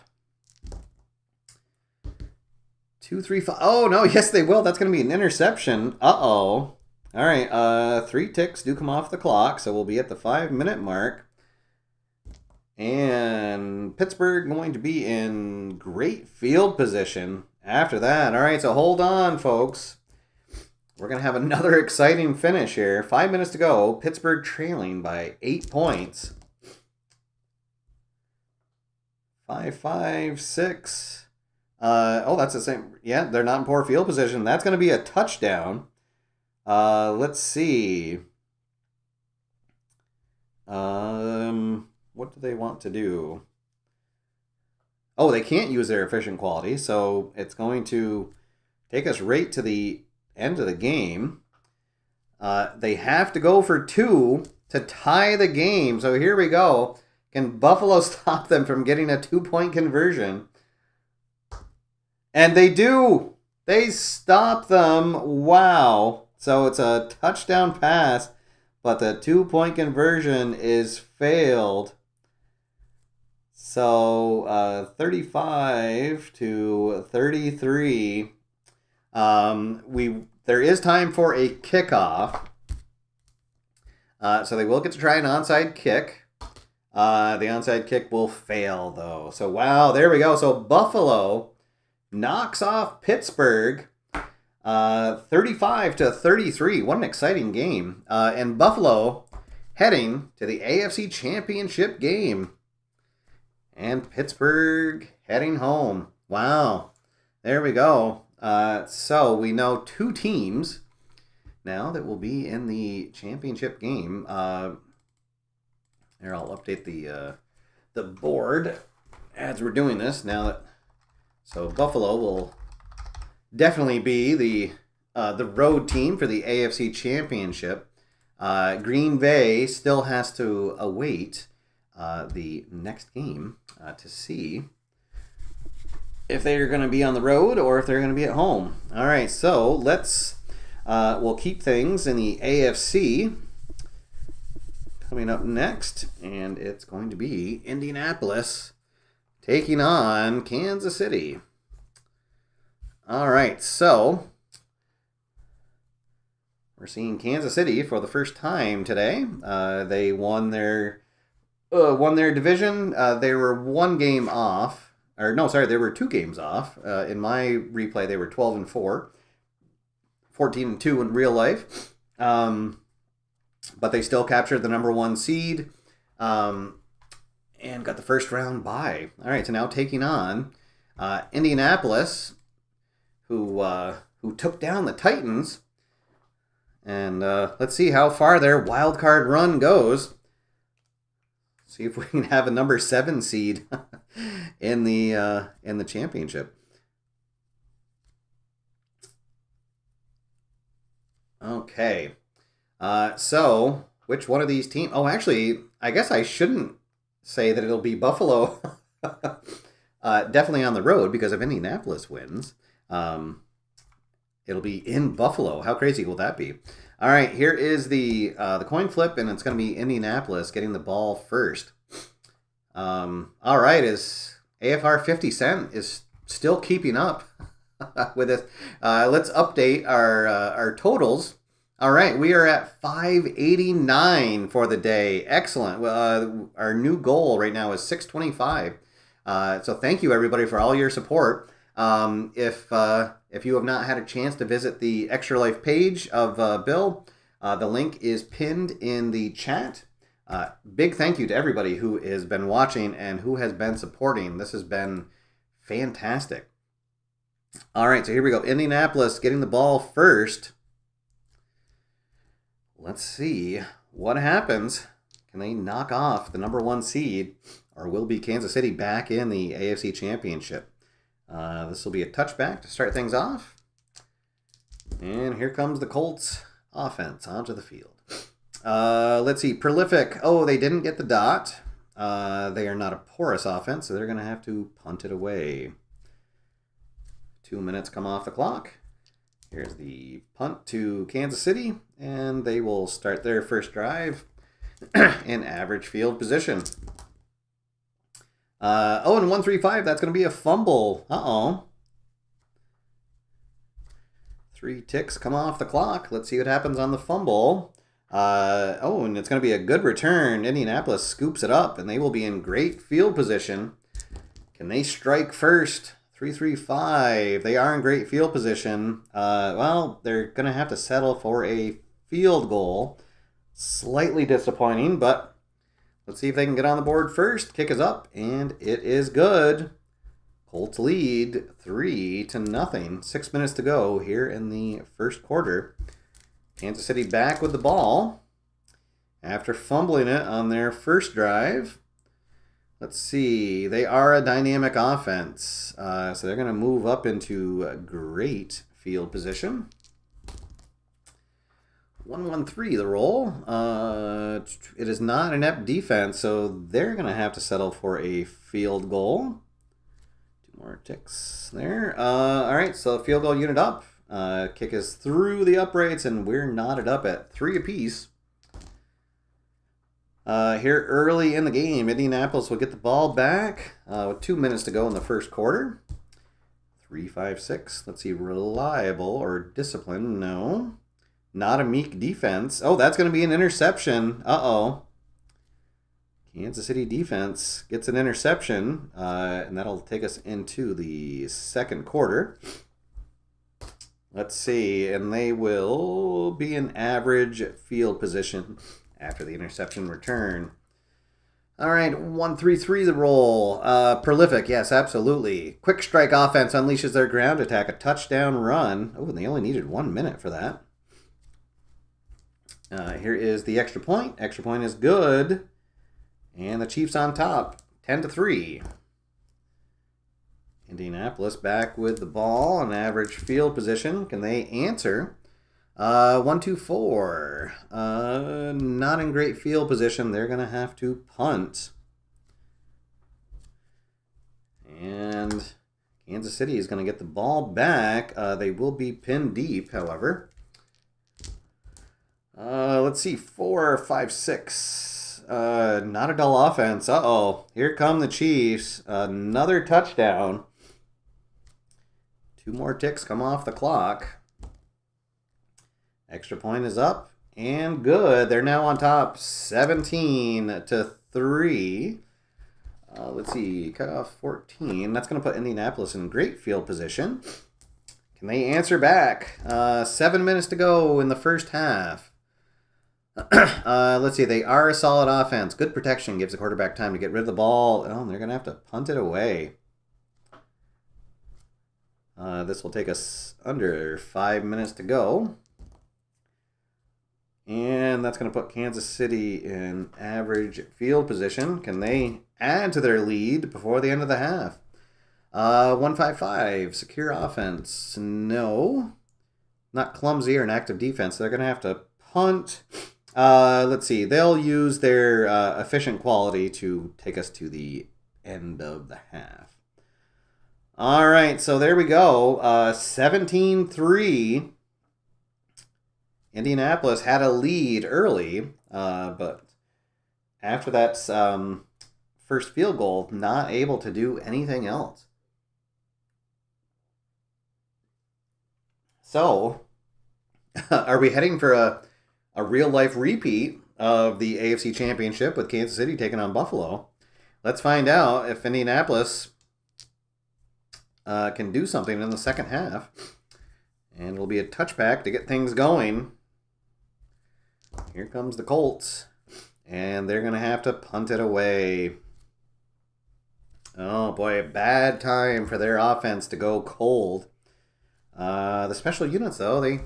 A: 2, 3, 5. Oh, no, yes, they will. That's going to be an interception. Uh-oh. All right, 3 ticks do come off the clock, so we'll be at the 5-minute mark. And Pittsburgh going to be in great field position after that. All right, so hold on, folks. We're going to have another exciting finish here. 5 minutes to go. Pittsburgh trailing by 8 points. 5-5-6. Oh, that's the same. Yeah, they're not in poor field position. That's going to be a touchdown. Let's see. What do they want to do? Oh, they can't use their efficient quality, so it's going to take us right to the end of the game. They have to go for 2 to tie the game. So here we go. Can Buffalo stop them from getting a 2-point conversion? And they do. They stop them. Wow. So it's a touchdown pass, but the 2-point conversion is failed. So 35-33. There is time for a kickoff. So they will get to try an onside kick. The onside kick will fail, though. So, wow, there we go. So Buffalo knocks off Pittsburgh 35-33. What an exciting game. And Buffalo heading to the AFC Championship game. And Pittsburgh heading home. Wow. There we go. So we know 2 teams now that will be in the championship game. Here, I'll update the board as we're doing this. So Buffalo will definitely be the road team for the AFC Championship. Green Bay still has to await the next game to see if they're going to be on the road or if they're going to be at home. All right, so we'll keep things in the AFC. coming up next, and it's going to be Indianapolis taking on Kansas City. All right, so we're seeing Kansas City for the first time today. They won their division. They were one game off, or no, sorry, they were 2 games off. In my replay, they were 12-4, 14-2 in real life. But they still captured the number 1 seed and got the first round bye. All right, so now taking on Indianapolis, who took down the Titans. And let's see how far their wild card run goes. See if we can have a number 7 seed in the championship. Okay. So, which one of these teams? Oh, actually, I guess I shouldn't say that it'll be Buffalo. Definitely on the road, because if Indianapolis wins, it'll be in Buffalo. How crazy will that be? All right, here is the coin flip, and it's going to be Indianapolis getting the ball first. All right, is AFR 50 Cent is still keeping up with it. Let's update our totals. All right, we are at 589 for the day. Excellent. Our new goal right now is 625. So thank you, everybody, for all your support. If you have not had a chance to visit the ExtraLife page of Bill, the link is pinned in the chat. Big thank you to everybody who has been watching and who has been supporting. This has been fantastic. All right, so here we go. Indianapolis getting the ball first. Let's see what happens. Can they knock off the number 1 seed, or will be Kansas City back in the AFC Championship? This will be a touchback to start things off. And here comes the Colts offense onto the field. Let's see. Prolific. Oh, they didn't get the dot. They are not a porous offense, so they're going to have to punt it away. 2 minutes come off the clock. Here's the punt to Kansas City, and they will start their first drive in average field position. And 135, that's going to be a fumble. Uh-oh. 3 ticks come off the clock. Let's see what happens on the fumble. And it's going to be a good return. Indianapolis scoops it up, and they will be in great field position. Can they strike first? 3-3-5. They are in great field position. Well, they're going to have to settle for a field goal. Slightly disappointing, but let's see if they can get on the board first. Kick is up, and it is good. Colts lead 3-0. 6 minutes to go here in the first quarter. Kansas City back with the ball after fumbling it on their first drive. Let's see. They are a dynamic offense, so they're going to move up into a great field position. 1-1-3 the roll. It is not an inept defense, so they're going to have to settle for a field goal. 2 more ticks there. All right, so field goal unit up. Kick is through the uprights, and we're knotted up at 3 apiece. Here early in the game, Indianapolis will get the ball back with 2 minutes to go in the first quarter. 3-5-6. Let's see, reliable or disciplined. No. Not a meek defense. Oh, that's going to be an interception. Uh-oh. Kansas City defense gets an interception, and that'll take us into the second quarter. Let's see, and they will be in average field position after the interception return. All right, 1-3-3 the roll. Prolific, yes, absolutely. Quick strike offense unleashes their ground attack, a touchdown run. Oh, and they only needed 1 minute for that. Here is the extra point. Extra point is good. And the Chiefs on top, 10-3. Indianapolis back with the ball in average field position. Can they answer? 1-2-4. Not in great field position. They're going to have to punt. And Kansas City is going to get the ball back. They will be pinned deep, however. Let's see. 4-5-6. Not a dull offense. Uh-oh. Here come the Chiefs. Another touchdown. 2 more ticks come off the clock. Extra point is up and good. They're now on top 17-3. Let's see. Cut off 14. That's going to put Indianapolis in great field position. Can they answer back? 7 minutes to go in the first half. Let's see. They are a solid offense. Good protection gives the quarterback time to get rid of the ball. Oh, they're going to have to punt it away. This will take us under 5 minutes to go. And that's going to put Kansas City in average field position. Can they add to their lead before the end of the half? 1-5-5, secure offense. No. Not clumsy or an active defense. They're going to have to punt. Let's see. They'll use their efficient quality to take us to the end of the half. All right, so there we go. 17-3. Indianapolis had a lead early, but after that first field goal, not able to do anything else. So, are we heading for a real-life repeat of the AFC Championship with Kansas City taking on Buffalo? Let's find out if Indianapolis can do something in the second half. And it'll be a touchback to get things going. Here comes the Colts. And they're going to have to punt it away. Oh boy, a bad time for their offense to go cold. The special units, though, they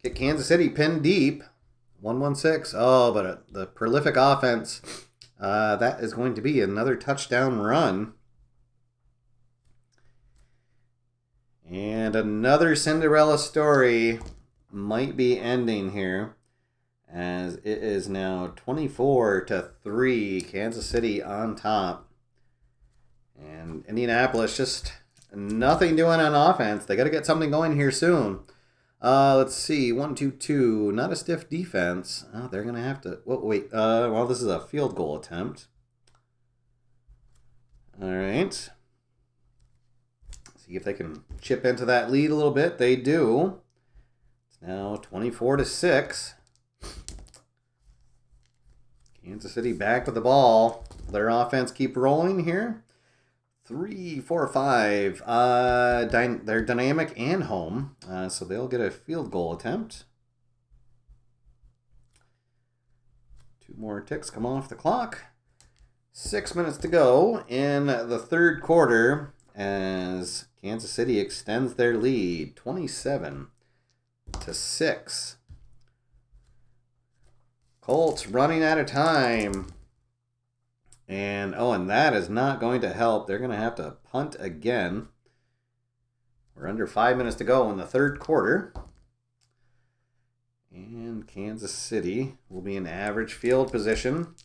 A: get Kansas City pinned deep. 1-1-6. Oh, but the prolific offense. That is going to be another touchdown run. And another Cinderella story might be ending here, as it is now 24-3, Kansas City on top. And Indianapolis just nothing doing on offense. They got to get something going here soon. Let's see, 1-2-2, not a stiff defense. Oh, they're going to have to, well, this is a field goal attempt. All right. See if they can chip into that lead a little bit. They do. It's now 24-6. Kansas City back with the ball. Their offense keep rolling here. 3, 4, 5. They're dynamic and home, so they'll get a field goal attempt. 2 more ticks come off the clock. 6 minutes to go in the third quarter as Kansas City extends their lead 27-6. Colts running out of time. And that is not going to help. They're going to have to punt again. We're under 5 minutes to go in the third quarter. And Kansas City will be in average field position.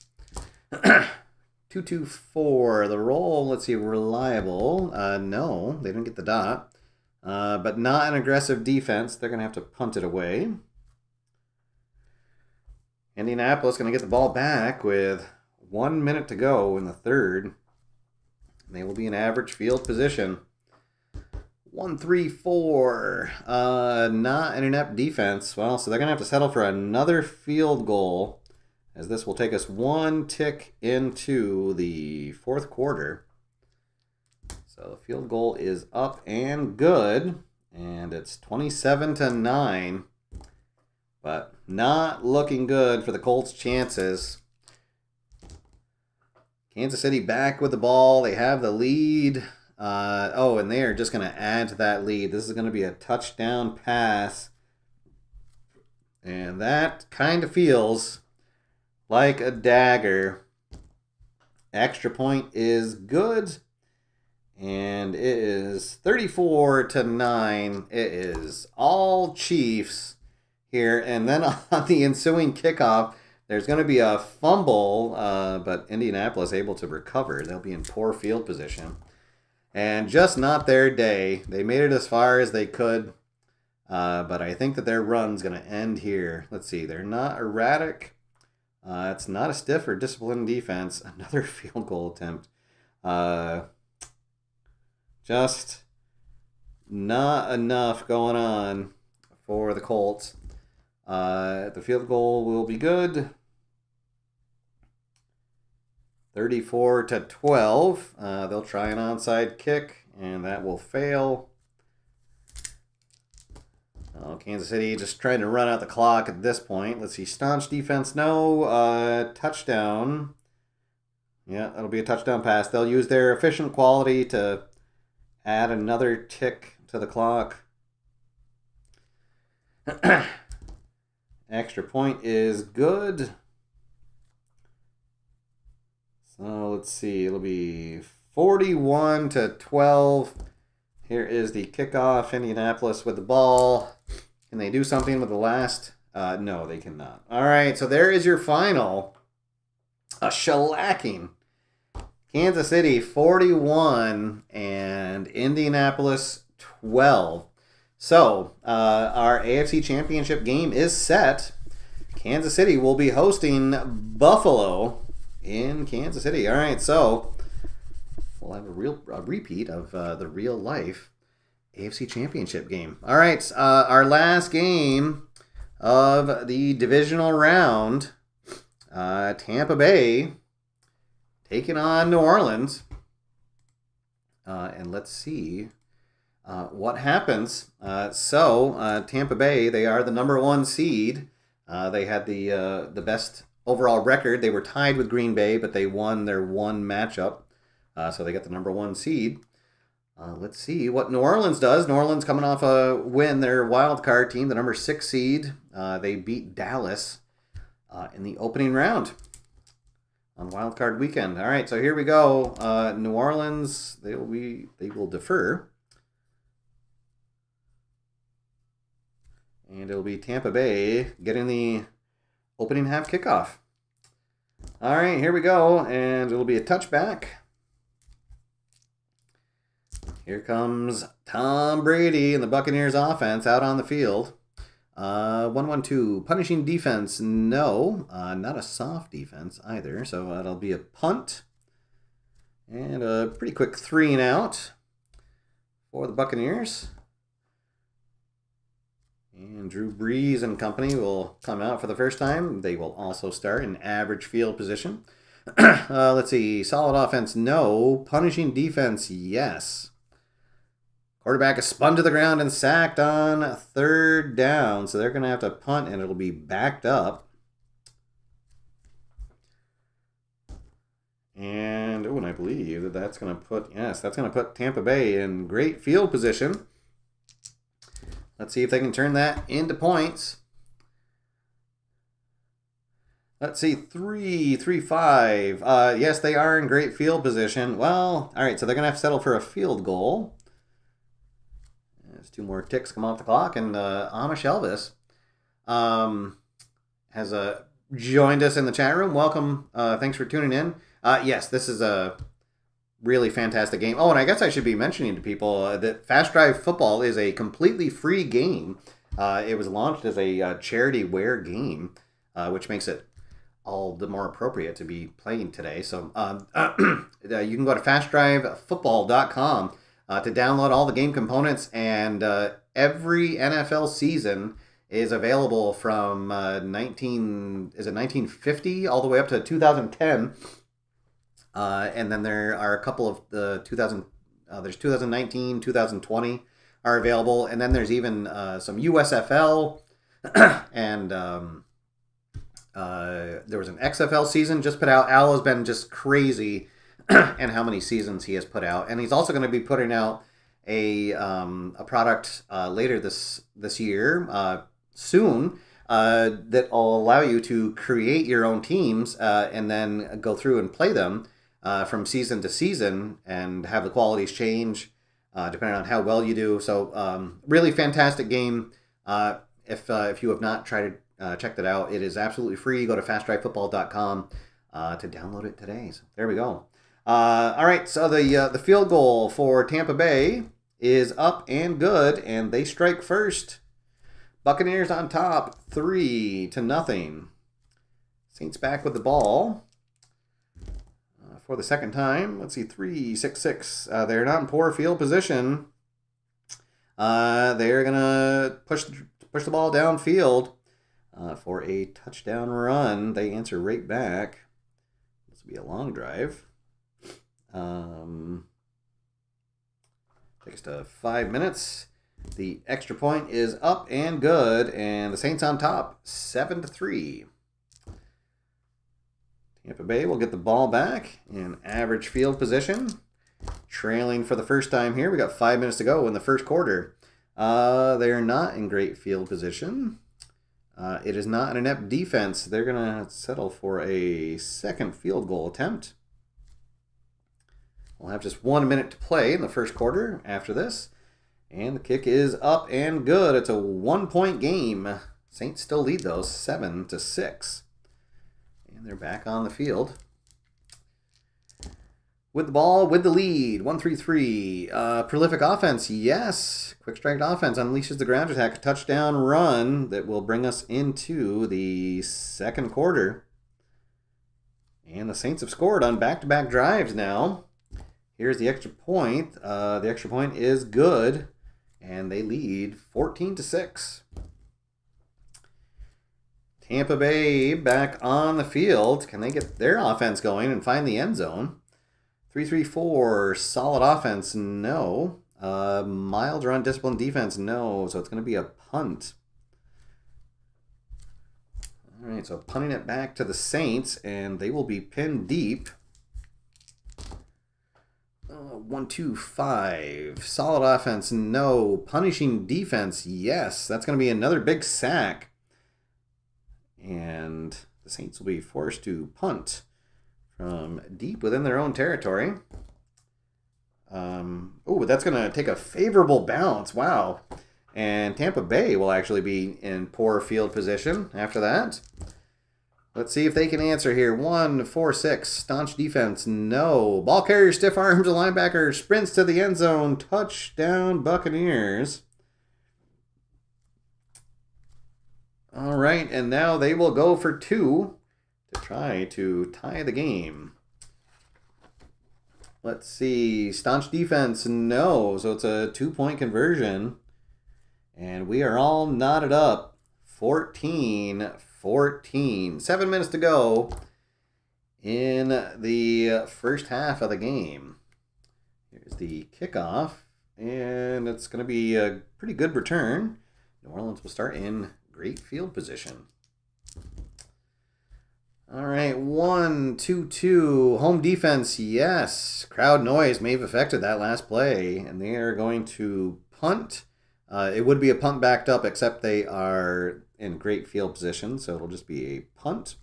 A: 2-2-4. The roll, let's see, reliable. No, they didn't get the dot. But not an aggressive defense. They're going to have to punt it away. Indianapolis going to get the ball back with 1 minute to go in the third. They will be in average field position. 1-3-4. Not an inept defense. Well, so they're going to have to settle for another field goal, as this will take us 1 tick into the fourth quarter. So the field goal is up and good, and it's 27-9. But not looking good for the Colts' chances. Kansas City back with the ball. They have the lead. And they are just going to add to that lead. This is going to be a touchdown pass. And that kind of feels like a dagger. Extra point is good. And it is 34-9. It is all Chiefs here. And then on the ensuing kickoff, there's going to be a fumble, but Indianapolis able to recover. They'll be in poor field position. And just not their day. They made it as far as they could, but I think that their run's going to end here. Let's see. They're not erratic. It's not a stiff or disciplined defense. Another field goal attempt. Just not enough going on for the Colts. The field goal will be good. 34-12. They'll try an onside kick, and that will fail. Kansas City just trying to run out the clock at this point. Let's see. Staunch defense, no. Touchdown. Yeah, that'll be a touchdown pass. They'll use their efficient quality to add another tick to the clock. Extra point is good. So let's see. It'll be 41-12. Here is the kickoff. Indianapolis with the ball. Can they do something with the last? No, they cannot. All right, so there is your final. A shellacking. Kansas City 41 and Indianapolis 12. So our AFC Championship game is set. Kansas City will be hosting Buffalo in Kansas City. All right, so we'll have a repeat of the real life AFC Championship game. All right, our last game of the divisional round, Tampa Bay taking on New Orleans. And let's see what happens. Tampa Bay, they are the number 1 seed. They had the best overall record. They were tied with Green Bay, but they won their one matchup. So they got the number 1 seed. Let's see what New Orleans does. New Orleans coming off a win, their wild card team, the number 6 seed. They beat Dallas in the opening round on wild card weekend. All right, so here we go. New Orleans, they will defer. And it'll be Tampa Bay getting the opening half kickoff. All right, here we go, and it'll be a touchback. Here comes Tom Brady and the Buccaneers offense out on the field. 1-1-2. Punishing defense, no. Not a soft defense either. So that'll be a punt. And a pretty quick 3 and out for the Buccaneers. And Drew Brees and company will come out for the first time. They will also start in average field position. Let's see. Solid offense, no. Punishing defense, yes. Quarterback is spun to the ground and sacked on 3rd down. So they're going to have to punt, and it'll be backed up. And I believe that's going to put Tampa Bay in great field position. Let's see if they can turn that into points. Let's see, 3-5. Yes, they are in great field position. Well, all right, so they're going to have to settle for a field goal. There's 2 more ticks come off the clock, and Amish Elvis has joined us in the chat room. Welcome. Thanks for tuning in. Yes, this is a really fantastic game. Oh, and I guess I should be mentioning to people that Fast Drive Football is a completely free game. It was launched as a charity wear game, which makes it all the more appropriate to be playing today. So you can go to fastdrivefootball.com to download all the game components, and every NFL season is available from 1950 all the way up to 2010. And then there are a couple of the there's 2019, 2020 are available, and then there's even some USFL, and there was an XFL season just put out. Al has been just crazy, and how many seasons he has put out, and he's also going to be putting out a product later this year soon that will allow you to create your own teams and then go through and play them from season to season and have the qualities change depending on how well you do. So really fantastic game. If you have not tried to check that out, it is absolutely free. Go to fastdrivefootball.com to download it today. So there we go. All right, so the field goal for Tampa Bay is up and good, and they strike first. Buccaneers on top, 3-0. Saints back with the ball for the second time. Let's see, 3-6-6. They're not in poor field position. They're going to push the ball downfield for a touchdown run. They answer right back. This will be a long drive. Takes us to 5 minutes. The extra point is up and good, and the Saints on top, 7-3. Tampa Bay will get the ball back in average field position. Trailing for the first time here. We got 5 minutes to go in the first quarter. They're not in great field position. It is not an inept defense. They're going to settle for a second field goal attempt. We'll have just 1 minute to play in the first quarter after this. And the kick is up and good. It's a 1-point game. Saints still lead though, 7-6. And they're back on the field. With the ball, with the lead, 1-3-3. Prolific offense, yes. Quick strike offense unleashes the ground attack. A touchdown run that will bring us into the second quarter. And the Saints have scored on back-to-back drives now. Here's the extra point. The extra point is good, and they lead 14-6. Tampa Bay back on the field. Can they get their offense going and find the end zone? 3-3-4, solid offense, no. Mild or undisciplined defense, no. So it's going to be a punt. All right, so punting it back to the Saints, and they will be pinned deep. 1-2-5. Solid offense, no. Punishing defense, yes. That's going to be another big sack. And the Saints will be forced to punt from deep within their own territory. But that's going to take a favorable bounce. Wow. And Tampa Bay will actually be in poor field position after that. Let's see if they can answer here. 1-4-6. Staunch defense. No. Ball carrier, stiff arms, a linebacker. Sprints to the end zone. Touchdown, Buccaneers. All right, and now they will go for 2 to try to tie the game. Let's see. Staunch defense. No. So it's a 2-point conversion. And we are all knotted up. 14-14. 7 minutes to go in the first half of the game. Here's the kickoff, and it's going to be a pretty good return. New Orleans will start in great field position. All right, 1-2-2. Home defense, yes. Crowd noise may have affected that last play, and they are going to punt. It would be a punt backed up, except they are in great field position, so it'll just be a punt.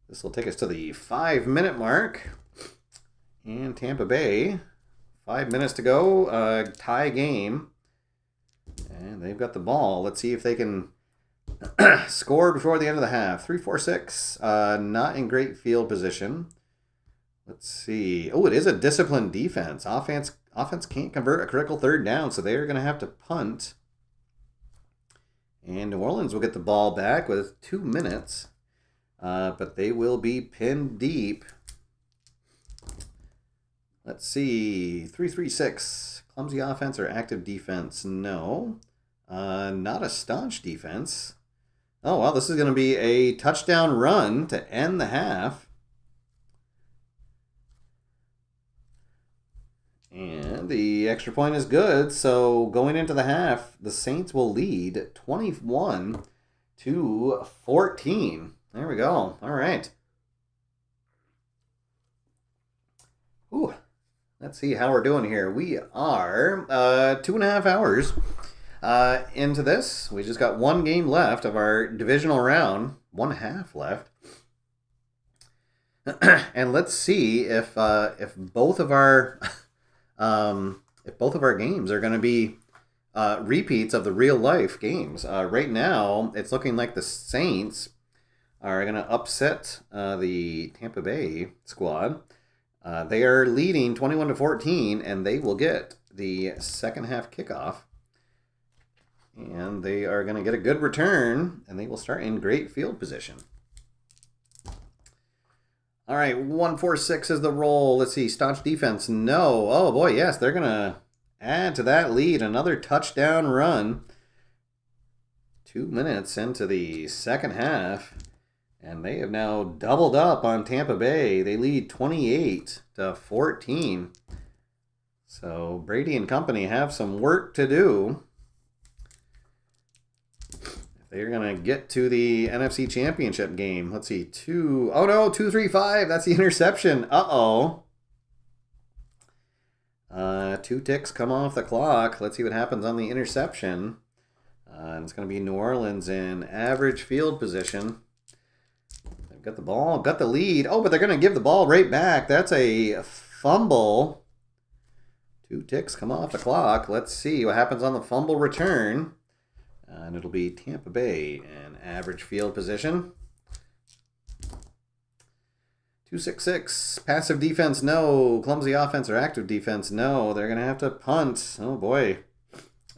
A: This will take us to the 5-minute mark. And Tampa Bay, 5 minutes to go, tie game. And they've got the ball. Let's see if they can score before the end of the half. 3-4-6, not in great field position. Let's see. Oh, it is a disciplined defense. Offense can't convert a critical third down, so they're going to have to punt. And New Orleans will get the ball back with 2 minutes, but they will be pinned deep. Let's see. 3-3-6. Clumsy offense or active defense? No. Not a staunch defense. Oh, well, this is going to be a touchdown run to end the half. And the extra point is good, so going into the half, the Saints will lead 21-14. There we go. All right. Ooh, let's see how we're doing here. We are 2.5 hours into this. We just got 1 game left of our divisional round. 1/2 left. And let's see if both of our games are going to be repeats of the real life games. Right now, it's looking like the Saints are going to upset the Tampa Bay squad. They are leading 21-14, and they will get the second half kickoff. And they are going to get a good return, and they will start in great field position. All right, 146 is the roll. Let's see, staunch defense. No. Oh, boy, yes, they're going to add to that lead. Another touchdown run. 2 minutes into the second half. And they have now doubled up on Tampa Bay. They lead 28-14. So Brady and company have some work to do. They're going to get to the NFC Championship game. Let's see. 2-3-5. That's the interception. Uh-oh. 2 ticks come off the clock. Let's see what happens on the interception. And it's going to be New Orleans in average field position. They've got the ball, got the lead. Oh, but they're going to give the ball right back. That's a fumble. 2 ticks come off the clock. Let's see what happens on the fumble return. And it'll be Tampa Bay in average field position. 266. Passive defense, no. Clumsy offense or active defense, no. They're going to have to punt. Oh, boy.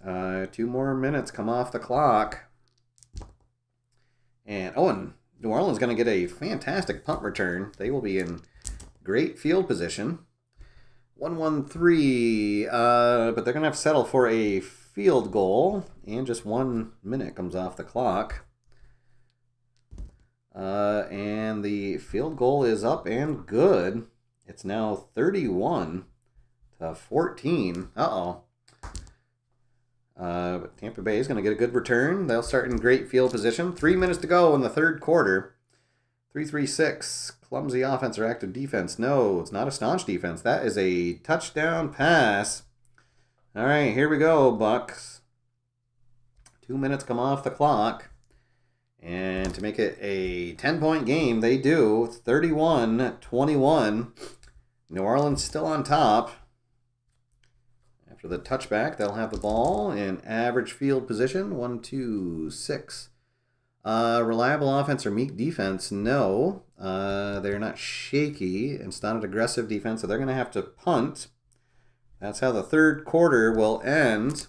A: 2 more minutes come off the clock. And New Orleans is going to get a fantastic punt return. They will be in great field position. 1-1-3. But they're going to have to settle for a field goal. And just 1 minute comes off the clock. And the field goal is up and good. It's now 31-14. Uh-oh. But Tampa Bay is going to get a good return. They'll start in great field position. 3 minutes to go in the third quarter. 3-3-6. Clumsy offense or active defense. No, it's not a staunch defense. That is a touchdown pass. All right, here we go, Bucks. 2 minutes come off the clock. And to make it a 10-point game, they do. 31-21. New Orleans still on top. After the touchback, they'll have the ball in average field position. 1, 2, 6. Reliable offense or meek defense? No. They're not shaky. It's not an aggressive defense, so they're going to have to punt. That's how the third quarter will end.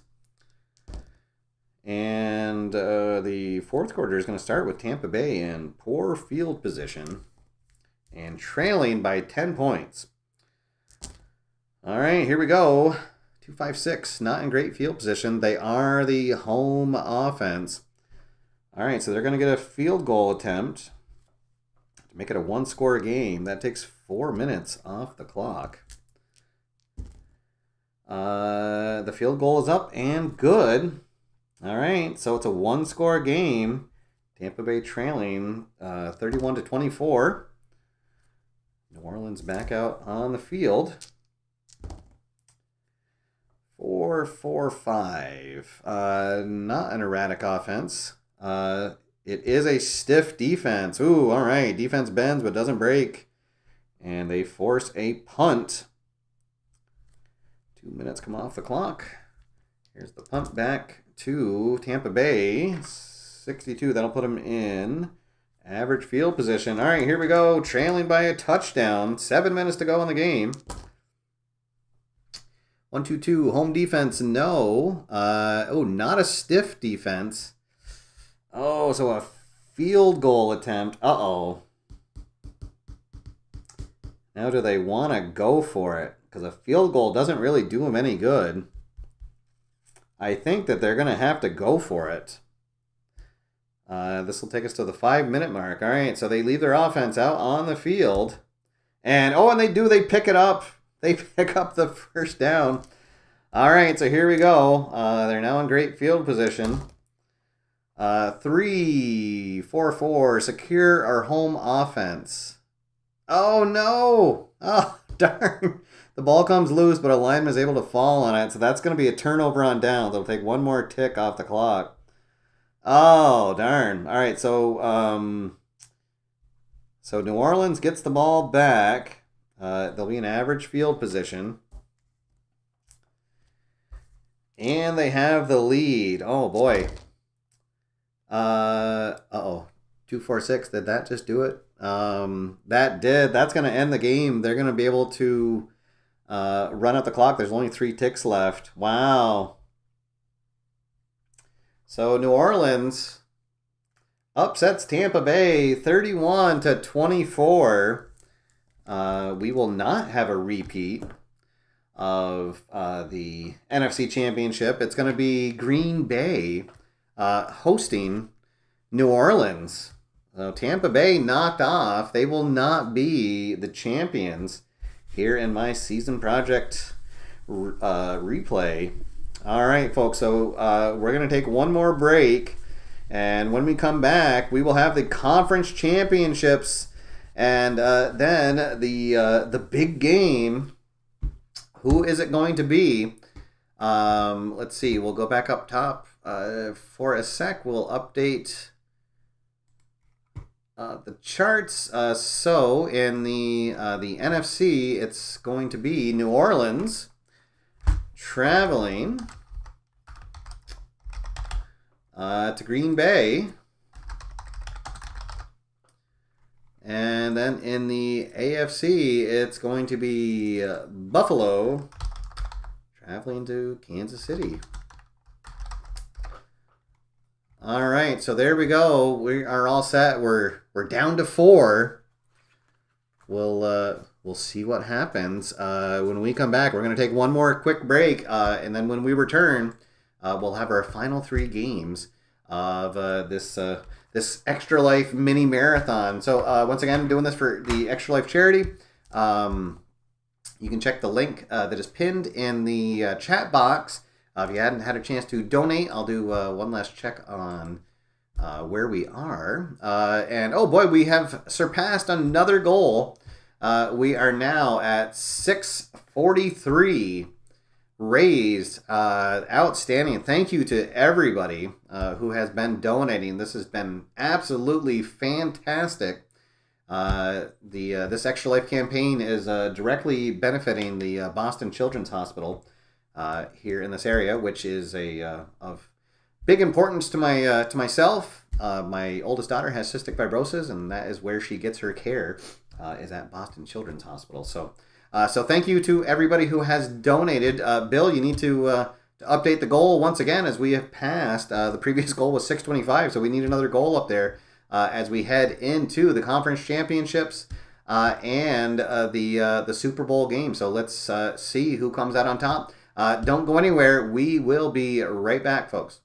A: And the fourth quarter is going to start with Tampa Bay in poor field position and trailing by 10 points. All right, here we go. 2-5-6, not in great field position. They are the home offense. All right, so they're going to get a field goal attempt to make it a 1-score game. That takes 4 minutes off the clock. The field goal is up and good. All right, so it's a 1-score game. Tampa Bay trailing 31-24. New Orleans back out on the field. 4-4-5. Not an erratic offense. It is a stiff defense. Ooh, all right. Defense bends but doesn't break. And they force a punt. 2 minutes come off the clock. Here's the punt back to Tampa Bay. 62. That'll put them in average field position. All right, here we go. Trailing by a touchdown. 7 minutes to go in the game. 1-2-2. Home defense, no. Not a stiff defense. Oh, so a field goal attempt. Uh-oh. Now do they want to go for it? Because a field goal doesn't really do them any good. I think that they're going to have to go for it. This will take us to the 5-minute mark. All right, so they leave their offense out on the field. And they pick it up. They pick up the first down. All right, so here we go. They're now in great field position. 3-4-4. Secure our home offense. Oh, no. Oh, darn. The ball comes loose, but a lineman is able to fall on it. So that's going to be a turnover on downs. It'll take 1 more tick off the clock. Oh, darn. All right, so New Orleans gets the ball back. They'll be in average field position. And they have the lead. Oh, boy. 2-4-6. Did that just do it? That did. That's going to end the game. They're going to be able to run out the clock. There's only 3 ticks left. Wow. So New Orleans upsets Tampa Bay 31-24. we will not have a repeat of the NFC Championship. It's going to be Green Bay hosting New Orleans. Tampa Bay knocked off. They will not be the champions here in my season project replay. All right, folks. So we're going to take one more break. And when we come back, we will have the conference championships. And then the big game. Who is it going to be? Let's see. We'll go back up top for a sec. We'll update the charts. So in the NFC, it's going to be New Orleans traveling to Green Bay. And then in the AFC, it's going to be Buffalo traveling to Kansas City. All right, so there we go. We are all set. We're down to 4. We'll see what happens when we come back. We're going to take one more quick break, and then when we return, we'll have our final 3 games of this ExtraLife mini marathon. So once again, I'm doing this for the ExtraLife charity. You can check the link that is pinned in the chat box. If you hadn't had a chance to donate, I'll do one last check on where we are. And oh boy, we have surpassed another goal. We are now at 643 raised. Outstanding. Thank you to everybody who has been donating. This has been absolutely fantastic. This Extra Life campaign is directly benefiting the Boston Children's Hospital here in this area, which is of big importance to myself. My oldest daughter has cystic fibrosis, and that is where she gets her care, is at Boston Children's Hospital. So thank you to everybody who has donated. Bill, you need to update the goal once again, as we have passed. The previous goal was 625, so we need another goal up there as we head into the conference championships and the Super Bowl game. So let's see who comes out on top. Don't go anywhere. We will be right back, folks.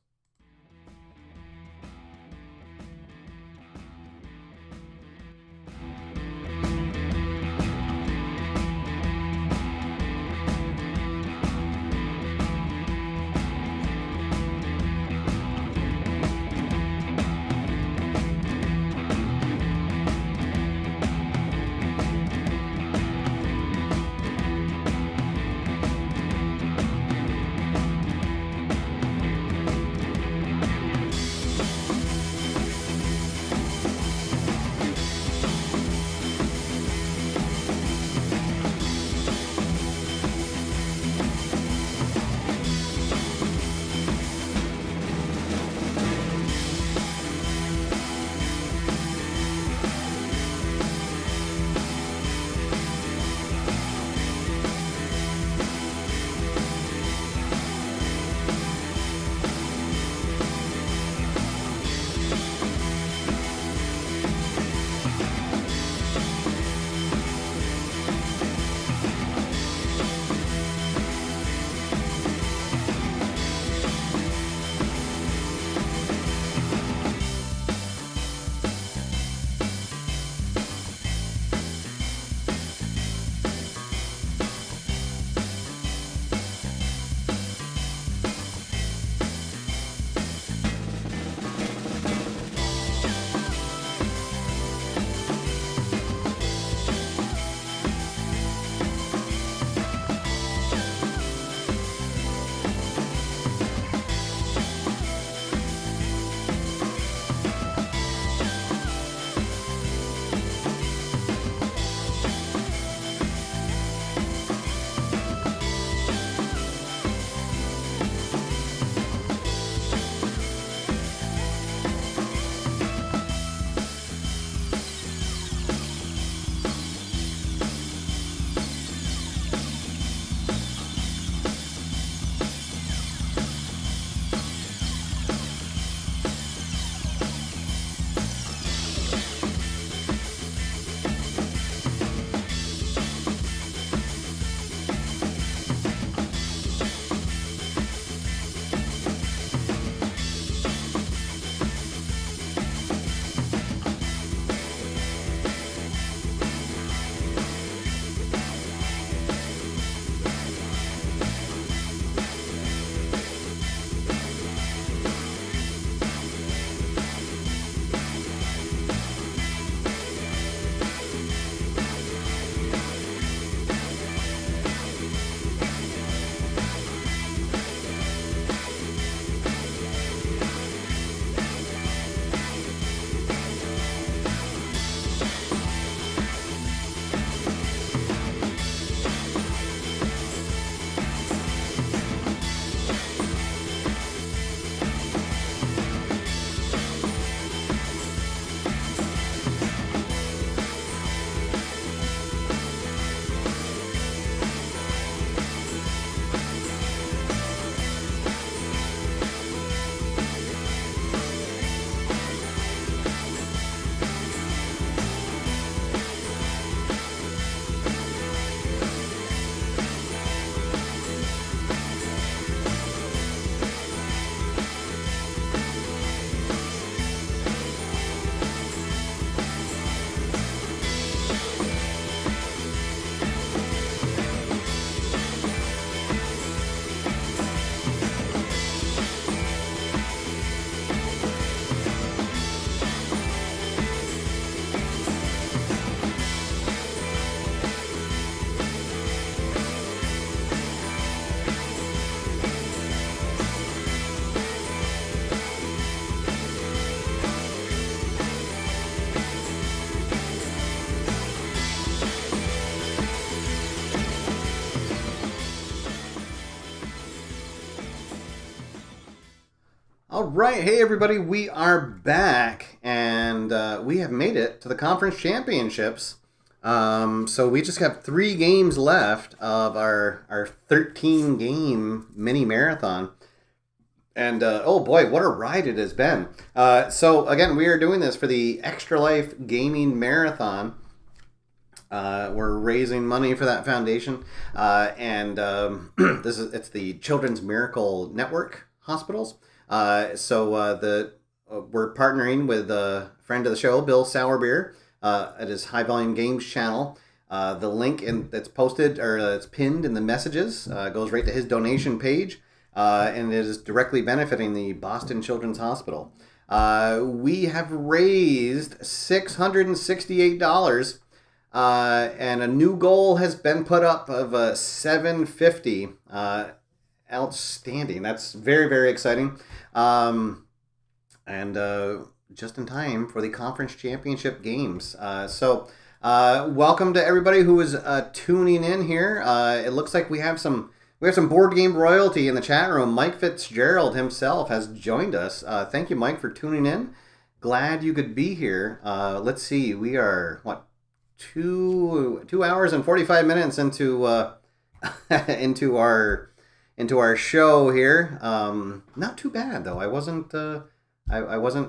A: All right, hey everybody, we are back, and we have made it to the conference championships. So we just have 3 games left of our 13 game mini marathon. And oh boy, what a ride it has been. So again, we are doing this for the ExtraLife Gaming Marathon. We're raising money for that foundation, and it's the Children's Miracle Network Hospitals. We're partnering with a friend of the show, Bill Sourbeer, at his HighVolumeGames channel. The link that's posted or it's pinned in the messages goes right to his donation page, and it is directly benefiting the Boston Children's Hospital. We have raised $668. And a new goal has been put up of $750. Outstanding. That's very, very exciting. And just in time for the conference championship games. Welcome to everybody who is tuning in here. It looks like we have some board game royalty in the chat room. Mike Fitzgerald himself has joined us. Thank you, Mike, for tuning in. Glad you could be here. Let's see. We are 2 hours and 45 minutes into our show here. Not too bad though. I wasn't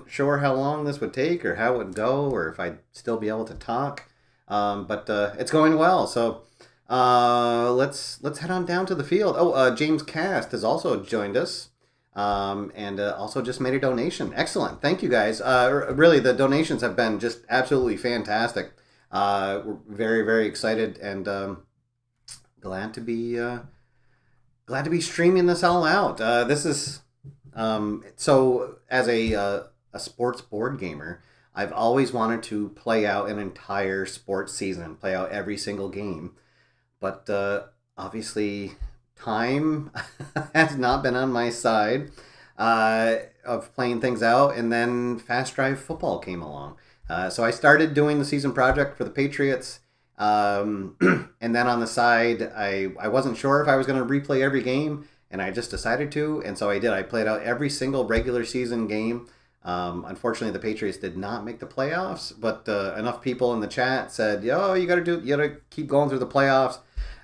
A: sure how long this would take or how it would go or if I'd still be able to talk. But it's going well. So let's head on down to the field. James Cast has also joined us. And also just made a donation. Excellent. Thank you guys. Really, the donations have been just absolutely fantastic. We're very, very excited and glad to be streaming this all out. This is so as a sports board gamer, I've always wanted to play out an entire sports season, play out every single game, but obviously time has not been on my side of playing things out, and then Fast Drive Football came along. So I started doing the season project for the Patriots, and then on the side, I wasn't sure if I was going to replay every game, and I just decided to, and so I did. I played out every single regular season game. Unfortunately, the Patriots did not make the playoffs, but enough people in the chat said, "Yo, you got to keep going through the playoffs,"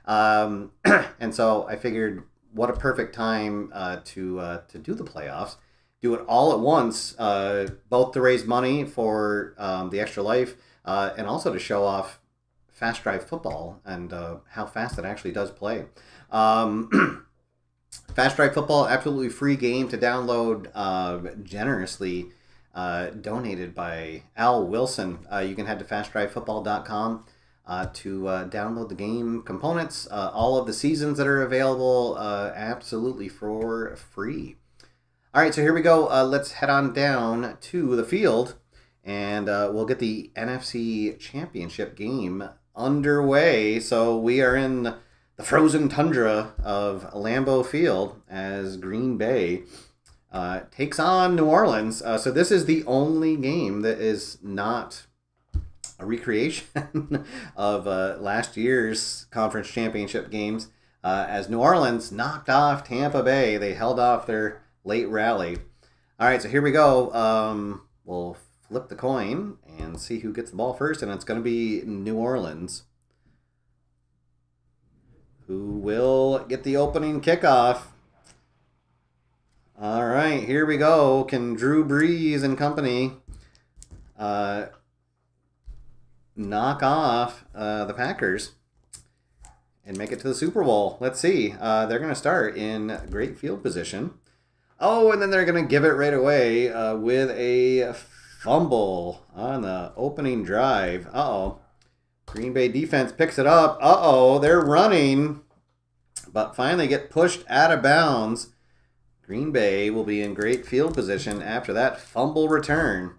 A: and so I figured, what a perfect time to do the playoffs. Do it all at once, both to raise money for the ExtraLife and also to show off Fast Drive Football and how fast it actually does play. Fast Drive Football, absolutely free game to download, generously donated by Al Wilson. You can head to fastdrivefootball.com to download the game components, all of the seasons that are available absolutely for free. All right, so here we go. Let's head on down to the field, and we'll get the NFC Championship game underway. So we are in the frozen tundra of Lambeau Field as Green Bay takes on New Orleans. So this is the only game that is not a recreation of last year's conference championship games, as New Orleans knocked off Tampa Bay. They held off their late rally. All right, so here we go. We'll flip the coin and see who gets the ball first, and it's going to be New Orleans, who will get the opening kickoff. All right, here we go. Can Drew Brees and company knock off the Packers and make it to the Super Bowl? Let's see. They're going to start in great field position. Oh, and then they're going to give it right away with a fumble on the opening drive. Uh-oh. Green Bay defense picks it up. Uh-oh, they're running, but finally get pushed out of bounds. Green Bay will be in great field position after that fumble return.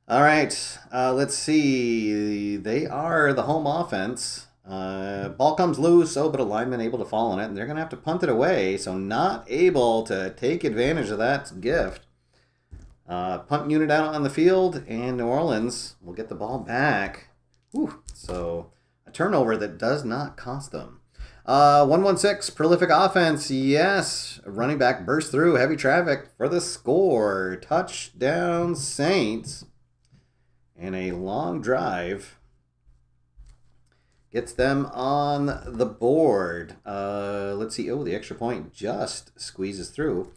A: All right, let's see. They are the home offense. Ball comes loose, but a lineman able to fall on it, and they're going to have to punt it away, so not able to take advantage of that gift. Punt unit out on the field, and New Orleans will get the ball back. Whew. So a turnover that does not cost them. 116, prolific offense. Yes, running back burst through heavy traffic for the score. Touchdown Saints. And a long drive gets them on the board. Let's see. Oh, the extra point just squeezes through.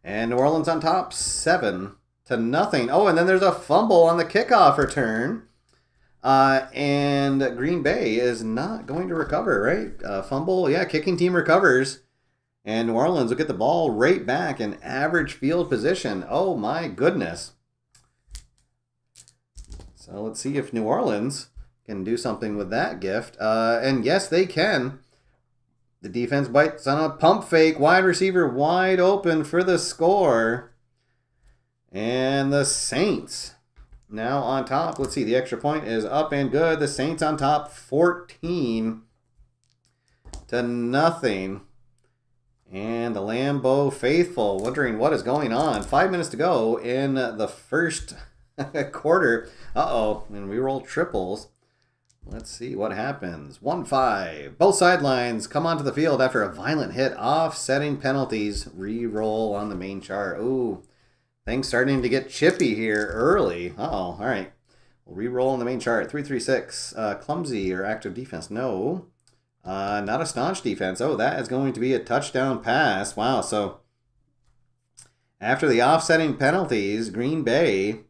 A: And New Orleans on top, 7-0. Oh, and then there's a fumble on the kickoff return. And Green Bay is not going to recover, right? Fumble, yeah, kicking team recovers. And New Orleans will get the ball right back in average field position. Oh, my goodness. So let's see if New Orleans can do something with that gift. And yes, they can. The defense bites on a pump fake. Wide receiver wide open for the score. And the Saints now on top. Let's see. The extra point is up and good. The Saints on top 14-0. And the Lambeau faithful wondering what is going on. 5 minutes to go in the first quarter. Uh-oh. And we roll triples. Let's see what happens. 1-5. Both sidelines come onto the field after a violent hit. Offsetting penalties. Re-roll on the main chart. Ooh. Things starting to get chippy here early. Uh-oh. All right. We'll re-roll on the main chart. 3-3-6. Clumsy or active defense. No. Not a staunch defense. Oh, that is going to be a touchdown pass. Wow. So after the offsetting penalties, Green Bay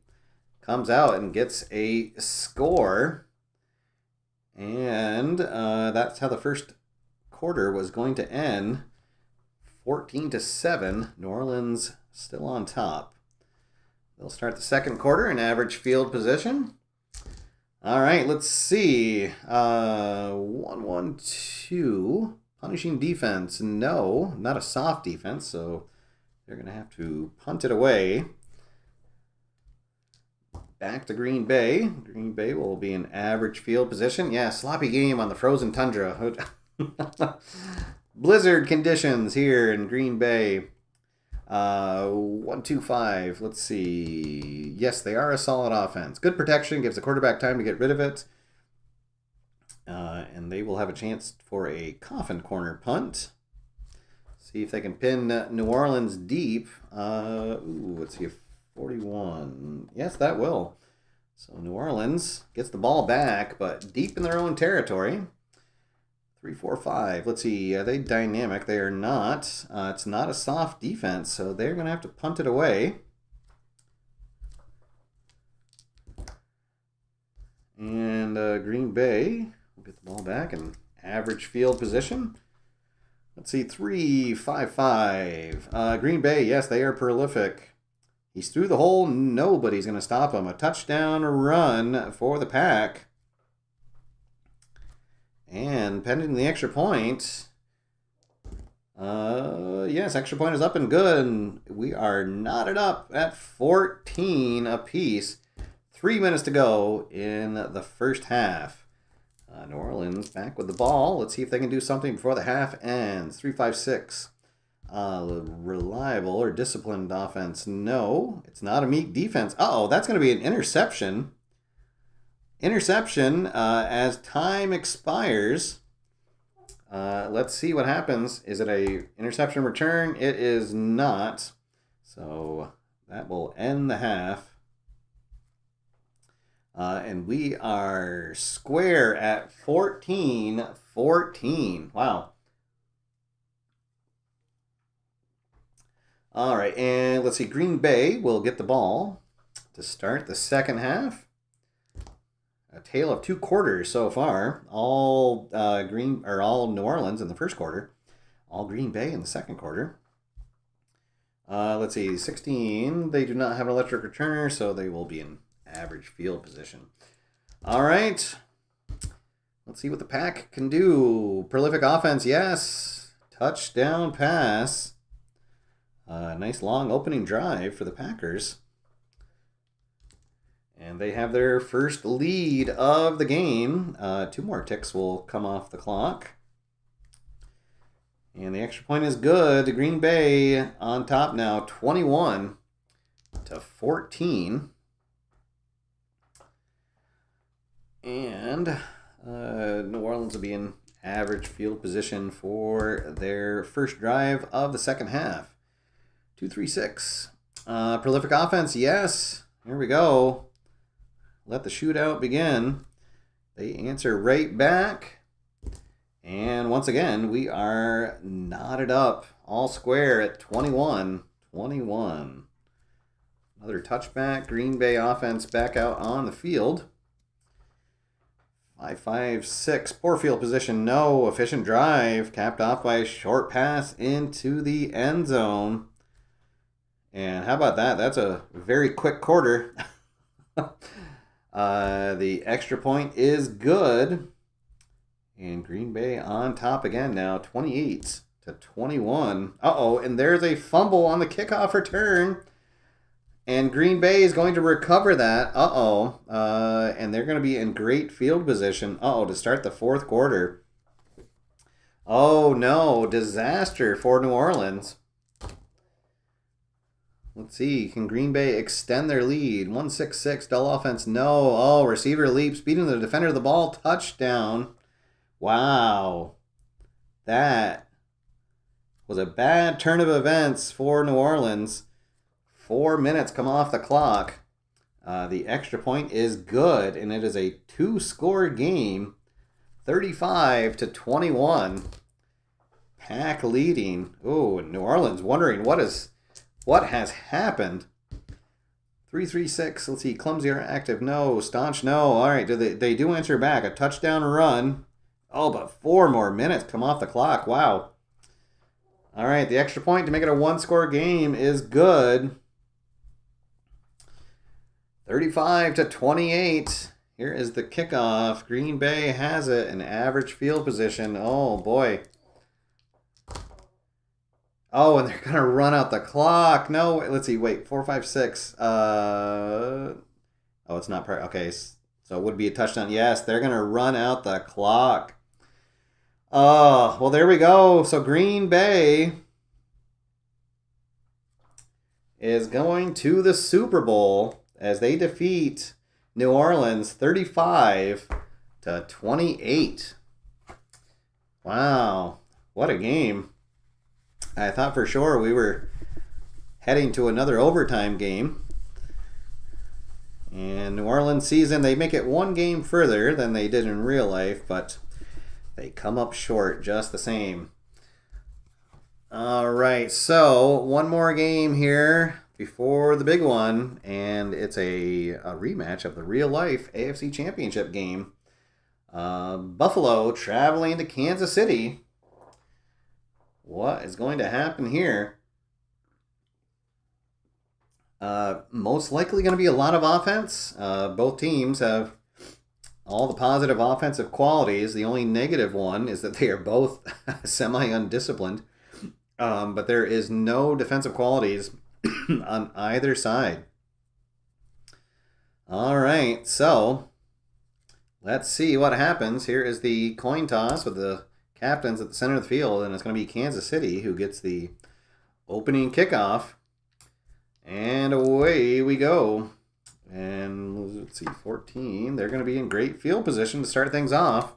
A: comes out and gets a score. And that's how the first quarter was going to end. 14-7. New Orleans still on top. They'll start the second quarter in average field position. All right, let's see. 1-1-2. Punishing defense. No, not a soft defense, so they're going to have to punt it away. Back to Green Bay. Green Bay will be in average field position. Yeah, sloppy game on the frozen tundra. Blizzard conditions here in Green Bay. 1-2-5. Let's see. Yes, they are a solid offense. Good protection. Gives the quarterback time to get rid of it. And they will have a chance for a coffin corner punt. See if they can pin New Orleans deep. Let's see if 41. Yes, that will. So New Orleans gets the ball back, but deep in their own territory. 3-4-5. Let's see. Are they dynamic? They are not. It's not a soft defense, so they're going to have to punt it away. And Green Bay will get the ball back in average field position. Let's see. 3-5-5. Green Bay, yes, they are prolific. He's through the hole. Nobody's going to stop him. A touchdown run for the Pack. And pending the extra point. Yes, extra point is up and good. And we are knotted up at 14 apiece. 3 minutes to go in the first half. New Orleans back with the ball. Let's see if they can do something before the half ends. 3-5-6. Reliable or disciplined offense. No, it's not a meek defense. Uh-oh, that's going to be an interception. Interception as time expires. Let's see what happens. Is it a interception return? It is not. So that will end the half. And we are square at 14-14. Wow. All right, and let's see. Green Bay will get the ball to start the second half. A tale of two quarters so far. All New Orleans in the first quarter. All Green Bay in the second quarter. Let's see. 16. They do not have an electric returner, so they will be in average field position. All right. Let's see what the Pack can do. Prolific offense, yes. Touchdown pass. Nice long opening drive for the Packers. And they have their first lead of the game. 2 more ticks will come off the clock. And the extra point is good. Green Bay on top now, 21-14. And New Orleans will be in average field position for their first drive of the second half. 236. Prolific offense, yes. Here we go. Let the shootout begin. They answer right back. And once again, we are knotted up all square at 21. 21. Another touchback. Green Bay offense back out on the field. 5-5-6. Poor field position. No. Efficient drive. Capped off by a short pass into the end zone. And how about that? That's a very quick quarter. The extra point is good. And Green Bay on top again now. 28-21. Uh-oh. And there's a fumble on the kickoff return. And Green Bay is going to recover that. Uh-oh. And they're going to be in great field position. Uh-oh, to start the fourth quarter. Oh, no. Disaster for New Orleans. Let's see. Can Green Bay extend their lead? 1-6-6. Dull offense. No. Oh, receiver leaps. Beating the defender of the ball. Touchdown. Wow. That was a bad turn of events for New Orleans. 4 minutes come off the clock. The extra point is good, and it is a 2-score game. 35-21. Pack leading. Oh, New Orleans wondering what has happened. 3-3-6. Let's see. Clumsy or active? No. Staunch? No. All right. They do answer back. A touchdown run. Oh, but 4 more minutes come off the clock. Wow. All right. The extra point to make it a 1-score game is good. 35-28. Here is the kickoff. Green Bay has it. An average field position. Oh, boy. Oh, and they're going to run out the clock. No, let's see. Wait, 4, 5, 6. Oh, it's not part. Okay, so it would be a touchdown. Yes, they're going to run out the clock. Oh, well, there we go. So Green Bay is going to the Super Bowl as they defeat New Orleans 35-28. Wow, what a game. I thought for sure we were heading to another overtime game. And New Orleans season, they make it one game further than they did in real life, but they come up short just the same. All right, so one more game here before the big one, and it's a rematch of the real-life AFC Championship game. Buffalo traveling to Kansas City. What is going to happen here? Most likely going to be a lot of offense. Both teams have all the positive offensive qualities. The only negative one is that they are both semi-undisciplined. But there is no defensive qualities on either side. All right, so let's see what happens. Here is the coin toss with the captains at the center of the field, and it's going to be Kansas City who gets the opening kickoff. And away we go. And let's see, 14. They're going to be in great field position to start things off.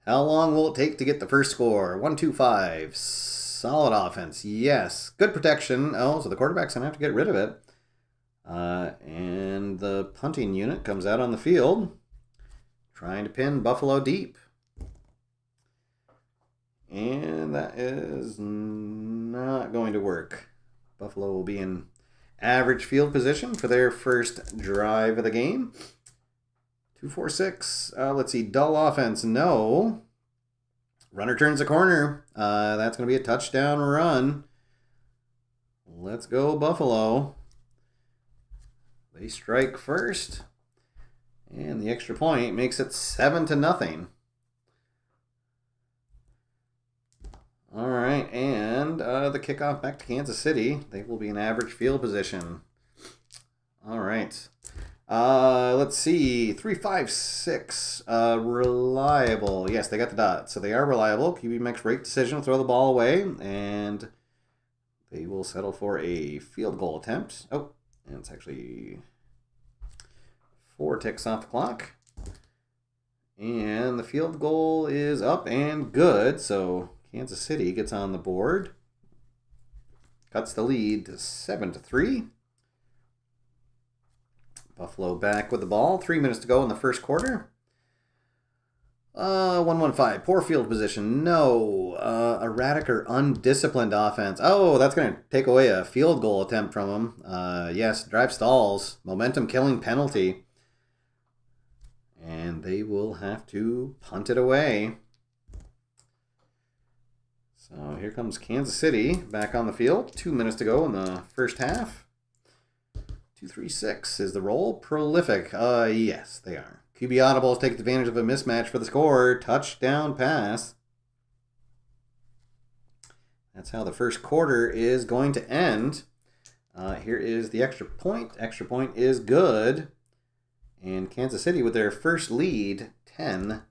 A: How long will it take to get the first score? 1-2-5. Solid offense. Yes. Good protection. Oh, so the quarterback's going to have to get rid of it. And the punting unit comes out on the field, trying to pin Buffalo deep. And that is not going to work. Buffalo will be in average field position for their first drive of the game. 2-4-6. Let's see. Dull offense. No. Runner turns the corner. That's going to be a touchdown run. Let's go, Buffalo. They strike first. And the extra point makes it 7-0. All right, and the kickoff back to Kansas City. They will be in average field position. All right. Let's see. 3-5-6. Reliable. Yes, they got the dot. So they are reliable. QB makes great decision to throw the ball away, and they will settle for a field goal attempt. Oh, and it's actually 4 ticks off the clock. And And the field goal is up and good. So Kansas City gets on the board. Cuts the lead to 7-3. Buffalo back with the ball. 3 minutes to go in the first quarter. 1-1-5. Poor field position. No. Erratic or undisciplined offense. Oh, that's going to take away a field goal attempt from him. Yes, drive stalls. Momentum killing penalty. And they will have to punt it away. So here comes Kansas City back on the field. 2 minutes to go in the first half. 2-3-6 is the roll. Prolific. Yes, they are. QB audibles take advantage of a mismatch for the score. Touchdown pass. That's how the first quarter is going to end. Here is the extra point. Extra point is good. And Kansas City with their first lead, 10-7.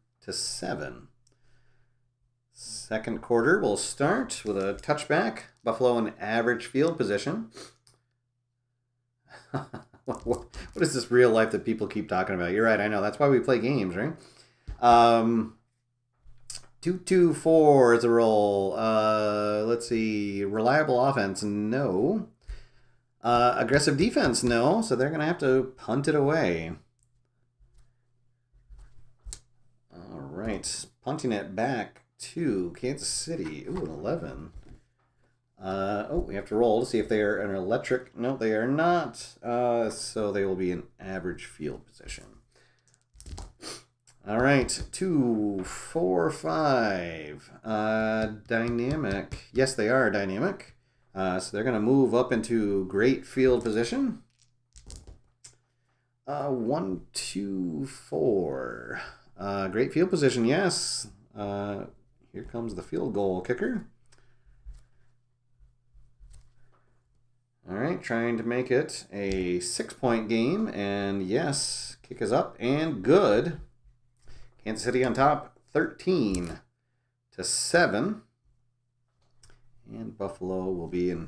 A: Second quarter will start with a touchback. Buffalo in average field position. What is this real life that people keep talking about? You're right, I know. That's why we play games, right? 2-2-4 is a roll. Let's see. Reliable offense, no. Aggressive defense, no. So they're going to have to punt it away. All right. Punting it back to Kansas City. Ooh, an 11. We have to roll to see if they are an electric. No, they are not. So they will be in average field position. All right, 2-4-5. Dynamic. Yes, they are dynamic. So they're going to move up into great field position. 1-2-4. Great field position, yes. Here comes the field goal kicker. All right, trying to make it a 6-point game. And yes, kick is up and good. Kansas City on top, 13-7. And Buffalo will be in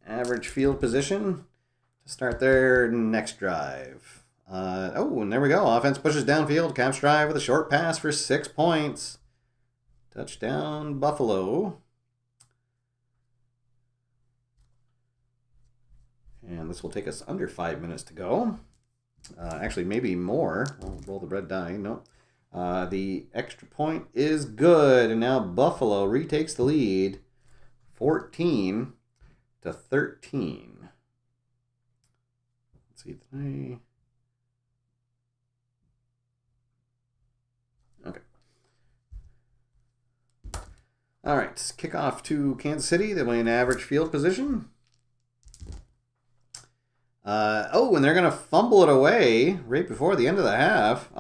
A: average field position to start their next drive. And there we go. Offense pushes downfield. Caps drive with a short pass for 6 points. Touchdown, Buffalo. And this will take us under 5 minutes to go. Actually, maybe more. I'll roll the red die. Nope. The extra point is good. And now Buffalo retakes the lead. 14-13. Let's see. Okay. All right. Kickoff to Kansas City. They'll be in average field position. And they're going to fumble it away right before the end of the half.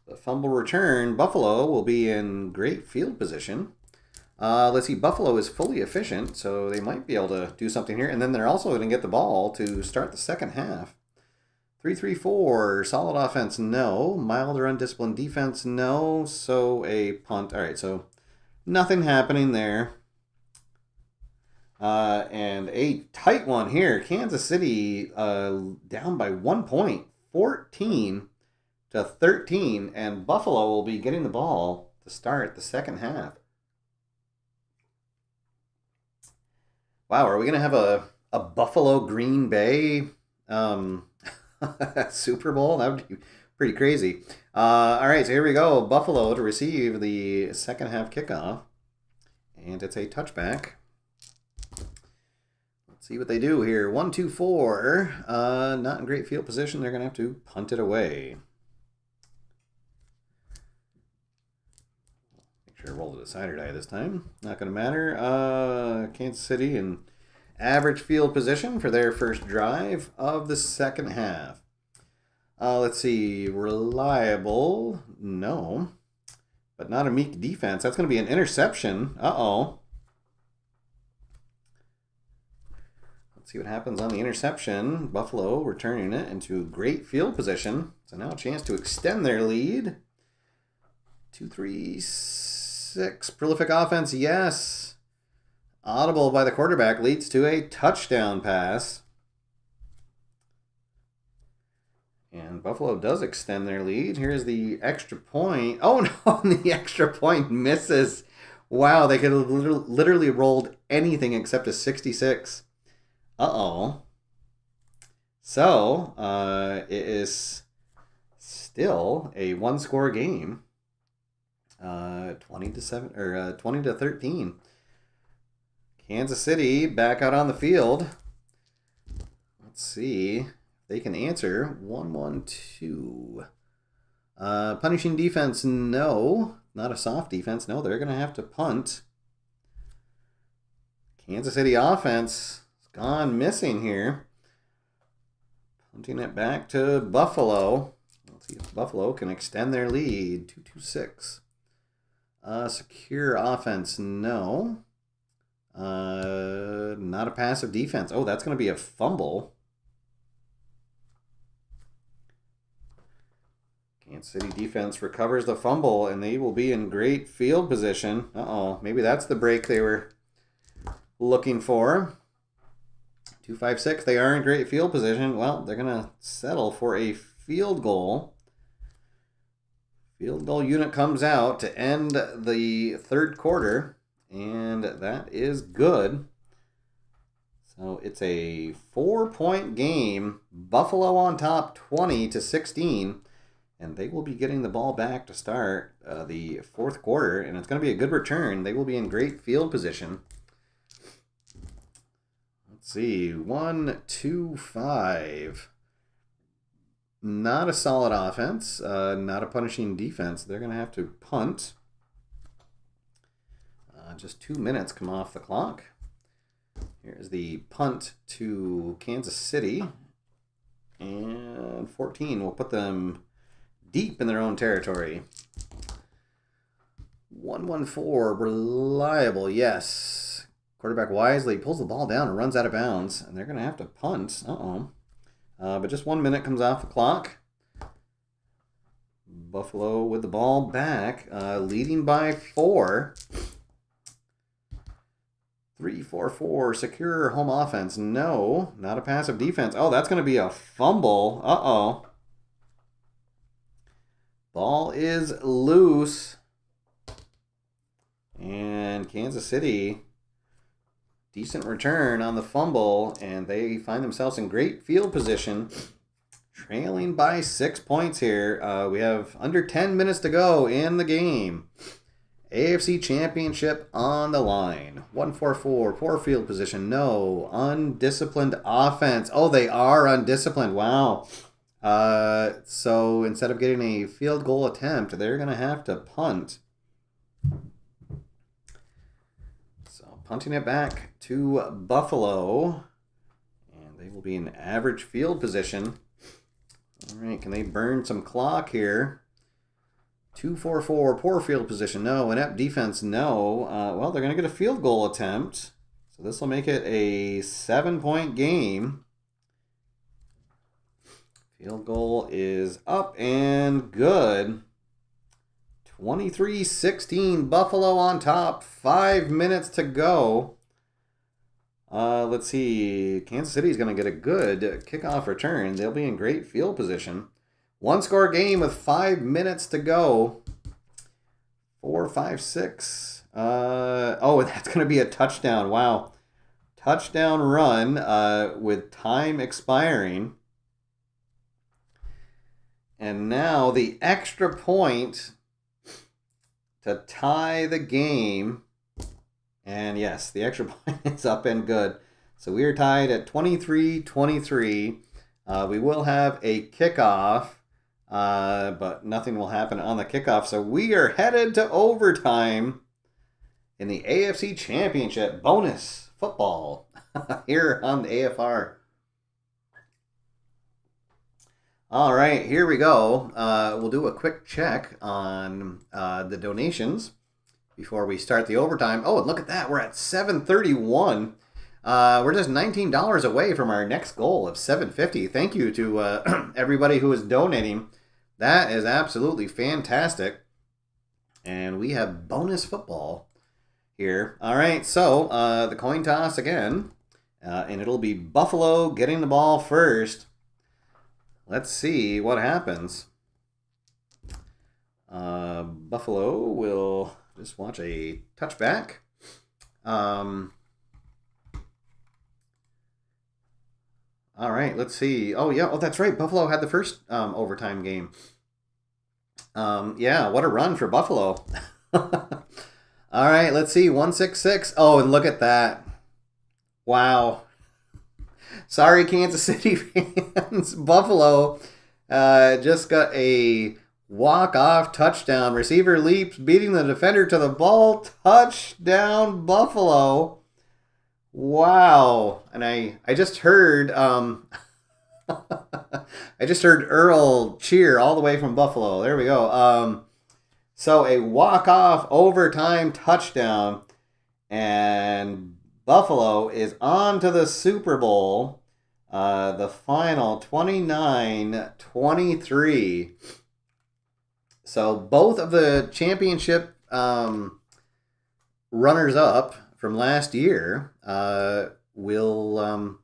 A: The fumble return. Buffalo will be in great field position. Let's see. Buffalo is fully efficient, so they might be able to do something here. And then they're also going to get the ball to start the second half. 3-3-4. Solid offense, no. Mild or undisciplined defense, no. So a punt. All right, so nothing happening there. And a tight one here. Kansas City down by 1 point, 14-13, and Buffalo will be getting the ball to start the second half. Wow, are we going to have a Buffalo Green Bay Super Bowl? That would be pretty crazy. All right, so here we go. Buffalo to receive the second half kickoff, and it's a touchback. See what they do here. 1-2-4. Not in great field position. They're going to have to punt it away. Make sure I roll the decider die this time. Not going to matter. Kansas City in average field position for their first drive of the second half. Let's see. Reliable. No. But not a meek defense. That's going to be an interception. See what happens on the interception. Buffalo returning it into great field position. So now a chance to extend their lead. 2-3-6. Prolific offense, yes. Audible by the quarterback leads to a touchdown pass. And Buffalo does extend their lead. Here's the extra point. Oh, no, the extra point misses. Wow, they could have literally rolled anything except a 66. Uh-oh. So, it is still a one-score game. 20-7 or 20-13. Kansas City back out on the field. Let's see if they can answer. 1-1-2. Punishing defense, no. Not a soft defense. No, they're going to have to punt. Kansas City offense has gone missing here. Punting it back to Buffalo. Let's see if Buffalo can extend their lead. 2-2-6. Secure offense, no. Not a passive defense. Oh, that's going to be a fumble. Kansas City defense recovers the fumble, and they will be in great field position. Uh-oh, maybe that's the break they were looking for. 2-5-6, they are in great field position. Well, they're going to settle for a field goal. Field goal unit comes out to end the third quarter, and that is good. So it's a 4-point game. Buffalo on top, 20-16. And they will be getting the ball back to start the fourth quarter. And it's going to be a good return. They will be in great field position. Let's see. 1-2-5. Not a solid offense. Not a punishing defense. They're going to have to punt. Just 2 minutes come off the clock. Here's the punt to Kansas City. And 14 will put them deep in their own territory. 1-1-4, reliable, yes. Quarterback wisely pulls the ball down and runs out of bounds, and they're going to have to punt. But just 1 minute comes off the clock. Buffalo with the ball back, leading by 4. 3-4-4, secure home offense. No, not a passive defense. Oh, that's going to be a fumble. Uh-oh. Ball is loose. And Kansas City, decent return on the fumble, and they find themselves in great field position, trailing by 6 points here. We have under 10 minutes to go in the game. AFC Championship on the line. 1-4-4, poor field position. No, undisciplined offense. Oh, they are undisciplined. Wow. So instead of getting a field goal attempt, they're going to have to punt. So punting it back to Buffalo. And they will be in average field position. All right, can they burn some clock here? 2-4-4, poor field position. No, inept defense. No. Well, they're going to get a field goal attempt. So this will make it a 7-point game. Field goal is up and good. 23-16, Buffalo on top. 5 minutes to go. Let's see. Kansas City is going to get a good kickoff return. They'll be in great field position. 1-score game with 5 minutes to go. 4-5-6. Oh, that's going to be a touchdown. Wow. Touchdown run with time expiring. And now the extra point to tie the game. And yes, the extra point is up and good. So we are tied at 23-23. We will have a kickoff, but nothing will happen on the kickoff. So we are headed to overtime in the AFC Championship bonus football here on the AFR. All right, here we go. We'll do a quick check on the donations before we start the overtime. Oh, and look at that. We're at $731. We're just $19 away from our next goal of $750. Thank you to everybody who is donating. That is absolutely fantastic. And we have bonus football here. All right, so the coin toss again. And it'll be Buffalo getting the ball first. let's see what happens. Buffalo will just watch a touchback. All right, let's see. Oh, yeah. Oh, that's right. Buffalo had the first overtime game. Yeah, what a run for Buffalo. All right, let's see. 166. Oh, and look at that. Wow. Sorry, Kansas City fans. Buffalo just got a walk-off touchdown. Receiver leaps, beating the defender to the ball. Touchdown, Buffalo. Wow. And I just heard I just heard Earl cheer all the way from Buffalo. There we go. So a walk-off overtime touchdown, and Buffalo is on to the Super Bowl. The final 29-23. So both of the championship runners-up from last year will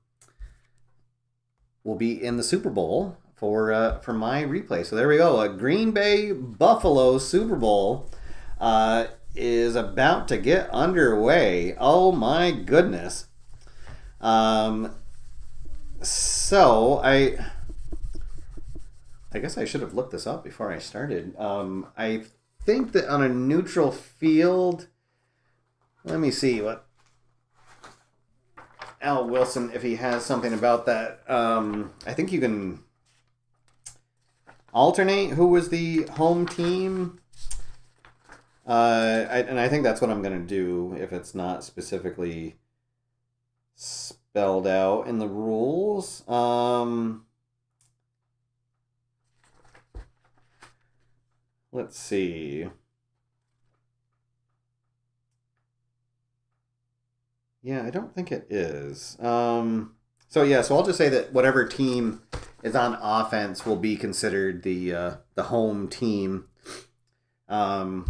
A: be in the Super Bowl for my replay. So there we go. A Green Bay Buffalo Super Bowl is about to get underway. Oh my goodness. So I guess I should have looked this up before I started. I think that on a neutral field, let me see what Al Wilson, if he has something about that. I think you can alternate who was the home team. And I think that's what I'm going to do if it's not specifically spelled out in the rules. Let's see. Yeah, I don't think it is. So I'll just say that whatever team is on offense will be considered the home team. All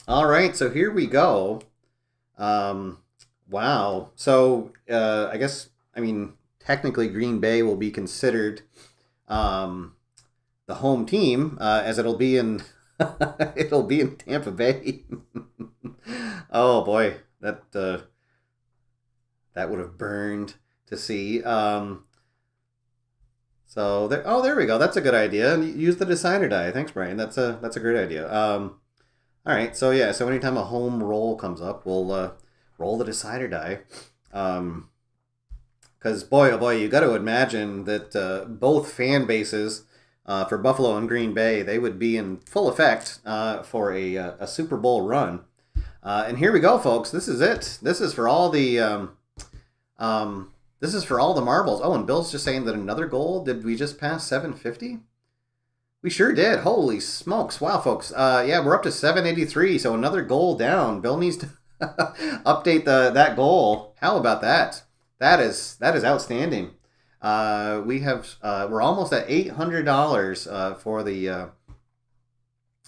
A: right, so here we go. Wow. So technically Green Bay will be considered the home team, as it'll be in it'll be in Tampa Bay. Oh boy, that would have burned to see. So there we go. That's a good idea. Use the decider die. Thanks, Brian. That's a great idea. All right. So anytime a home roll comes up, we'll roll the decider die. Because boy, oh boy, you got to imagine that both fan bases for Buffalo and Green Bay, they would be in full effect for a Super Bowl run. And here we go, folks. This is it. This is for all the marbles. Oh, and Bill's just saying that another goal. Did we just pass 750? We sure did. Holy smokes. Wow, folks. We're up to 783, so another goal down. Bill needs to update that goal. How about that? That is outstanding. We're almost at $800 for the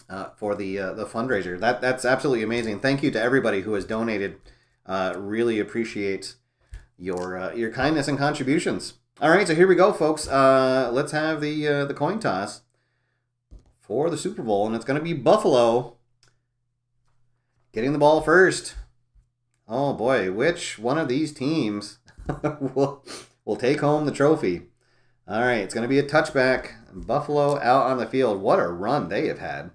A: fundraiser. That's absolutely amazing. Thank you to everybody who has donated. Really appreciate your kindness and contributions. All right, so here we go, folks. Let's have the coin toss for the Super Bowl, and it's going to be Buffalo getting the ball first. Oh boy, which one of these teams will take home the trophy? All right, it's going to be a touchback. Buffalo out on the field. What a run they have had.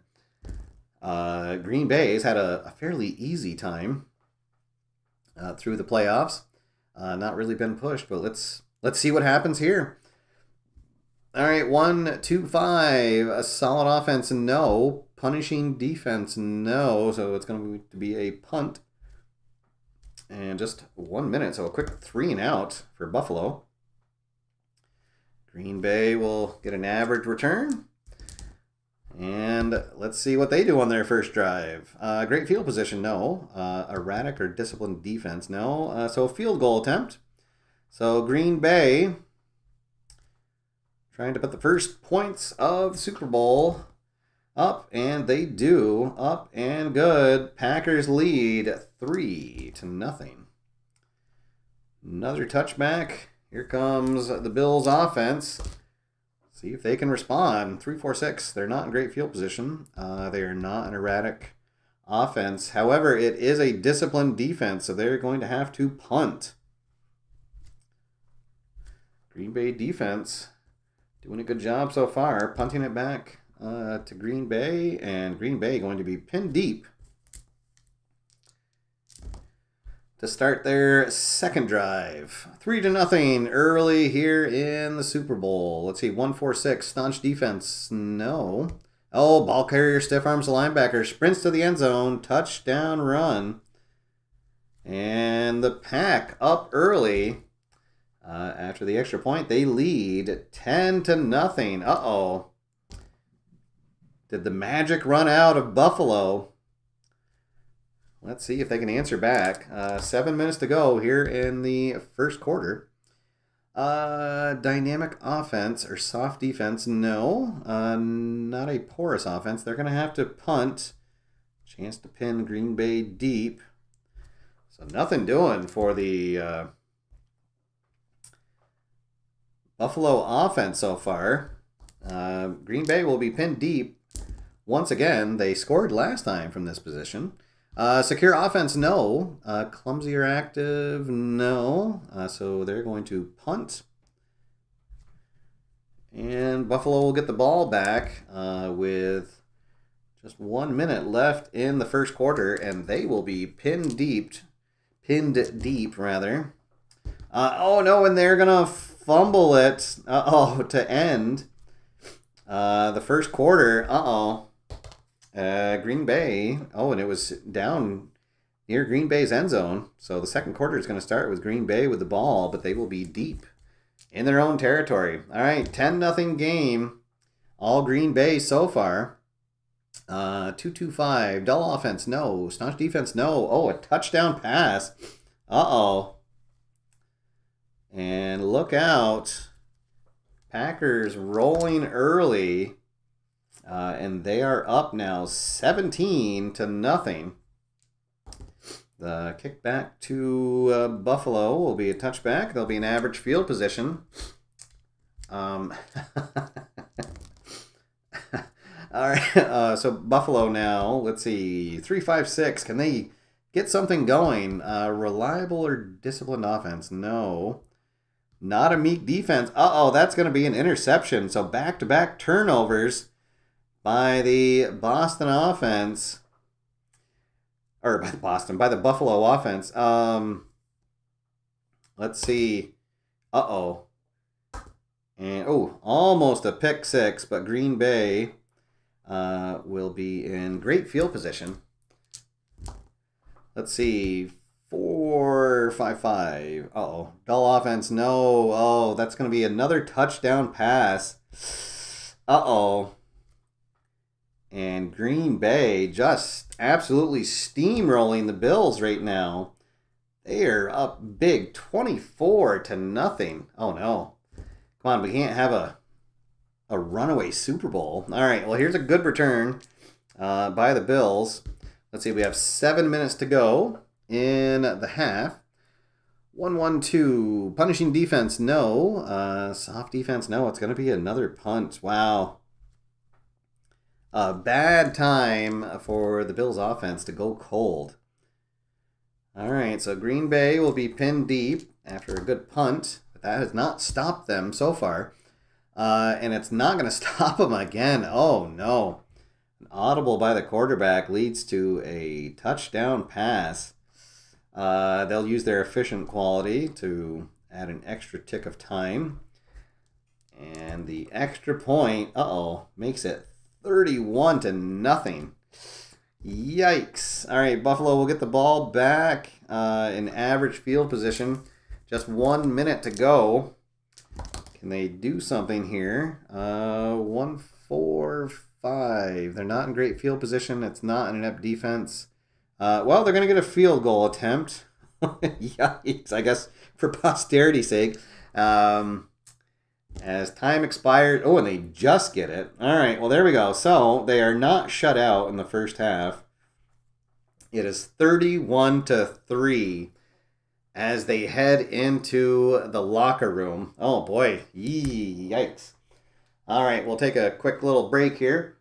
A: Green Bay's had a fairly easy time through the playoffs. Not really been pushed, but let's see what happens here. All right, 1, 2, 5. A solid offense, no. Punishing defense, no. So it's going to be a punt. And just 1 minute, so a quick 3 and out for Buffalo. Green Bay will get an average return. And let's see what they do on their first drive. Great field position, no. Erratic or disciplined defense, no. So field goal attempt. So Green Bay trying to put the first points of the Super Bowl up, and they do. Up and good. Packers lead 3-0. Another touchback. Here comes the Bills offense. See if they can respond. 3-4-6. They're not in great field position. They are not an erratic offense. However, it is a disciplined defense, so they're going to have to punt. Green Bay defense doing a good job so far, punting it back to Green Bay, and Green Bay going to be pinned deep to start their second drive. 3-0 early here in the Super Bowl. Let's see, 1-4-6, staunch defense, no. Oh, ball carrier stiff arms the linebacker, sprints to the end zone, touchdown run. And the Pack up early. After the extra point, they lead 10-0. Uh-oh. Did the magic run out of Buffalo? Let's see if they can answer back. 7 minutes to go here in the first quarter. Dynamic offense or soft defense, no. Not a porous offense. They're going to have to punt. Chance to pin Green Bay deep. So nothing doing for the Buffalo offense so far. Green Bay will be pinned deep. Once again, they scored last time from this position. Secure offense, no. Clumsy or active, no. So they're going to punt. And Buffalo will get the ball back with just 1 minute left in the first quarter, and they will be pinned deep. Oh no, and they're gonna fumble it. To end the first quarter. Green Bay. Oh, and it was down near Green Bay's end zone. So the second quarter is going to start with Green Bay with the ball, but they will be deep in their own territory. All right, 10-0 game. All Green Bay so far. 2-2-5. Dull offense, no. Staunch defense, no. Oh, a touchdown pass. And look out. Packers rolling early. And they are up now 17-0. The kick back to Buffalo will be a touchback. There'll be an average field position. All right, so Buffalo now, let's see, 3-5-6. Can they get something going? Reliable or disciplined offense? No. Not a meek defense. That's going to be an interception. So back-to-back turnovers by the Boston offense. Or by the Buffalo offense. Let's see. And almost a pick six, but Green Bay will be in great field position. Let's see. 4-5-5. Dull offense, no. That's going to be another touchdown pass. And Green Bay just absolutely steamrolling the Bills right now. They are up big, 24-0. Oh no. Come on, we can't have a runaway Super Bowl. All right, well, here's a good return by the Bills. Let's see, we have 7 minutes to go in the half. 1-1-2. Punishing defense, no. Soft defense, no. It's going to be another punt. Wow. A bad time for the Bills offense to go cold. All right, so Green Bay will be pinned deep after a good punt, but that has not stopped them so far. And it's not going to stop them again. Oh, no. An audible by the quarterback leads to a touchdown pass. They'll use their efficient quality to add an extra tick of time. And the extra point, makes it 31-0. Yikes. All right, Buffalo will get the ball back in average field position. Just 1 minute to go. Can they do something here? 1-4-5. They're not in great field position. It's not an inept defense. Well, they're going to get a field goal attempt. Yikes, I guess for posterity's sake. As time expired. Oh, and they just get it. All right, well, there we go. So they are not shut out in the first half. It is 31-3 as they head into the locker room. Oh, boy. Yikes. All right, we'll take a quick little break here.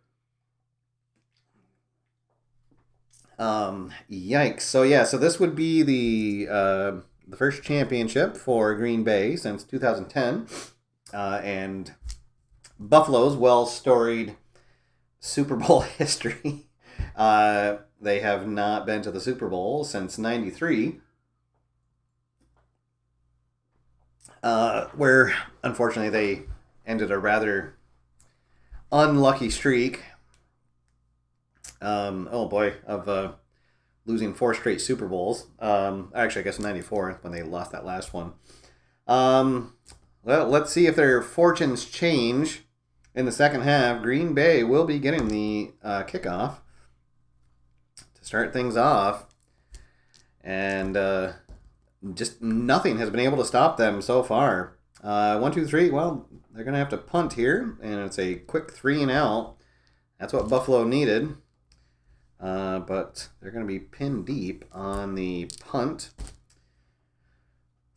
A: Yikes. So yeah, so this would be the first championship for Green Bay since 2010, and Buffalo's well-storied Super Bowl history. They have not been to the Super Bowl since '93, where unfortunately they ended a rather unlucky streak. Oh boy, of losing 4 straight Super Bowls. Actually, I guess '94 when they lost that last one. Well, let's see if their fortunes change in the second half. Green Bay will be getting the kickoff to start things off, and just nothing has been able to stop them so far. 1, 2, 3. Well, they're gonna have to punt here, and it's a quick 3 and out. That's what Buffalo needed. But they're going to be pinned deep on the punt.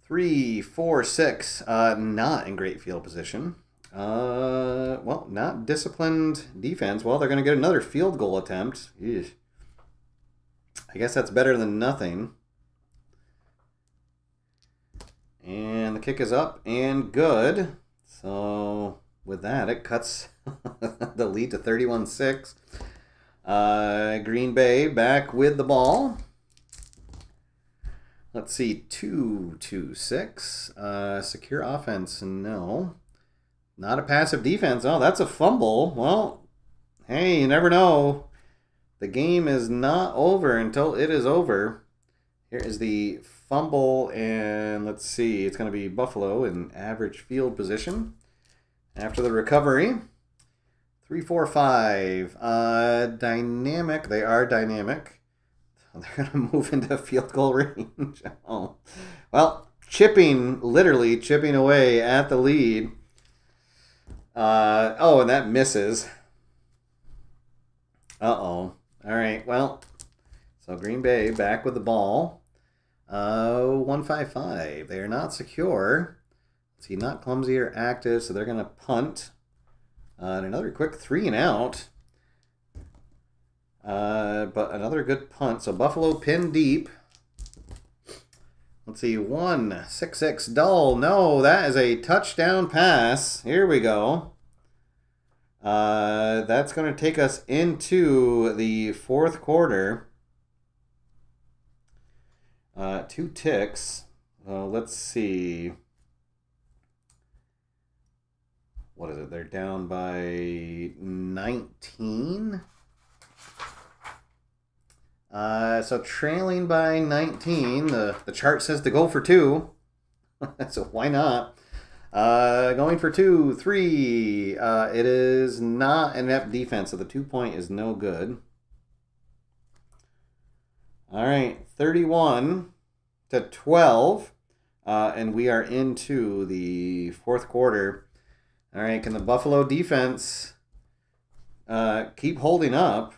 A: 3, 4, 6. Not in great field position. Well, not disciplined defense. Well, they're going to get another field goal attempt. Eesh. I guess that's better than nothing. And the kick is up and good. So with that, it cuts the lead to 31-6. Green Bay back with the ball. Let's see, 2-2-6. Secure offense, no. Not a passive defense. Oh, that's a fumble. Well, hey, you never know. The game is not over until it is over. Here is the fumble, and let's see, it's going to be Buffalo in average field position after the recovery. 3, 4, 5. Dynamic. They are dynamic. They're going to move into field goal range. Oh. Well, literally chipping away at the lead. Oh, and that misses. Uh-oh. All right, well, so Green Bay back with the ball. 1-5-5. They are not secure. See, not clumsy or active, so they're going to punt. And another quick 3 and out. But another good punt. So Buffalo pinned deep. Let's see. 1-6-6. Dull. No, that is a touchdown pass. Here we go. That's going to take us into the fourth quarter. 2 ticks. Let's see. What is it? They're down by 19. So trailing by 19. The chart says to go for 2. So why not? Going for 2, 3. It is not an inept defense, so the 2-point is no good. All right, 31-12. And we are into the fourth quarter. All right, can the Buffalo defense keep holding up?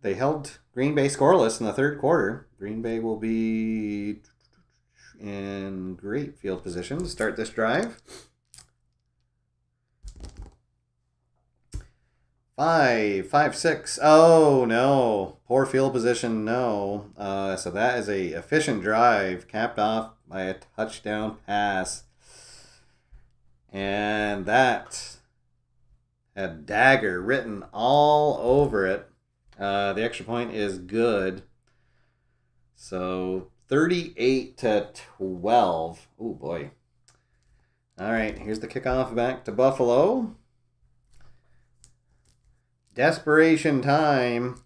A: They held Green Bay scoreless in the third quarter. Green Bay will be in great field position to start this drive. 5, 6. Oh, no. Poor field position, no. So that is a efficient drive capped off by a touchdown pass. And that had dagger written all over it. The extra point is good. So 38-12. Oh boy. All right, here's the kickoff back to Buffalo. Desperation time.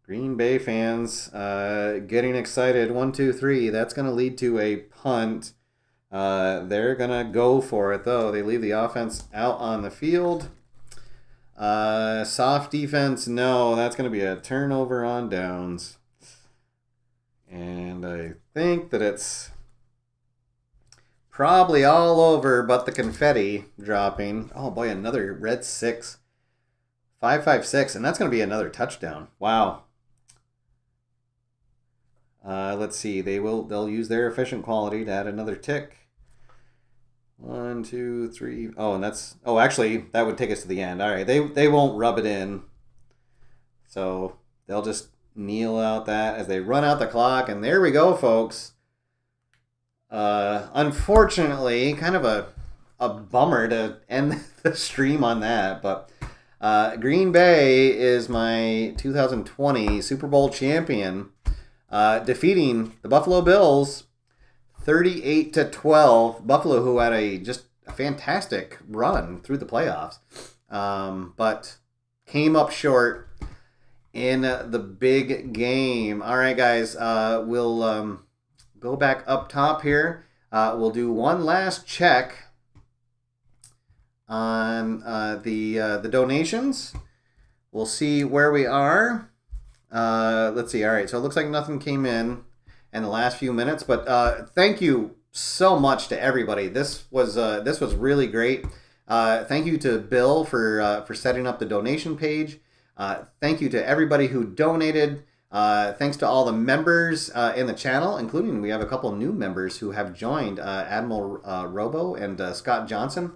A: Green Bay fans getting excited. 1, 2, 3. That's going to lead to a punt. They're going to go for it, though. They leave the offense out on the field. Soft defense, no. That's going to be a turnover on downs. And I think that it's probably all over but the confetti dropping. Oh, boy, another red 6. 5, 5, 6. And that's going to be another touchdown. Wow. Let's see. They'll use their efficient quality to add another tick. 1, 2, 3. Oh, and that's... Oh, actually, that would take us to the end. All right, they won't rub it in. So they'll just kneel out that as they run out the clock. And there we go, folks. Unfortunately, kind of a bummer to end the stream on that. But Green Bay is my 2020 Super Bowl champion, defeating the Buffalo Bills 38-12. Buffalo, who had just a fantastic run through the playoffs, but came up short in the big game. All right, guys, we'll go back up top here. We'll do one last check on the donations. We'll see where we are. Let's see. All right, so it looks like nothing came in the last few minutes, but thank you so much to everybody. This was really great. Thank you to Bill for setting up the donation page. Thank you to everybody who donated. Thanks to all the members in the channel, including we have a couple new members who have joined, Admiral Robo and Scott Johnson.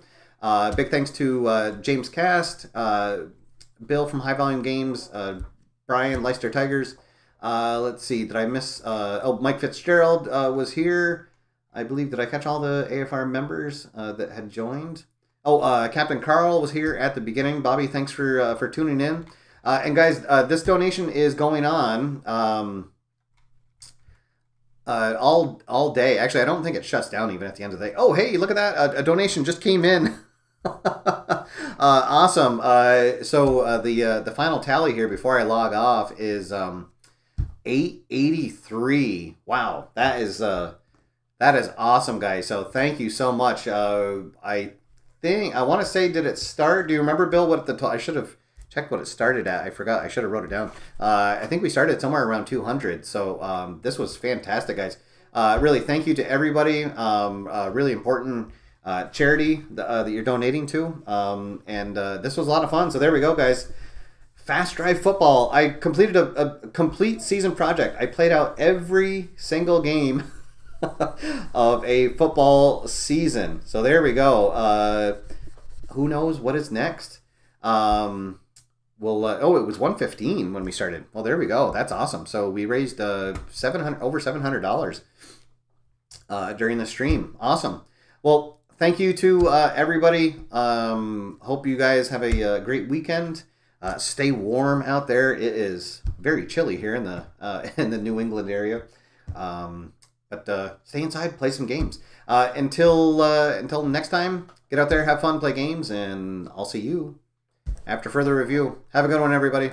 A: Big thanks to James Cast, Bill from HighVolumeGames, Brian Leicester Tigers. Let's see, did I miss? Mike Fitzgerald was here. I believe, did I catch all the AFR members that had joined? Captain Carl was here at the beginning. Bobby, thanks for tuning in. And guys, this donation is going on all day. Actually, I don't think it shuts down even at the end of the day. Oh, hey, look at that! A donation just came in. Awesome. So the final tally here before I log off is 883. Wow, that is awesome, guys. So thank you so much. I want to say, did it start? Do you remember, Bill? What I should have checked what it started at. I forgot. I should have wrote it down. I think we started somewhere around 200. So this was fantastic, guys. Really, thank you to everybody. Really important charity that you're donating to. And this was a lot of fun. So there we go, guys. Fast Drive Football. I completed a complete season project. I played out every single game of a football season. So there we go. Who knows what is next? It was 115 when we started. Well, there we go. That's awesome. So we raised over $700 during the stream. Awesome. Well, thank you to everybody. Hope you guys have a great weekend. Stay warm out there. It is very chilly here in the New England area. But stay inside, play some games. Until next time, get out there, have fun, play games, and I'll see you after further review. Have a good one, everybody.